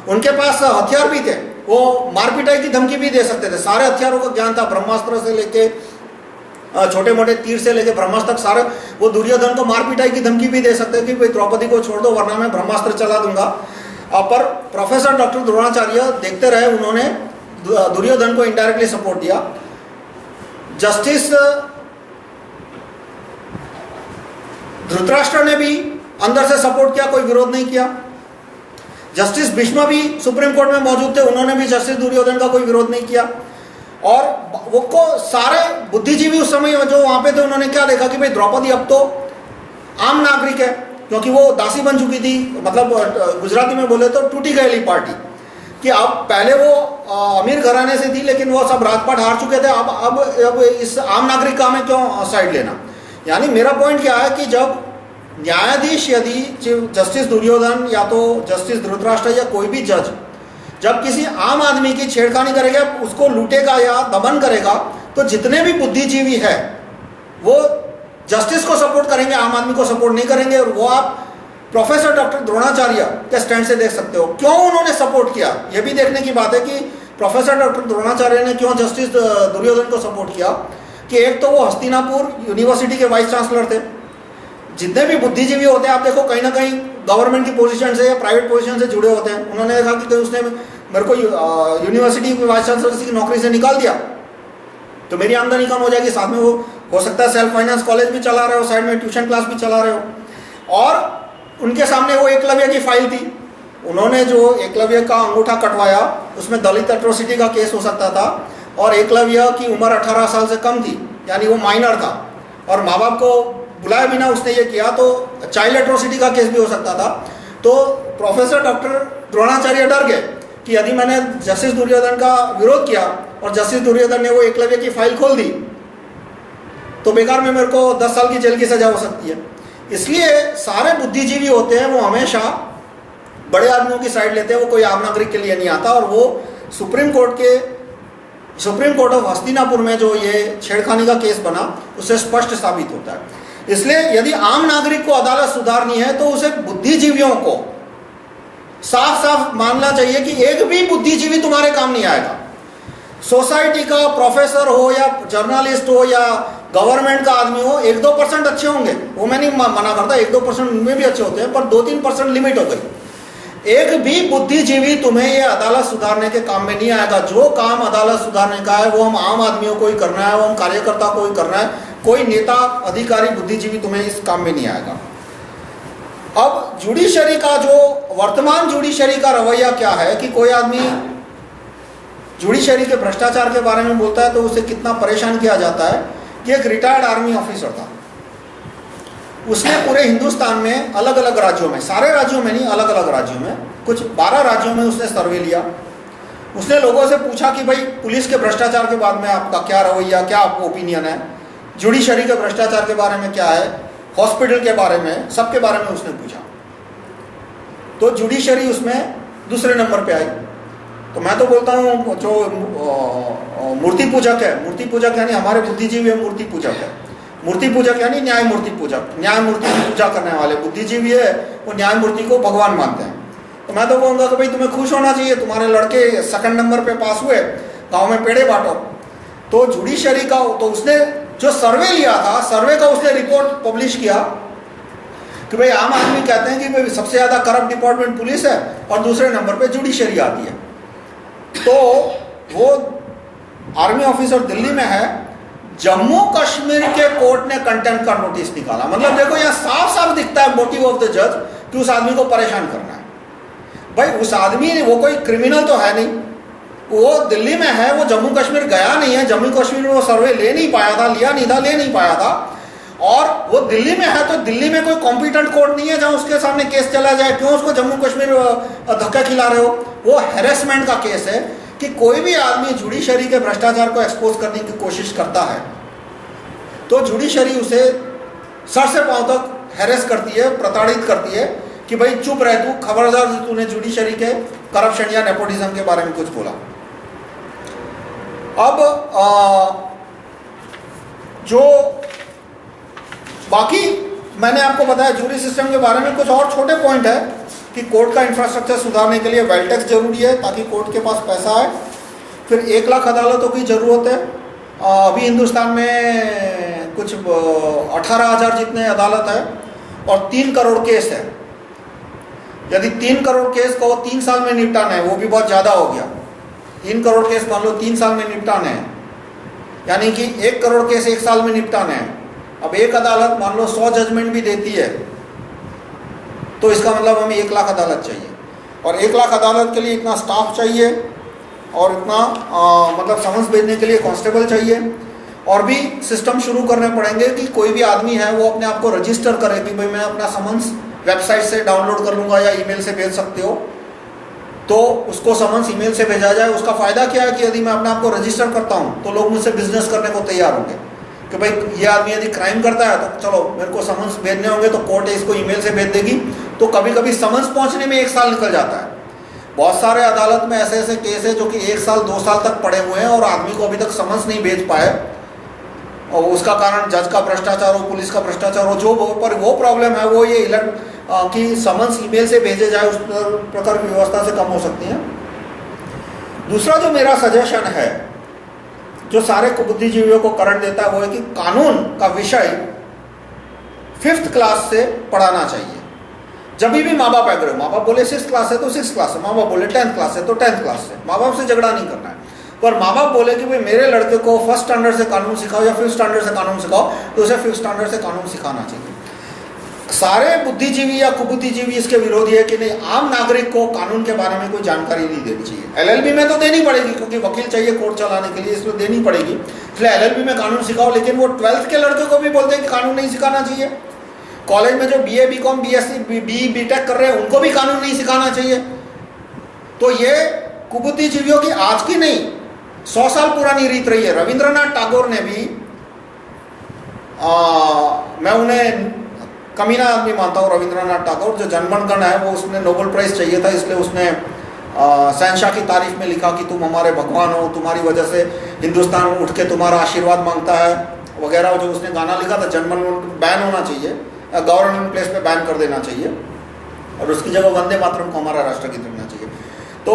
उनके पास हथियार भी थे, वो मारपिटाई की धमकी भी दे सकते थे, सारे हथियारों का ज्ञान था, ब्रह्मास्त्र से लेके छोटे मोटे तीर से लेके ब्रह्मास्त्र तक सारे, वो दुर्योधन को मार पिटाई की धमकी भी दे सकते हैं कि भाई द्रौपदी को छोड़ दो वरना मैं ब्रह्मास्त्र चला दूंगा। पर प्रोफेसर डॉक्टर द्रोणाचार्य देखते रहे, उन्होंने दुर्योधन को इनडायरेक्टली सपोर्ट दिया। जस्टिस धृतराष्ट्र ने भी अंदर से सपोर्ट किया, कोई विरोध नहीं किया। जस्टिस भीष्म भी सुप्रीम कोर्ट में मौजूद थे, उन्होंने भी जस्टिस दुर्योधन का कोई विरोध नहीं किया। और वो को सारे बुद्धिजीवी उस समय जो वहां पे थे, उन्होंने क्या देखा कि भाई द्रौपदी अब तो आम नागरिक है, क्योंकि वो दासी बन चुकी थी, मतलब गुजराती में बोले तो टूटी गई पार्टी, कि अब पहले वो अमीर घराने से थी लेकिन वो सब राजपाट हार चुके थे, अब इस आम नागरिक का हमें क्यों साइड लेना। यानी मेरा पॉइंट क्या है कि जब न्यायाधीश, यदि जस्टिस दुर्योधन या तो जस्टिस धृतराष्ट्र या कोई भी जज जब किसी आम आदमी की छेड़खानी करेगा, उसको लूटेगा या दमन करेगा, तो जितने भी बुद्धिजीवी है वो जस्टिस को सपोर्ट करेंगे, आम आदमी को सपोर्ट नहीं करेंगे। और वो आप प्रोफेसर डॉक्टर द्रोणाचार्य के स्टैंड से देख सकते हो। क्यों उन्होंने सपोर्ट किया, यह भी देखने की बात है कि प्रोफेसर डॉक्टर द्रोणाचार्य ने क्यों जस्टिस दुर्योधन को सपोर्ट किया। कि एक तो वो हस्तिनापुर यूनिवर्सिटी के वाइस चांसलर थे। जितने भी बुद्धिजीवी होते हैं आप देखो कहीं ना कहीं गवर्नमेंट की पोजीशन से या प्राइवेट पोजीशन से जुड़े होते हैं। उन्होंने देखा कि उसने मेरे को यूनिवर्सिटी के वाइस चांसलर की नौकरी से निकाल दिया तो मेरी आमदनी कम हो जाएगी, साथ में वो हो सकता है सेल्फ फाइनेंस कॉलेज भी चला रहे हो, साइड में ट्यूशन क्लास भी चला रहे हो। और उनके सामने वो एकलव्य की फाइल थी, उन्होंने जो एकलव्य का अंगूठा कटवाया उसमें दलित एट्रोसिटी का केस हो सकता था, और एकलव्य की उम्र 18 साल से कम थी, यानी वो माइनर था, और माँ बाप को बुलाए बिना उसने ये किया तो चाइल्ड एट्रोसिटी का केस भी हो सकता था। तो प्रोफेसर डॉक्टर द्रोणाचार्य डर गए कि यदि मैंने जस्टिस दुर्योधन का विरोध किया और जस्टिस दुर्योधन ने वो एकलव्य की फाइल खोल दी तो बेकार में मेरे को 10 साल की जेल की सजा हो सकती है। इसलिए सारे बुद्धिजीवी होते हैं वो हमेशा बड़े आदमियों की साइड लेते हैं, वो कोई आम नागरिक के लिए नहीं आता। और वो सुप्रीम कोर्ट ऑफ हस्तिनापुर में जो ये छेड़खानी का केस बना उससे स्पष्ट साबित होता है। इसलिए यदि आम नागरिक को अदालत सुधारनी है तो उसे बुद्धिजीवियों को साफ साफ मानना चाहिए कि एक भी बुद्धिजीवी तुम्हारे काम नहीं आएगा। सोसाइटी का प्रोफेसर हो या जर्नलिस्ट हो या गवर्नमेंट का आदमी हो, 1-2% अच्छे होंगे, वो मैं नहीं मना करता, 1-2% उनमें भी अच्छे होते हैं, पर 2-3% लिमिट हो गई। एक भी बुद्धिजीवी तुम्हें ये अदालत सुधारने के काम में नहीं आएगा। जो काम अदालत सुधारने का है वो हम आम आदमियों को ही करना है, वो हम कार्यकर्ता को ही करना है, कोई नेता अधिकारी बुद्धिजीवी तुम्हें इस काम में नहीं आएगा। अब जुडिशरी का जो वर्तमान जुडिशरी का रवैया क्या है कि कोई आदमी जुडिशरी के भ्रष्टाचार के बारे में बोलता है तो उसे कितना परेशान किया जाता है कि एक रिटायर्ड आर्मी ऑफिसर था, उसने पूरे हिंदुस्तान में अलग अलग राज्यों में, सारे राज्यों में नहीं, अलग अलग राज्यों में, कुछ 12 राज्यों में उसने सर्वे लिया। उसने लोगों से पूछा कि भाई पुलिस के भ्रष्टाचार के बारे में आपका क्या रवैया, क्या आपका ओपिनियन है, जुडिशरी के भ्रष्टाचार के बारे में क्या है, हॉस्पिटल के बारे में, सबके बारे में उसने पूछा। तो जुडिशरी उसमें दूसरे नंबर पे आई। तो मैं तो बोलता हूँ जो मूर्ति पूजक है, मूर्ति पूजक यानी हमारे बुद्धिजीवी है, मूर्ति पूजक है, मूर्ति पूजक यानी न्याय मूर्ति पूजक, न्याय मूर्ति की पूजा करने वाले बुद्धिजीवी है, वो न्याय मूर्ति को भगवान मानते हैं। तो मैं तो कहूँगा कि भाई तुम्हें खुश होना चाहिए, तुम्हारे लड़के 2nd नंबर पे पास हुए, गाँव में पेड़े बांटो। तो जुडिशरी का तो उसने जो सर्वे लिया था, सर्वे का उसने रिपोर्ट पब्लिश किया कि भाई आम आदमी कहते हैं कि भाई सबसे ज़्यादा करप्ट डिपार्टमेंट पुलिस है और दूसरे नंबर पे जुडिशरी आती है। तो वो आर्मी ऑफिसर दिल्ली में है, जम्मू कश्मीर के कोर्ट ने कंटेम्प्ट का नोटिस निकाला। मतलब देखो यहाँ साफ साफ दिखता है मोटिव ऑफ द जज कि उस आदमी को परेशान करना है। भाई उस आदमी, वो कोई क्रिमिनल तो है नहीं, वो दिल्ली में है, वो जम्मू कश्मीर गया नहीं है, जम्मू कश्मीर में वो सर्वे ले नहीं पाया था, ले नहीं पाया था, और वो दिल्ली में है। तो दिल्ली में कोई कॉम्पिटेंट कोर्ट नहीं है जहां उसके सामने केस चला जाए। क्यों उसको जम्मू कश्मीर धक्का खिला रहे हो? वो हैरेसमेंट का केस है कि कोई भी आदमी जुडिशरी के भ्रष्टाचार को एक्सपोज करने की कोशिश करता है तो जुडिशरी उसे सर से पांव तक हैरेस करती है, प्रताड़ित करती है कि भाई चुप रह तू, खबरदार तूने जुडिशरी के करप्शन या नेपोटिज्म के बारे में कुछ बोला। अब जो बाकी मैंने आपको बताया जूरी सिस्टम के बारे में, कुछ और छोटे पॉइंट है कि कोर्ट का इंफ्रास्ट्रक्चर सुधारने के लिए वेल्थ टैक्स जरूरी है ताकि कोर्ट के पास पैसा आए। फिर 1 लाख अदालतों की ज़रूरत है। अभी हिंदुस्तान में कुछ 18,000 जितने अदालत है और 3 करोड़ केस है। यदि 3 करोड़ केस को 3 साल में निपटाना है, वो भी बहुत ज़्यादा हो गया। 3 करोड़ केस मान लो 3 साल में निपटाने हैं, यानी कि 1 करोड़ केस 1 साल में निपटाने हैं। अब एक अदालत मान लो 100 जजमेंट भी देती है, तो इसका मतलब हमें 1 लाख अदालत चाहिए, और 1 लाख अदालत के लिए इतना स्टाफ चाहिए, और इतना मतलब समन्स भेजने के लिए कांस्टेबल चाहिए, और भी सिस्टम शुरू करने पड़ेंगे कि कोई भी आदमी है वो अपने आप को रजिस्टर करे कि भाई मैं अपना समन्स वेबसाइट से डाउनलोड कर लूँगा या ईमेल से भेज सकते हो, तो उसको समन्स ईमेल से भेजा जाए। उसका फ़ायदा क्या है कि यदि मैं अपने आप को रजिस्टर करता हूँ तो लोग मुझसे बिजनेस करने को तैयार होंगे कि भाई ये आदमी यदि क्राइम करता है तो चलो मेरे को समन्स भेजने होंगे, तो कोर्ट इसको ईमेल से भेज देगी। तो कभी कभी समन्स पहुँचने में 1 साल निकल जाता है। बहुत सारे अदालत में ऐसे ऐसे केस है जो कि 1 साल 2 साल तक पड़े हुए हैं और आदमी को अभी तक समन्स नहीं भेज पाए, और उसका कारण जज का भ्रष्टाचार हो, पुलिस का भ्रष्टाचार हो, जो पर वो प्रॉब्लम है वो ये कि समन्स ईमेल से भेजे जाए, उस प्रकार की व्यवस्था से कम हो सकती है। दूसरा जो मेरा सजेशन है, जो सारे बुद्धिजीवियों को करंट देता है, वो है कि कानून का विषय 5th क्लास से पढ़ाना चाहिए। जब भी माँ बाप एग्री, माँ बाप बोले 6th क्लास है तो 6th क्लास से, माँ बाप बोले 10th क्लास है तो 10th क्लास से, माँ बाप से झगड़ा नहीं करना है। पर माँ बाप बोले कि भाई मेरे लड़के को 1st स्टैंडर्ड से कानून सिखाओ या 5th स्टैंडर्ड से कानून सिखाओ, तो उसे 5th स्टैंडर्ड से कानून सिखाना चाहिए। सारे बुद्धिजीवी या कुबुद्धिजीवी इसके विरोधी है कि नहीं, आम नागरिक को कानून के बारे में कोई जानकारी नहीं देनी चाहिए। LLB में तो देनी पड़ेगी क्योंकि वकील चाहिए कोर्ट चलाने के लिए, इसलिए देनी पड़ेगी, इसलिए LLB में कानून सिखाओ। लेकिन वो 12th के लड़के को भी बोलते हैं कि कानून नहीं सिखाना चाहिए। कॉलेज में जो BA BCom BSc BE BTech कर रहे हैं उनको भी कानून नहीं सिखाना चाहिए। तो ये कुबुद्धिजीवियों की आज की नहीं 100 साल पुरानी रीत रही है। रविंद्रनाथ टैगोर ने भी, मैं उन्हें कमीना आदमी मानता हूँ रविंद्रनाथ टैगोर, जो जनगण गण है वो उसने नोबेल प्राइज चाहिए था, इसलिए उसने शहंशाह की तारीफ में लिखा कि तुम हमारे भगवान हो, तुम्हारी वजह से हिंदुस्तान उठ के तुम्हारा आशीर्वाद मांगता है वगैरह। जो उसने गाना लिखा था, जनगण बैन होना चाहिए, गवर्नमेंट प्लेस पे बैन कर देना चाहिए, और उसकी जगह वंदे मातरम को हमारा राष्ट्रगीत रखना चाहिए। तो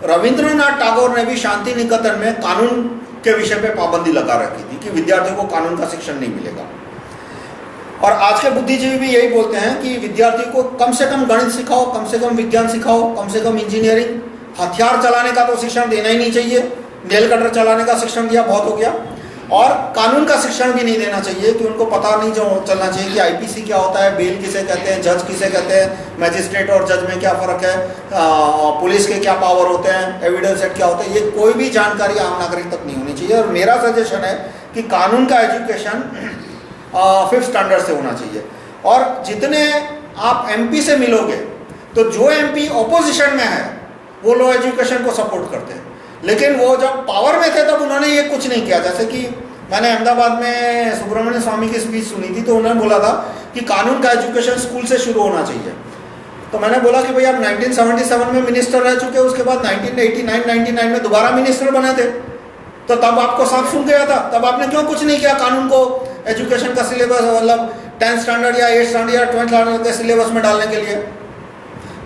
रविंद्रनाथ टैगोर ने भी शांति निकेतन में कानून के विषय पे पाबंदी लगा रखी थी कि विद्यार्थियों को कानून का शिक्षण नहीं मिलेगा। और आज के बुद्धिजीवी भी यही बोलते हैं कि विद्यार्थी को कम से कम गणित सिखाओ, कम से कम विज्ञान सिखाओ, कम से कम इंजीनियरिंग, हथियार चलाने का तो शिक्षण देना ही नहीं चाहिए, नेल कटर चलाने का शिक्षण दिया बहुत हो गया, और कानून का शिक्षण भी नहीं देना चाहिए कि उनको पता नहीं चलना चाहिए कि IPC क्या होता है, बेल किसे कहते हैं, जज किसे कहते हैं, मैजिस्ट्रेट और जज में क्या फ़र्क है, पुलिस के क्या पावर होते हैं, एविडेंस एक्ट क्या होता है, ये कोई भी जानकारी आम नागरिक तक नहीं होनी चाहिए। और मेरा सजेशन है कि कानून का एजुकेशन 5th स्टैंडर्ड से होना चाहिए। और जितने आप MP से मिलोगे तो जो MP ऑपोजिशन में है वो लो एजुकेशन को सपोर्ट करते हैं, लेकिन वो जब पावर में थे तब उन्होंने ये कुछ नहीं किया। जैसे कि मैंने अहमदाबाद में सुब्रमण्य स्वामी की स्पीच सुनी थी, तो उन्होंने बोला था कि कानून का एजुकेशन स्कूल से शुरू होना चाहिए। तो मैंने बोला कि भाई आप 1977 में मिनिस्टर रह चुके, उसके बाद 1989-99 में दोबारा मिनिस्टर बने थे, तो तब आपको साफ सुन गया था, तब आपने क्यों कुछ नहीं किया कानून को एजुकेशन का सिलेबस, मतलब 10th स्टैंडर्ड या 8th स्टैंडर्ड या 12th स्टैंडर्ड के सिलेबस में डालने के लिए।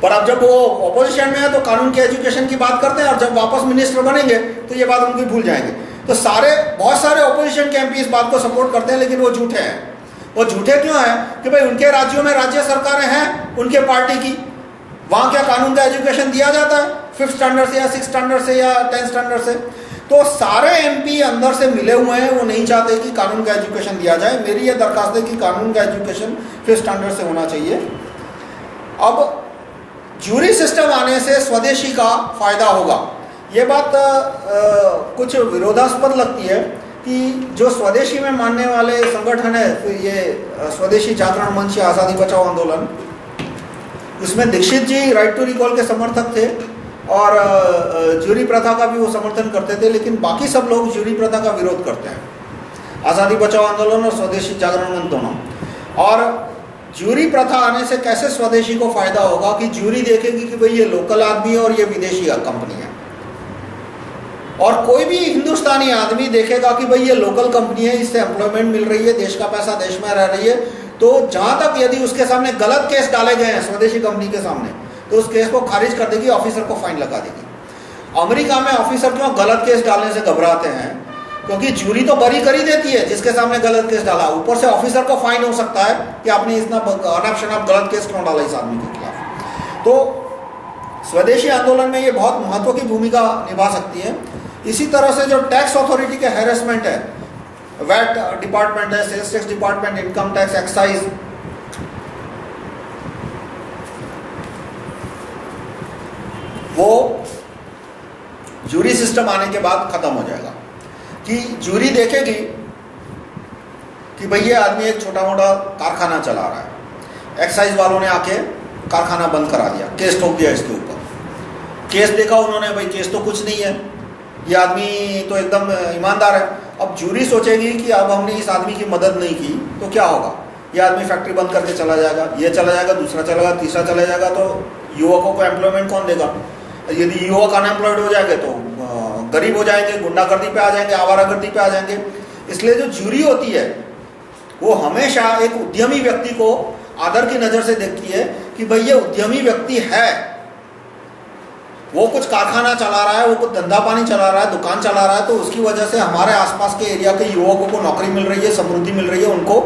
पर अब जब वो ऑपोजिशन में है तो कानून के एजुकेशन की बात करते हैं, और जब वापस मिनिस्टर बनेंगे तो ये बात उनकी भूल जाएंगे। तो बहुत सारे ऑपोजिशन के MP इस बात को सपोर्ट करते हैं, लेकिन वो झूठे हैं। वो झूठे क्यों हैं कि भाई उनके राज्यों में राज्य सरकारें हैं उनके पार्टी की, वहाँ क्या कानून का एजुकेशन दिया जाता है 5th स्टैंडर्ड से या 6th स्टैंडर्ड से या 10th स्टैंडर्ड से? तो सारे MP अंदर से मिले हुए हैं, वो नहीं चाहते कि कानून का एजुकेशन दिया जाए। मेरी ये दरखास्त है कि कानून का एजुकेशन 5th स्टैंडर्ड से होना चाहिए। अब ज्यूरी सिस्टम आने से स्वदेशी का फायदा होगा, ये बात कुछ विरोधास्पद लगती है कि जो स्वदेशी में मानने वाले संगठन है, तो ये स्वदेशी जागरण मंच या आज़ादी बचाओ आंदोलन, उसमें दीक्षित जी राइट टू रिकॉल के समर्थक थे और ज्यूरी प्रथा का भी वो समर्थन करते थे, लेकिन बाकी सब लोग ज्यूरी प्रथा का विरोध करते हैं, आज़ादी बचाओ आंदोलन और स्वदेशी जागरण मंच दोनों। और ज्यूरी प्रथा आने से कैसे स्वदेशी को फायदा होगा कि ज्यूरी देखेगी कि भाई ये लोकल आदमी है और ये विदेशी कंपनी है, और कोई भी हिंदुस्तानी आदमी देखेगा कि भाई ये लोकल कंपनी है, इससे एम्प्लॉयमेंट मिल रही है, देश का पैसा देश में रह रही है। तो जहाँ तक यदि उसके सामने गलत केस डाले गए हैं स्वदेशी कंपनी के सामने, तो उस केस को खारिज कर देगी, ऑफिसर को फाइन लगा देगी। अमेरिका में ऑफिसर क्यों गलत केस डालने से घबराते हैं? क्योंकि जूरी तो बरी कर ही देती है जिसके सामने गलत केस डाला, ऊपर से ऑफिसर को फाइन हो सकता है कि आपने इतना अनाप शनाप गलत केस क्यों डाला इस आदमी के खिलाफ। तो स्वदेशी आंदोलन में ये बहुत महत्व की भूमिका निभा सकती है। इसी तरह से जो टैक्स अथॉरिटी के हैरेसमेंट है, वैट डिपार्टमेंट है, sales tax department, income tax, excise, वो जूरी सिस्टम आने के बाद खत्म हो जाएगा कि जूरी देखेगी कि भाई ये आदमी एक छोटा मोटा कारखाना चला रहा है, एक्साइज वालों ने आके कारखाना बंद करा दिया, केस ठोक दिया इसके ऊपर। केस देखा उन्होंने, भाई केस तो कुछ नहीं है, ये आदमी तो एकदम ईमानदार है। अब जूरी सोचेगी कि अब हमने इस आदमी की मदद नहीं की तो क्या होगा, ये आदमी फैक्ट्री बंद करके चला जाएगा, ये चला जाएगा, दूसरा चला जाएगा, तीसरा चला जाएगा, तो युवकों को एम्प्लॉयमेंट कौन देगा? यदि युवक अनएम्प्लॉयड हो जाएंगे तो गरीब हो जाएंगे, गुंडागर्दी पे आ जाएंगे, आवारागर्दी पे आ जाएंगे। इसलिए जो जूरी होती है वो हमेशा एक उद्यमी व्यक्ति को आदर की नज़र से देखती है कि भाई ये उद्यमी व्यक्ति है, वो कुछ कारखाना चला रहा है, वो कुछ धंधा पानी चला रहा है, दुकान चला रहा है, तो उसकी वजह से हमारे आसपास के एरिया के युवकों को नौकरी मिल रही है, समृद्धि मिल रही है, उनको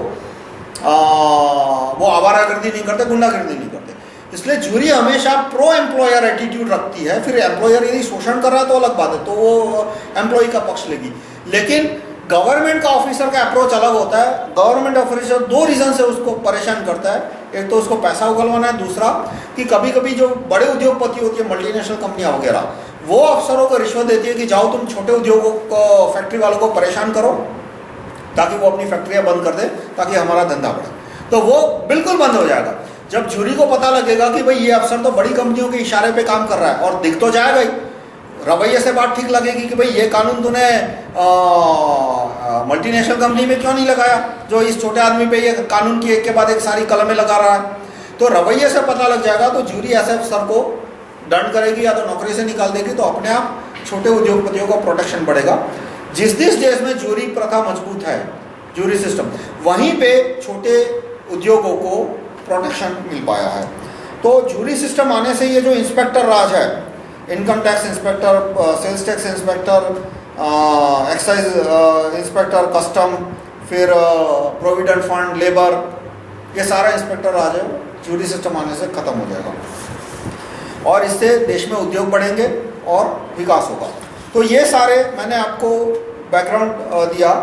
वो आवारागर्दी नहीं करते, गुंडागर्दी नहीं करते। इसलिए जूरी हमेशा प्रो एम्प्लॉयर एटीट्यूड रखती है। फिर एम्प्लॉयर यदि शोषण कर रहा है तो अलग बात है, तो वो एम्प्लॉय का पक्ष लेगी। लेकिन गवर्नमेंट का ऑफिसर का अप्रोच अलग होता है। गवर्नमेंट ऑफिसर दो रीजन से उसको परेशान करता है, एक तो उसको पैसा उगलवाना है, दूसरा कि कभी कभी जो बड़े उद्योगपति होती है, मल्टीनेशनल कंपनियां वगैरह, वो अफसरों को रिश्वत देती है कि जाओ तुम छोटे उद्योगों को, फैक्ट्री वालों को परेशान करो ताकि वो अपनी फैक्ट्रियां बंद कर दे, ताकि हमारा धंधा बढ़े। तो वो बिल्कुल बंद हो जाएगा जब जूरी को पता लगेगा कि भाई ये अफसर तो बड़ी कंपनियों के इशारे पे काम कर रहा है, और दिख तो जाएगा ही, रवैये से बात ठीक लगेगी कि भाई ये कानून तूने मल्टीनेशनल कंपनी में क्यों नहीं लगाया, जो इस छोटे आदमी पे ये कानून की एक के बाद एक सारी कलमें लगा रहा है। तो रवैये से पता लग जाएगा, तो जूरी ऐसे अफसर को दंड करेगी या तो नौकरी से निकाल देगी, तो अपने आप छोटे उद्योगपतियों का प्रोटेक्शन बढ़ेगा। जिस देश में जूरी प्रथा मजबूत है, जूरी सिस्टम, वहीं पे छोटे उद्योगों को प्रोटेक्शन मिल पाया है। तो जूरी सिस्टम आने से ये जो इंस्पेक्टर राज है, income tax inspector, sales tax inspector, excise inspector, custom, फिर प्रोविडेंट फंड, लेबर, ये सारा इंस्पेक्टर राज है, जूरी सिस्टम आने से खत्म हो जाएगा, और इससे देश में उद्योग बढ़ेंगे और विकास होगा। तो ये सारे मैंने आपको बैकग्राउंड दिया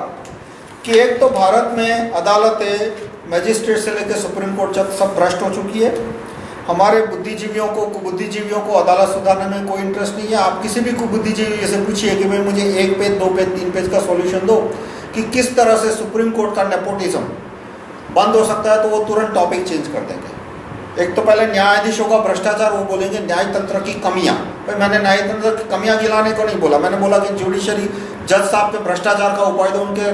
कि एक तो भारत में अदालतें, मैजिस्ट्रेट से लेकर सुप्रीम कोर्ट तक सब भ्रष्ट हो चुकी है। हमारे बुद्धिजीवियों को अदालत सुधारने में कोई इंटरेस्ट नहीं है। आप किसी भी बुद्धिजीवी से पूछिए कि भाई मुझे 1 पेज, 2 पेज, 3 पेज का सॉल्यूशन दो कि किस तरह से सुप्रीम कोर्ट का नेपोटिज्म बंद हो सकता है, तो वो तुरंत टॉपिक चेंज कर देंगे। एक तो पहले न्यायाधीशों का भ्रष्टाचार, वो बोलेंगे न्यायतंत्र की कमियां। भाई मैंने न्यायतंत्र की कमियां गिनाने को नहीं बोला, मैंने बोला कि जुडिशरी जज साहब के भ्रष्टाचार का उपाय दो, उनके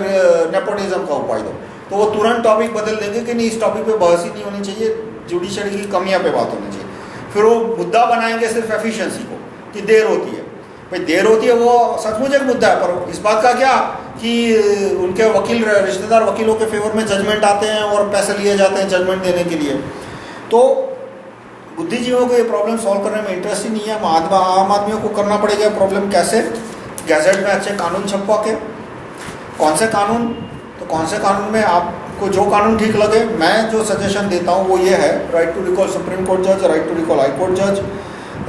नेपोटिज्म का उपाय दो। तो वो तुरंत टॉपिक बदल देंगे कि नहीं, इस टॉपिक पे बहस ही नहीं होनी चाहिए, जुडिशरी की कमियां पे बात होनी चाहिए। फिर वो मुद्दा बनाएंगे सिर्फ एफिशिएंसी को कि देर होती है। भाई देर होती है वो सचमुच एक मुद्दा है, पर इस बात का क्या कि उनके वकील, रिश्तेदार वकीलों के फेवर में जजमेंट आते हैं और पैसे लिए जाते हैं जजमेंट देने के लिए। तो बुद्धिजीवियों को ये प्रॉब्लम सॉल्व करने में इंटरेस्ट ही नहीं है। आम आदमियों को करना पड़ेगा प्रॉब्लम कैसे, गैजेट में अच्छे कानून छपवा के। कौन से कानून, तो कौन से कानून में आपको जो कानून ठीक लगे, मैं जो सजेशन देता हूँ वो ये है, right to recall supreme court जज, right to recall high court जज,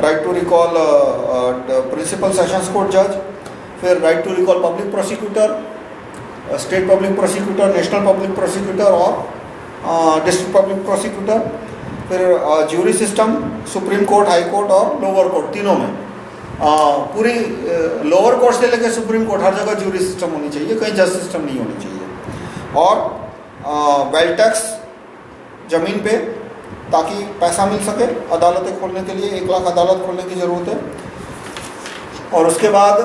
right to recall principal sessions court जज, फिर right to recall public prosecutor, state public prosecutor, national public prosecutor और डिस्ट्रिक्ट पब्लिक प्रोसिक्यूटर, फिर jury system supreme court, high court और lower court, तीनों में पूरी lower court से लेकर सुप्रीम कोर्ट हर जगह ज्यूरी सिस्टम होनी चाहिए, कहीं जज सिस्टम नहीं होनी चाहिए। और वेल्थ टैक्स ज़मीन पे, ताकि पैसा मिल सके अदालतें खोलने के लिए। 1 लाख अदालत खोलने की ज़रूरत है। और उसके बाद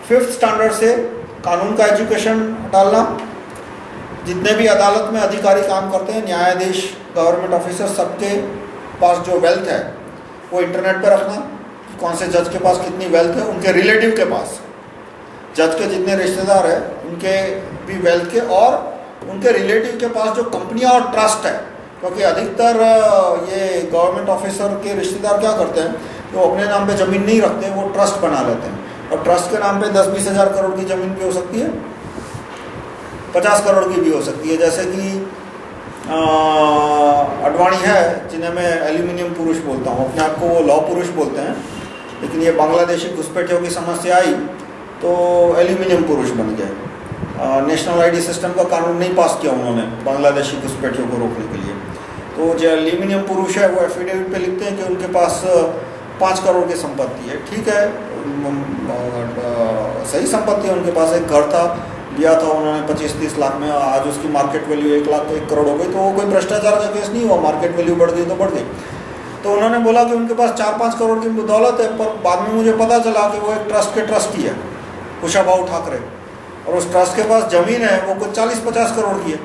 5th स्टैंडर्ड से कानून का एजुकेशन डालना। जितने भी अदालत में अधिकारी काम करते हैं, न्यायाधीश, गवर्नमेंट ऑफिसर, सबके पास जो वेल्थ है वो इंटरनेट पर रखना। कौन से जज के पास कितनी वेल्थ है, उनके रिलेटिव के पास, जज के जितने रिश्तेदार हैं उनके भी वेल्थ के, और उनके रिलेटिव के पास जो कंपनियां और ट्रस्ट है। क्योंकि अधिकतर ये गवर्नमेंट ऑफिसर के रिश्तेदार क्या करते हैं, वो अपने नाम पे ज़मीन नहीं रखते, वो ट्रस्ट बना लेते हैं और ट्रस्ट के नाम पे 10-20 हज़ार करोड़ की ज़मीन भी हो सकती है, 50 करोड़ की भी हो सकती है। जैसे कि अडवाणी है, जिन्हें मैं एल्यूमिनियम पुरुष बोलता हूँ, अपने आप को वो लौह पुरुष बोलते हैं, लेकिन ये बांग्लादेशी घुसपैठियों की समस्या आई तो एल्यूमिनियम पुरुष बन गए। नेशनल आईडी सिस्टम का कानून नहीं पास किया उन्होंने बांग्लादेशी घुसपैठियों को रोकने के लिए। तो जो एल्यूमिनियम पुरुष है वो एफिडेविट पे लिखते हैं कि उनके पास 5 करोड़ की संपत्ति है। ठीक है, सही संपत्ति है, उनके पास एक घर था, लिया था उन्होंने 25-30 लाख में, आज उसकी मार्केट वैल्यू 1 करोड़ हो गई। तो वो कोई भ्रष्टाचार का केस नहीं हुआ, मार्केट वैल्यू बढ़ गई तो बढ़ गई। तो उन्होंने बोला कि उनके पास 4-5 करोड़ की दौलत है, पर बाद में मुझे पता चला कि वो एक ट्रस्ट के ट्रस्टी है, कुशाभाऊ ठाकरे, और उस ट्रस्ट के पास ज़मीन है वो कुछ 40-50 करोड़ की है।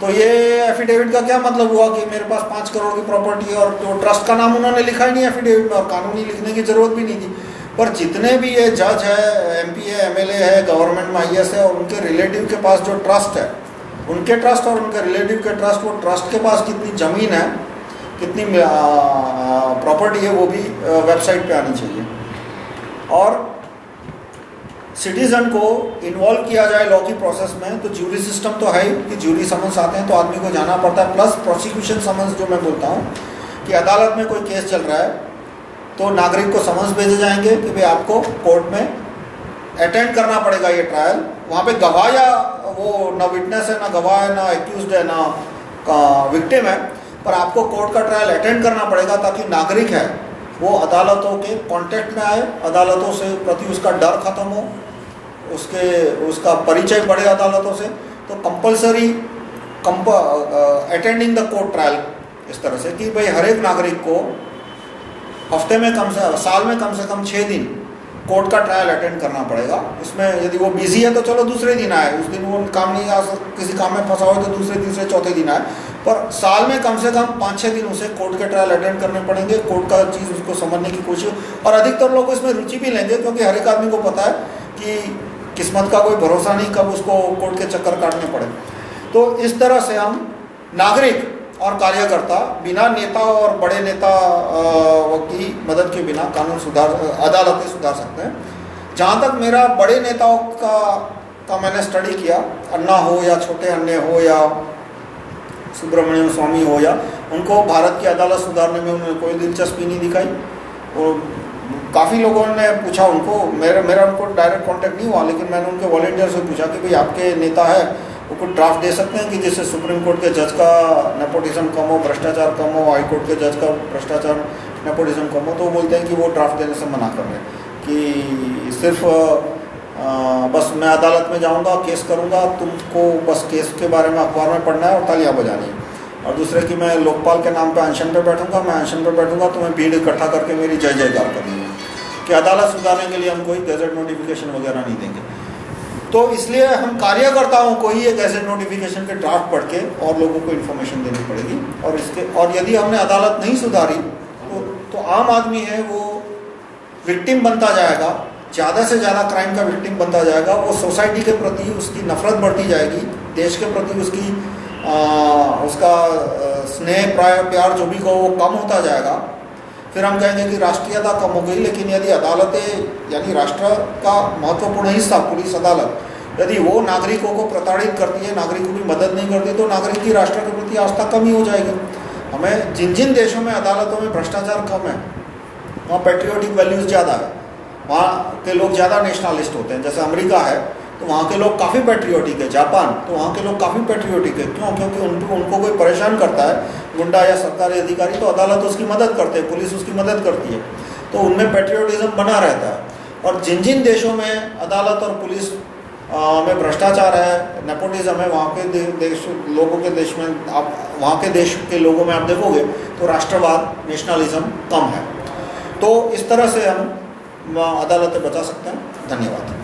तो ये एफिडेविट का क्या मतलब हुआ कि मेरे पास 5 करोड़ की प्रॉपर्टी है, और तो ट्रस्ट का नाम उन्होंने लिखा ही नहीं एफिडेविट में, और कानूनी लिखने की ज़रूरत भी नहीं थी। पर जितने भी ये जज है, MP है, MLA है, गवर्नमेंट में IS है, और उनके रिलेटिव के पास जो ट्रस्ट है, उनके ट्रस्ट और उनके रिलेटिव के ट्रस्ट, वो ट्रस्ट के पास कितनी ज़मीन है, कितनी प्रॉपर्टी है, वो भी वेबसाइट पे आनी चाहिए। और सिटीज़न को इन्वॉल्व किया जाए लॉ की प्रोसेस में, तो ज्यूरी सिस्टम तो है ही कि ज्यूरी समन्स आते हैं तो आदमी को जाना पड़ता है, प्लस प्रोसिक्यूशन समन्स, जो मैं बोलता हूँ कि अदालत में कोई केस चल रहा है तो नागरिक को समन्स भेजे जाएंगे कि भाई आपको कोर्ट में अटेंड करना पड़ेगा ये ट्रायल। वहाँ पे गवाह या वो ना विटनेस है, ना गवाह है, ना एक्यूज्ड है, ना विक्टिम है, पर आपको कोर्ट का ट्रायल अटेंड करना पड़ेगा ताकि नागरिक है वो अदालतों के कांटेक्ट में आए, अदालतों से प्रति उसका डर खत्म हो, उसका परिचय बढ़े अदालतों से। तो compulsory attending the court trial, इस तरह से कि भाई हर एक नागरिक को हफ्ते में साल में कम से कम 6 दिन कोर्ट का ट्रायल अटेंड करना पड़ेगा। इसमें यदि वो बिजी है तो चलो दूसरे दिन आए, उस दिन वो काम नहीं आ किसी काम में फंसा हो तो दूसरे, तीसरे, चौथे दिन आए, पर साल में कम से कम 5-6 दिन उसे कोर्ट के ट्रायल अटेंड करने पड़ेंगे, कोर्ट का चीज़ उसको समझने की कोशिश। और अधिकतर लोग इसमें रुचि भी लेंगे, क्योंकि हर एक आदमी को पता है कि किस्मत का कोई भरोसा नहीं, कब उसको कोर्ट के चक्कर काटने पड़े। तो इस तरह से हम नागरिक और कार्यकर्ता बिना नेता और बड़े नेता की मदद के बिना कानून अदालतें सुधार सकते हैं। जहाँ तक मेरा बड़े नेताओं का मैंने स्टडी किया, अन्ना हो या छोटे अन्य हो या सुब्रमण्यम स्वामी हो, या उनको भारत की अदालत सुधारने में उन्होंने कोई दिलचस्पी नहीं दिखाई। और काफ़ी लोगों ने पूछा उनको, मेरा उनको डायरेक्ट कांटेक्ट नहीं हुआ, लेकिन मैंने उनके वॉलंटियर से पूछा कि भाई आपके नेता है वो कुछ ड्राफ्ट दे सकते हैं कि जिससे सुप्रीम कोर्ट के जज का नेपोटिज्म कम हो, भ्रष्टाचार कम हो, हाई कोर्ट के जज का भ्रष्टाचार नेपोटिज्म कम हो। तो वो बोलते हैं कि वो ड्राफ्ट देने से मना कर रहे हैं, कि सिर्फ बस मैं अदालत में जाऊंगा, केस करूंगा, तुमको बस केस के बारे में अखबार में पढ़ना है और तालियां बजानी है। और दूसरे कि मैं लोकपाल के नाम पे अनशन पे बैठूंगा, मैं अनशन पे बैठूंगा, तुम्हें भीड़ इकट्ठा करके मेरी जय जयकार करनी है, कि अदालत सुधारने के लिए हम कोई गैजेट नोटिफिकेशन वगैरह नहीं देंगे। तो इसलिए हम कार्यकर्ताओं को ही एक गैजेट नोटिफिकेशन के ड्राफ्ट पढ़ के और लोगों को इन्फॉर्मेशन देनी पड़ेगी। और यदि हमने अदालत नहीं सुधारी तो आम आदमी है वो विक्टिम बनता जाएगा, ज़्यादा से ज़्यादा क्राइम का विक्टिम बनता जाएगा। वो सोसाइटी के प्रति उसकी नफरत बढ़ती जाएगी, देश के प्रति उसका स्नेह प्यार जो भी कहो वो कम होता जाएगा। फिर हम कहेंगे कि राष्ट्रीयता कम हो गई। लेकिन यदि अदालतें यानी राष्ट्र का महत्वपूर्ण हिस्सा पुलिस अदालत, यदि वो नागरिकों को प्रताड़ित करती है, नागरिकों की मदद नहीं करती, तो नागरिक की राष्ट्र के प्रति आस्था कम ही हो जाएगी। हमें जिन देशों में अदालतों में भ्रष्टाचार कम है वहाँ पेट्रियोटिक वैल्यूज़ ज़्यादा है, वहाँ के लोग ज़्यादा नेशनलिस्ट होते हैं। जैसे अमेरिका है तो वहाँ के लोग काफ़ी पेट्रियोटिक है, जापान तो वहाँ के लोग काफ़ी पेट्रियोटिक है। क्यों? क्योंकि उनको कोई परेशान करता है, गुंडा या सरकारी अधिकारी, तो अदालत उसकी मदद करते हैं, पुलिस उसकी मदद करती है, तो उनमें पेट्रियोटिज्म बना रहता है। और जिन देशों में अदालत और पुलिस में भ्रष्टाचार है, नेपोटिज्म है, वहाँ के लोगों के देश में आप वहाँ के देश के लोगों में आप देखोगे तो राष्ट्रवाद, नेशनलिज्म कम है। तो इस तरह से हम अदालतें बचा सकते हैं। धन्यवाद।